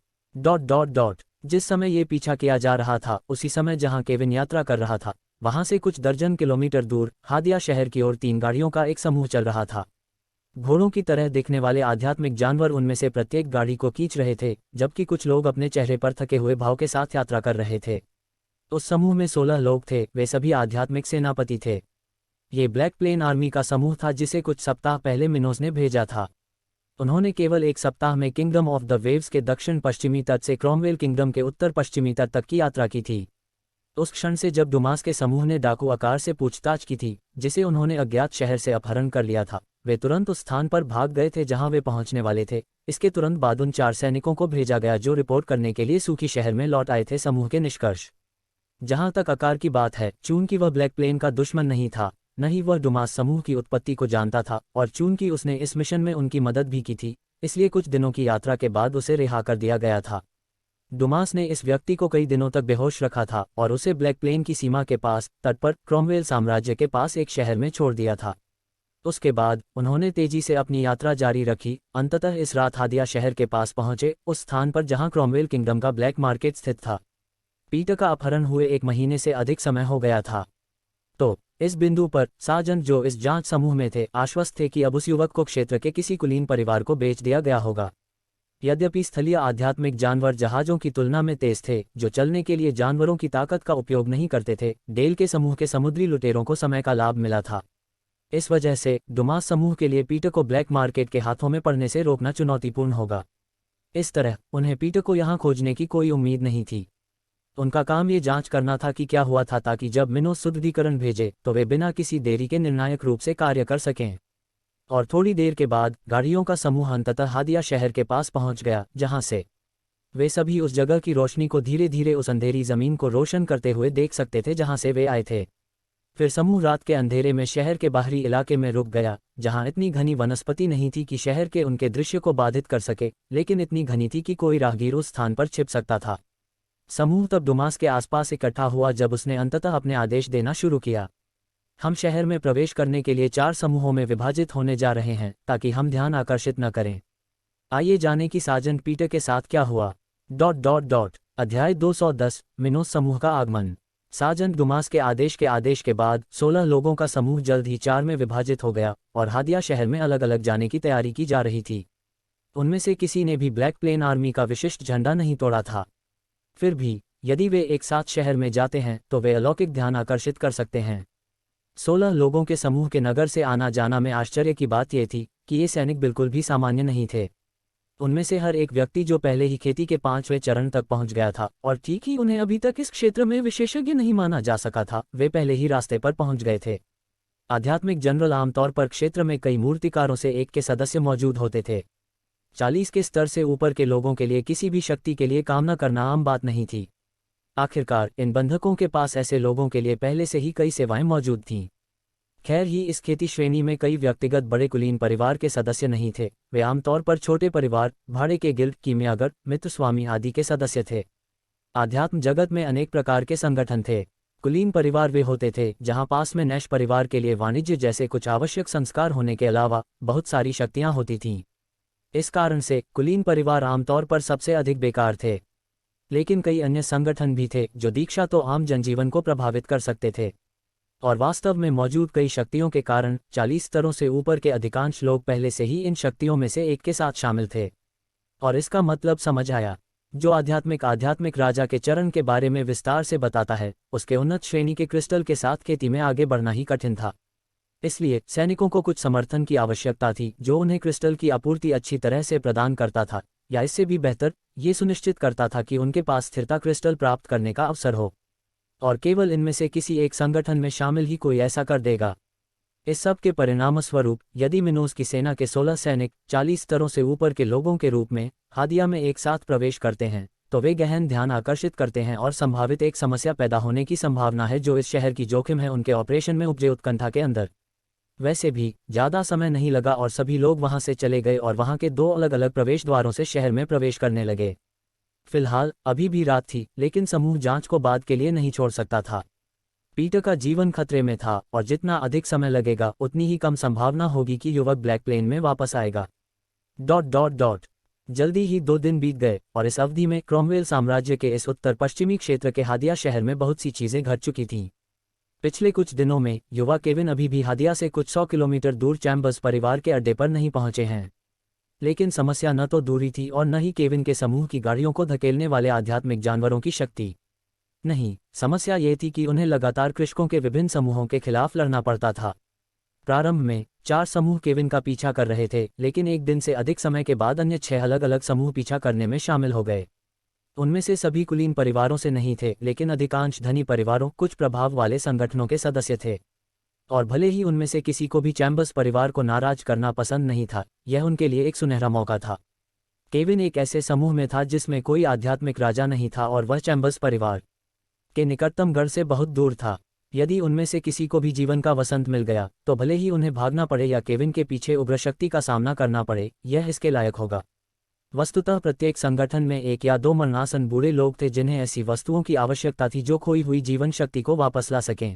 जिस समय ये पीछा किया जा रहा था उसी समय जहां केविन यात्रा कर रहा था, वहां से कुछ दर्जन किलोमीटर दूर हादिया शहर की ओर 3 गाड़ियों का एक समूह चल रहा था। घोड़ों की तरह दिखने वाले आध्यात्मिक जानवर उनमें से प्रत्येक गाड़ी को खींच रहे थे, जबकि कुछ लोग अपने चेहरे पर थके हुए भाव के साथ यात्रा कर रहे थे। उस समूह में 16 लोग थे, वे सभी आध्यात्मिक सेनापति थे। ये ब्लैक प्लेन आर्मी का समूह था जिसे कुछ सप्ताह पहले मिनोस ने भेजा था। उन्होंने केवल एक सप्ताह में किंगडम ऑफ द वेव्स के दक्षिण पश्चिमी तट से क्रॉमवेल किंगडम के उत्तर पश्चिमी तट तक की यात्रा की थी। उस क्षण से जब डुमास के समूह ने डाकू आकार से पूछताछ की थी, जिसे उन्होंने अज्ञात शहर से अपहरण कर लिया था, वे तुरंत उस स्थान पर भाग गए थे जहां वे पहुंचने वाले थे। इसके तुरंत बाद उन 4 सैनिकों को भेजा गया जो रिपोर्ट करने के लिए सूखी शहर में लौट आए थे समूह के निष्कर्ष। जहां तक आकार की बात है, चूंकि वह ब्लैक प्लेन का दुश्मन नहीं था, न ही वह डुमास समूह की उत्पत्ति को जानता था, और चूंकि उसने इस मिशन में उनकी मदद भी की थी, इसलिए कुछ दिनों की यात्रा के बाद उसे रिहा कर दिया गया था। डुमास ने इस व्यक्ति को कई दिनों तक बेहोश रखा था और उसे ब्लैक प्लेन की सीमा के पास तट पर क्रॉमवेल साम्राज्य के पास एक शहर में छोड़ दिया था। उसके बाद उन्होंने तेजी से अपनी यात्रा जारी रखी। अंततः इस रात हादिया शहर के पास पहुंचे, उस स्थान पर जहां क्रॉमवेल किंगडम का ब्लैक मार्केट स्थित था। पीटर का अपहरण हुए 1 महीने से अधिक समय हो गया था। तो इस बिंदु पर सार्जेंट जो इस जांच समूह में थे आश्वस्त थे कि अब उस युवक को क्षेत्र के किसी कुलीन परिवार को बेच दिया गया होगा। यद्यपि स्थलीय आध्यात्मिक जानवर जहाजों की तुलना में तेज थे, जो चलने के लिए जानवरों की ताकत का उपयोग नहीं करते थे, डेल के समूह के समुद्री लुटेरों को समय का लाभ मिला था। इस वजह से डुमास समूह के लिए पीटर को ब्लैक मार्केट के हाथों में पड़ने से रोकना चुनौतीपूर्ण होगा। इस तरह उन्हें पीटर को यहां खोजने की कोई उम्मीद नहीं थी। उनका काम ये जांच करना था कि क्या हुआ था, ताकि जब मिनोस सुदृढ़ीकरण भेजे तो वे बिना किसी देरी के निर्णायक रूप से कार्य कर सकें। और थोड़ी देर के बाद गाड़ियों का समूह अंततः हादिया शहर के पास पहुंच गया, जहां से वे सभी उस जगह की रोशनी को धीरे धीरे उस अंधेरी जमीन को रोशन करते हुए देख सकते थे जहां से वे आए थे। फिर समूह रात के अंधेरे में शहर के बाहरी इलाके में रुक गया, जहां इतनी घनी वनस्पति नहीं थी कि शहर के उनके दृश्य को बाधित कर सके, लेकिन इतनी घनी थी कि कोई राहगीर उस स्थान पर छिप सकता था। समूह तब डुमास के आसपास इकट्ठा हुआ जब उसने अंततः अपने आदेश देना शुरू किया। हम शहर में प्रवेश करने के लिए 4 समूहों में विभाजित होने जा रहे हैं, ताकि हम ध्यान आकर्षित न करें। आइए जाने कि सार्जेंट पीटर के साथ क्या हुआ। अध्याय 210 मिनोस समूह का आगमन। सार्जेंट डुमास के आदेश के बाद 16 लोगों का समूह जल्द ही 4 में विभाजित हो गया और हादिया शहर में अलग अलग जाने की तैयारी की जा रही थी। उनमें से किसी ने भी ब्लैक प्लेन आर्मी का विशिष्ट झंडा नहीं तोड़ा था। फिर भी यदि वे एक साथ शहर में जाते हैं तो वे अलौकिक ध्यान आकर्षित कर सकते हैं। 16 लोगों के समूह के नगर से आना जाना में आश्चर्य की बात यह थी कि ये सैनिक बिल्कुल भी सामान्य नहीं थे। उनमें से हर एक व्यक्ति जो पहले ही खेती के 5वें चरण तक पहुंच गया था, और ठीक ही उन्हें अभी तक इस क्षेत्र में विशेषज्ञ नहीं माना जा सका था, वे पहले ही रास्ते पर पहुंच गए थे। आध्यात्मिक जनरल आमतौर पर क्षेत्र में कई मूर्तिकारों से एक के सदस्य मौजूद होते थे। 40 के स्तर से ऊपर के लोगों के लिए किसी भी शक्ति के लिए कामना करना आम बात नहीं थी। आखिरकार इन बंधकों के पास ऐसे लोगों के लिए पहले से ही कई सेवाएं मौजूद थीं। खैर ही इस खेती श्रेणी में कई व्यक्तिगत बड़े कुलीन परिवार के सदस्य नहीं थे, वे आमतौर पर छोटे परिवार, भाड़े के गिल्ड, कीमियागर, मित्र स्वामी आदि के सदस्य थे। आध्यात्म जगत में अनेक प्रकार के संगठन थे। कुलीन परिवार वे होते थे जहां पास में नैश परिवार के लिए वाणिज्य जैसे कुछ आवश्यक संस्कार होने के अलावा बहुत सारी शक्तियां होती थीं। इस कारण से कुलीन परिवार आमतौर पर सबसे अधिक बेकार थे। लेकिन कई अन्य संगठन भी थे जो दीक्षा तो आम जनजीवन को प्रभावित कर सकते थे, और वास्तव में मौजूद कई शक्तियों के कारण 40 स्तरों से ऊपर के अधिकांश लोग पहले से ही इन शक्तियों में से एक के साथ शामिल थे। और इसका मतलब समझ आया। जो आध्यात्मिक राजा के चरण के बारे में विस्तार से बताता है, उसके उन्नत श्रेणी के क्रिस्टल के साथ खेती में आगे बढ़ना ही कठिन था। इसलिए सैनिकों को कुछ समर्थन की आवश्यकता थी जो उन्हें क्रिस्टल की आपूर्ति अच्छी तरह से प्रदान करता था, या इससे भी बेहतर, ये सुनिश्चित करता था कि उनके पास स्थिरता क्रिस्टल प्राप्त करने का अवसर हो। और केवल इनमें से किसी एक संगठन में शामिल ही कोई ऐसा कर देगा। इस सब के परिणामस्वरूप यदि मिनोस की सेना के 16 सैनिक 40 स्तरों से ऊपर के लोगों के रूप में हादिया में एक साथ प्रवेश करते हैं, तो वे गहन ध्यान आकर्षित करते हैं और संभावित एक समस्या पैदा होने की संभावना है जो इस शहर की जोखिम है उनके ऑपरेशन में उपजे उत्कंठा के अंदर। वैसे भी ज़्यादा समय नहीं लगा और सभी लोग वहां से चले गए और वहां के 2 अलग अलग प्रवेश द्वारों से शहर में प्रवेश करने लगे। फिलहाल अभी भी रात थी, लेकिन समूह जांच को बाद के लिए नहीं छोड़ सकता था। पीटर का जीवन खतरे में था और जितना अधिक समय लगेगा उतनी ही कम संभावना होगी कि युवक ब्लैक प्लेन में वापस आएगा। जल्दी ही 2 दिन बीत गए और इस अवधि में क्रॉमवेल साम्राज्य के इस उत्तर पश्चिमी क्षेत्र के हादिया शहर में बहुत सी चीजें घट चुकी थीं। पिछले कुछ दिनों में युवा केविन अभी भी हादिया से कुछ 100 किलोमीटर दूर चैम्बर्स परिवार के अड्डे पर नहीं पहुंचे हैं। लेकिन समस्या न तो दूरी थी और न ही केविन के समूह की गाड़ियों को धकेलने वाले आध्यात्मिक जानवरों की शक्ति। नहीं, समस्या ये थी कि उन्हें लगातार कृषकों के विभिन्न समूहों के खिलाफ लड़ना पड़ता था। प्रारंभ में 4 समूह केविन का पीछा कर रहे थे, लेकिन एक दिन से अधिक समय के बाद अन्य 6 अलग अलग समूह पीछा करने में शामिल हो गए। उनमें से सभी कुलीन परिवारों से नहीं थे, लेकिन अधिकांश धनी परिवारों, कुछ प्रभाव वाले संगठनों के सदस्य थे। और भले ही उनमें से किसी को भी चैम्बर्स परिवार को नाराज करना पसंद नहीं था, यह उनके लिए एक सुनहरा मौका था। केविन एक ऐसे समूह में था जिसमें कोई आध्यात्मिक राजा नहीं था और वह चैम्बर्स परिवार के निकटतम गढ़ से बहुत दूर था। यदि उनमें से किसी को भी जीवन का वसंत मिल गया तो भले ही उन्हें भागना पड़े या केविन के पीछे उग्र शक्ति का सामना करना पड़े, यह इसके लायक होगा। वस्तुतः प्रत्येक संगठन में 1 या 2 मरणासन बूढ़े लोग थे जिन्हें ऐसी वस्तुओं की आवश्यकता थी जो खोई हुई जीवन शक्ति को वापस ला सकें।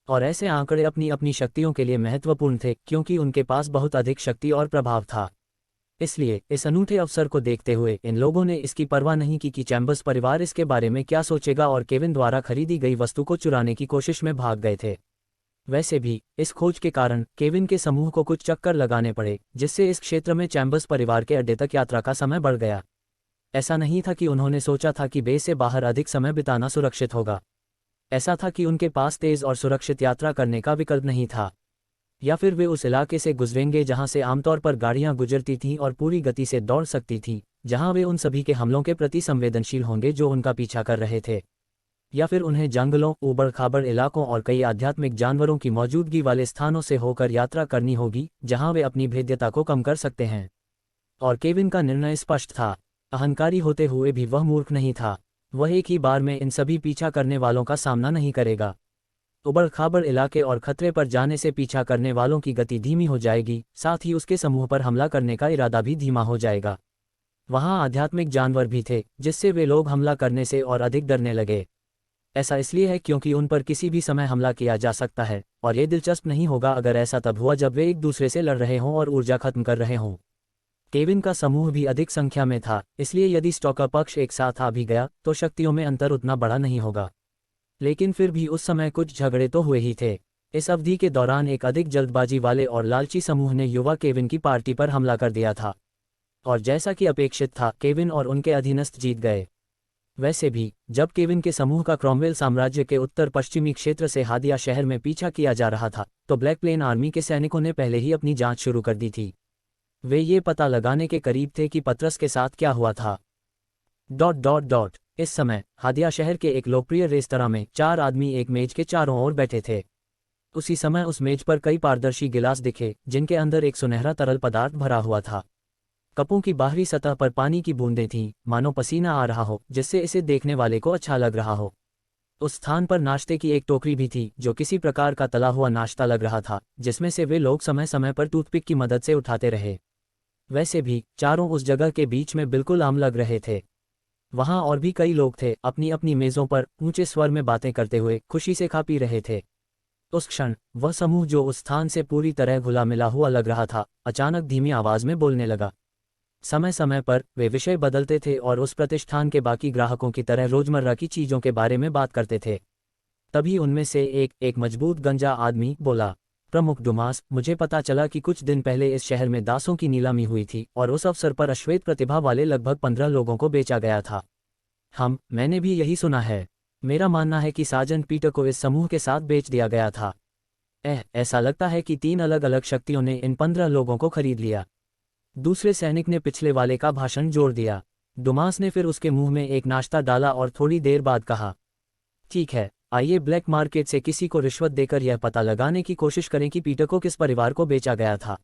और ऐसे आंकड़े अपनी अपनी शक्तियों के लिए महत्वपूर्ण थे क्योंकि उनके पास बहुत अधिक शक्ति और प्रभाव था। इसलिए इस अनूठे अवसर को देखते हुए इन लोगों ने इसकी परवाह नहीं की कि चैम्बर्स परिवार इसके बारे में क्या सोचेगा और केविन द्वारा खरीदी गई वस्तु को चुराने की कोशिश में भाग गए थे। वैसे भी इस खोज के कारण केविन के समूह को कुछ चक्कर लगाने पड़े, जिससे इस क्षेत्र में चैम्बर्स परिवार के अड्डे तक यात्रा का समय बढ़ गया। ऐसा नहीं था कि उन्होंने सोचा था कि बेस से बाहर अधिक समय बिताना सुरक्षित होगा। ऐसा था कि उनके पास तेज और सुरक्षित यात्रा करने का विकल्प नहीं था, या फिर वे उस इलाके से गुजरेंगे जहां से आमतौर पर गाड़ियां गुजरती थीं और पूरी गति से दौड़ सकती थीं, जहां वे उन सभी के हमलों के प्रति संवेदनशील होंगे जो उनका पीछा कर रहे थे। या फिर उन्हें जंगलों, ऊबड़ खाबड़ इलाकों और कई आध्यात्मिक जानवरों की मौजूदगी वाले स्थानों से होकर यात्रा करनी होगी जहां वे अपनी भेद्यता को कम कर सकते हैं। और केविन का निर्णय स्पष्ट था। अहंकारी होते हुए भी वह मूर्ख नहीं था। वह एक ही बार में इन सभी पीछा करने वालों का सामना नहीं करेगा। उबड़ खाबड़ इलाके और खतरे पर जाने से पीछा करने वालों की गति धीमी हो जाएगी, साथ ही उसके समूह पर हमला करने का इरादा भी धीमा हो जाएगा। वहां आध्यात्मिक जानवर भी थे, जिससे वे लोग हमला करने से और अधिक डरने लगे। ऐसा इसलिए है क्योंकि उन पर किसी भी समय हमला किया जा सकता है, और ये दिलचस्प नहीं होगा अगर ऐसा तब हुआ जब वे एक दूसरे से लड़ रहे हों और ऊर्जा खत्म कर रहे हों। केविन का समूह भी अधिक संख्या में था, इसलिए यदि स्टॉकर पक्ष एक साथ आ भी गया तो शक्तियों में अंतर उतना बड़ा नहीं होगा। लेकिन फिर भी उस समय कुछ झगड़े तो हुए ही थे। इस अवधि के दौरान एक अधिक जल्दबाजी वाले और लालची समूह ने युवा केविन की पार्टी पर हमला कर दिया था, और जैसा कि अपेक्षित था केविन और उनके अधीनस्थ जीत गए। वैसे भी जब केविन के समूह का क्रॉमवेल साम्राज्य के उत्तर पश्चिमी क्षेत्र से हादिया शहर में पीछा किया जा रहा था तो ब्लैक प्लेन आर्मी के सैनिकों ने पहले ही अपनी जांच शुरू कर दी थी। वे ये पता लगाने के करीब थे कि पतरस के साथ क्या हुआ था। इस समय हादिया शहर के एक लोकप्रिय रेस्तरां में 4 आदमी एक मेज के चारों ओर बैठे थे। उसी समय उस मेज पर कई पारदर्शी गिलास दिखे जिनके अंदर एक सुनहरा तरल पदार्थ भरा हुआ था। कपों की बाहरी सतह पर पानी की बूंदें थीं, मानो पसीना आ रहा हो, जिससे इसे देखने वाले को अच्छा लग रहा हो। उस स्थान पर नाश्ते की एक टोकरी भी थी जो किसी प्रकार का तला हुआ नाश्ता लग रहा था, जिसमें से वे लोग समय समय पर टूथपिक की मदद से उठाते रहे। वैसे भी चारों उस जगह के बीच में बिल्कुल आम लग रहे थे। वहां और भी कई लोग थे, अपनी अपनी मेजों पर ऊंचे स्वर में बातें करते हुए खुशी से खा पी रहे थे। उस क्षण वह समूह जो उस स्थान से पूरी तरह घुला मिला हुआ लग रहा था, अचानक धीमी आवाज में बोलने लगा। समय समय पर वे विषय बदलते थे और उस प्रतिष्ठान के बाकी ग्राहकों की तरह रोजमर्रा की चीजों के बारे में बात करते थे। तभी उनमें से एक मजबूत गंजा आदमी बोला, प्रमुख डुमास, मुझे पता चला कि कुछ दिन पहले इस शहर में दासों की नीलामी हुई थी और उस अवसर पर अश्वेत प्रतिभा वाले लगभग 15 लोगों को बेचा गया था। मैंने भी यही सुना है। मेरा मानना है कि सार्जेंट पीटर को इस समूह के साथ बेच दिया गया था। ऐसा लगता है कि 3 अलग अलग शक्तियों ने इन 15 लोगों को खरीद लिया। दूसरे सैनिक ने पिछले वाले का भाषण जोड़ दिया। डुमास ने फिर उसके मुंह में एक नाश्ता डाला और थोड़ी देर बाद कहा, ठीक है, आइए ब्लैक मार्केट से किसी को रिश्वत देकर यह पता लगाने की कोशिश करें कि पीटर को किस परिवार को बेचा गया था।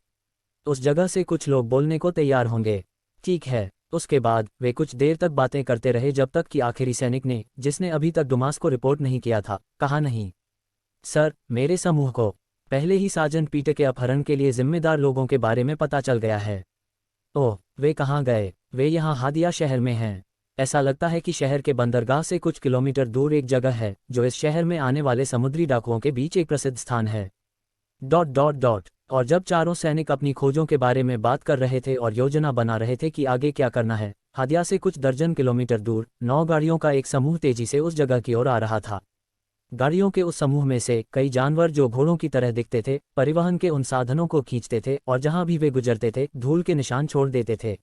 उस जगह से कुछ लोग बोलने को तैयार होंगे। ठीक है। उसके बाद वे कुछ देर तक बातें करते रहे जब तक कि आखिरी सैनिक ने, जिसने अभी तक डुमास को रिपोर्ट नहीं किया था, कहा, नहीं सर, मेरे समूह को पहले ही सार्जेंट पीटर के अपहरण के लिए जिम्मेदार लोगों के बारे में पता चल गया है। ओह, वे कहाँ गए? वे यहाँ हादिया शहर में हैं। ऐसा लगता है कि शहर के बंदरगाह से कुछ किलोमीटर दूर एक जगह है जो इस शहर में आने वाले समुद्री डाकुओं के बीच एक प्रसिद्ध स्थान है। और जब चारों सैनिक अपनी खोजों के बारे में बात कर रहे थे और योजना बना रहे थे कि आगे क्या करना है, हादिया से कुछ दर्जन किलोमीटर दूर 9 गाड़ियों का एक समूह तेजी से उस जगह की ओर आ रहा था। गाड़ियों के उस समूह में से कई जानवर जो घोड़ों की तरह दिखते थे, परिवहन के उन साधनों को खींचते थे और जहां भी वे गुजरते थे धूल के निशान छोड़ देते थे।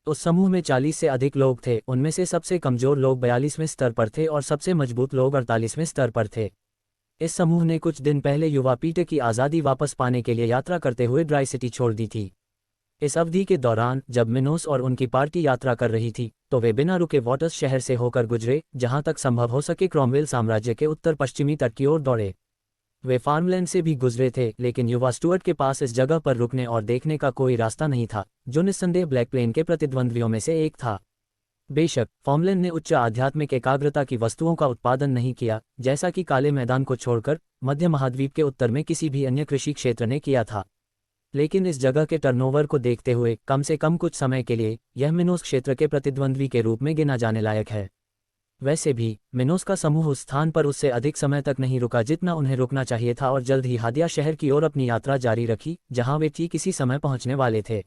उस समूह में 40 से अधिक लोग थे। उनमें से सबसे कमजोर लोग 42वें स्तर पर थे और सबसे मजबूत लोग 48वें स्तर पर थे। इस समूह ने कुछ दिन पहले युवा पीटर की आज़ादी वापस पाने के लिए यात्रा करते हुए ड्राई सिटी छोड़ दी थी। इस अवधि के दौरान जब मिनोस और उनकी पार्टी यात्रा कर रही थी तो वे बिना रुके वॉटर्स शहर से होकर गुजरे, जहां तक संभव हो सके क्रॉमवेल साम्राज्य के उत्तर पश्चिमी तट की ओर दौड़े। वे फार्मलैंड से भी गुजरे थे, लेकिन युवा स्टुअर्ट के पास इस जगह पर रुकने और देखने का कोई रास्ता नहीं था, जो निस्संदेह ब्लैक प्लेन के प्रतिद्वंद्वियों में से एक था। बेशक फार्मलैंड ने उच्च आध्यात्मिक एकाग्रता की वस्तुओं का उत्पादन नहीं किया, जैसा कि काले मैदान को छोड़कर मध्य महाद्वीप के उत्तर में किसी भी अन्य कृषि क्षेत्र ने किया था, लेकिन इस जगह के टर्नओवर को देखते हुए कम से कम कुछ समय के लिए यह मिनोस क्षेत्र के प्रतिद्वंद्वी के रूप में गिना जाने लायक है। वैसे भी मिनोस का समूह उस स्थान पर उससे अधिक समय तक नहीं रुका जितना उन्हें रुकना चाहिए था और जल्द ही हादिया शहर की ओर अपनी यात्रा जारी रखी, जहां वे ठीक इसी समय पहुंचने वाले थे।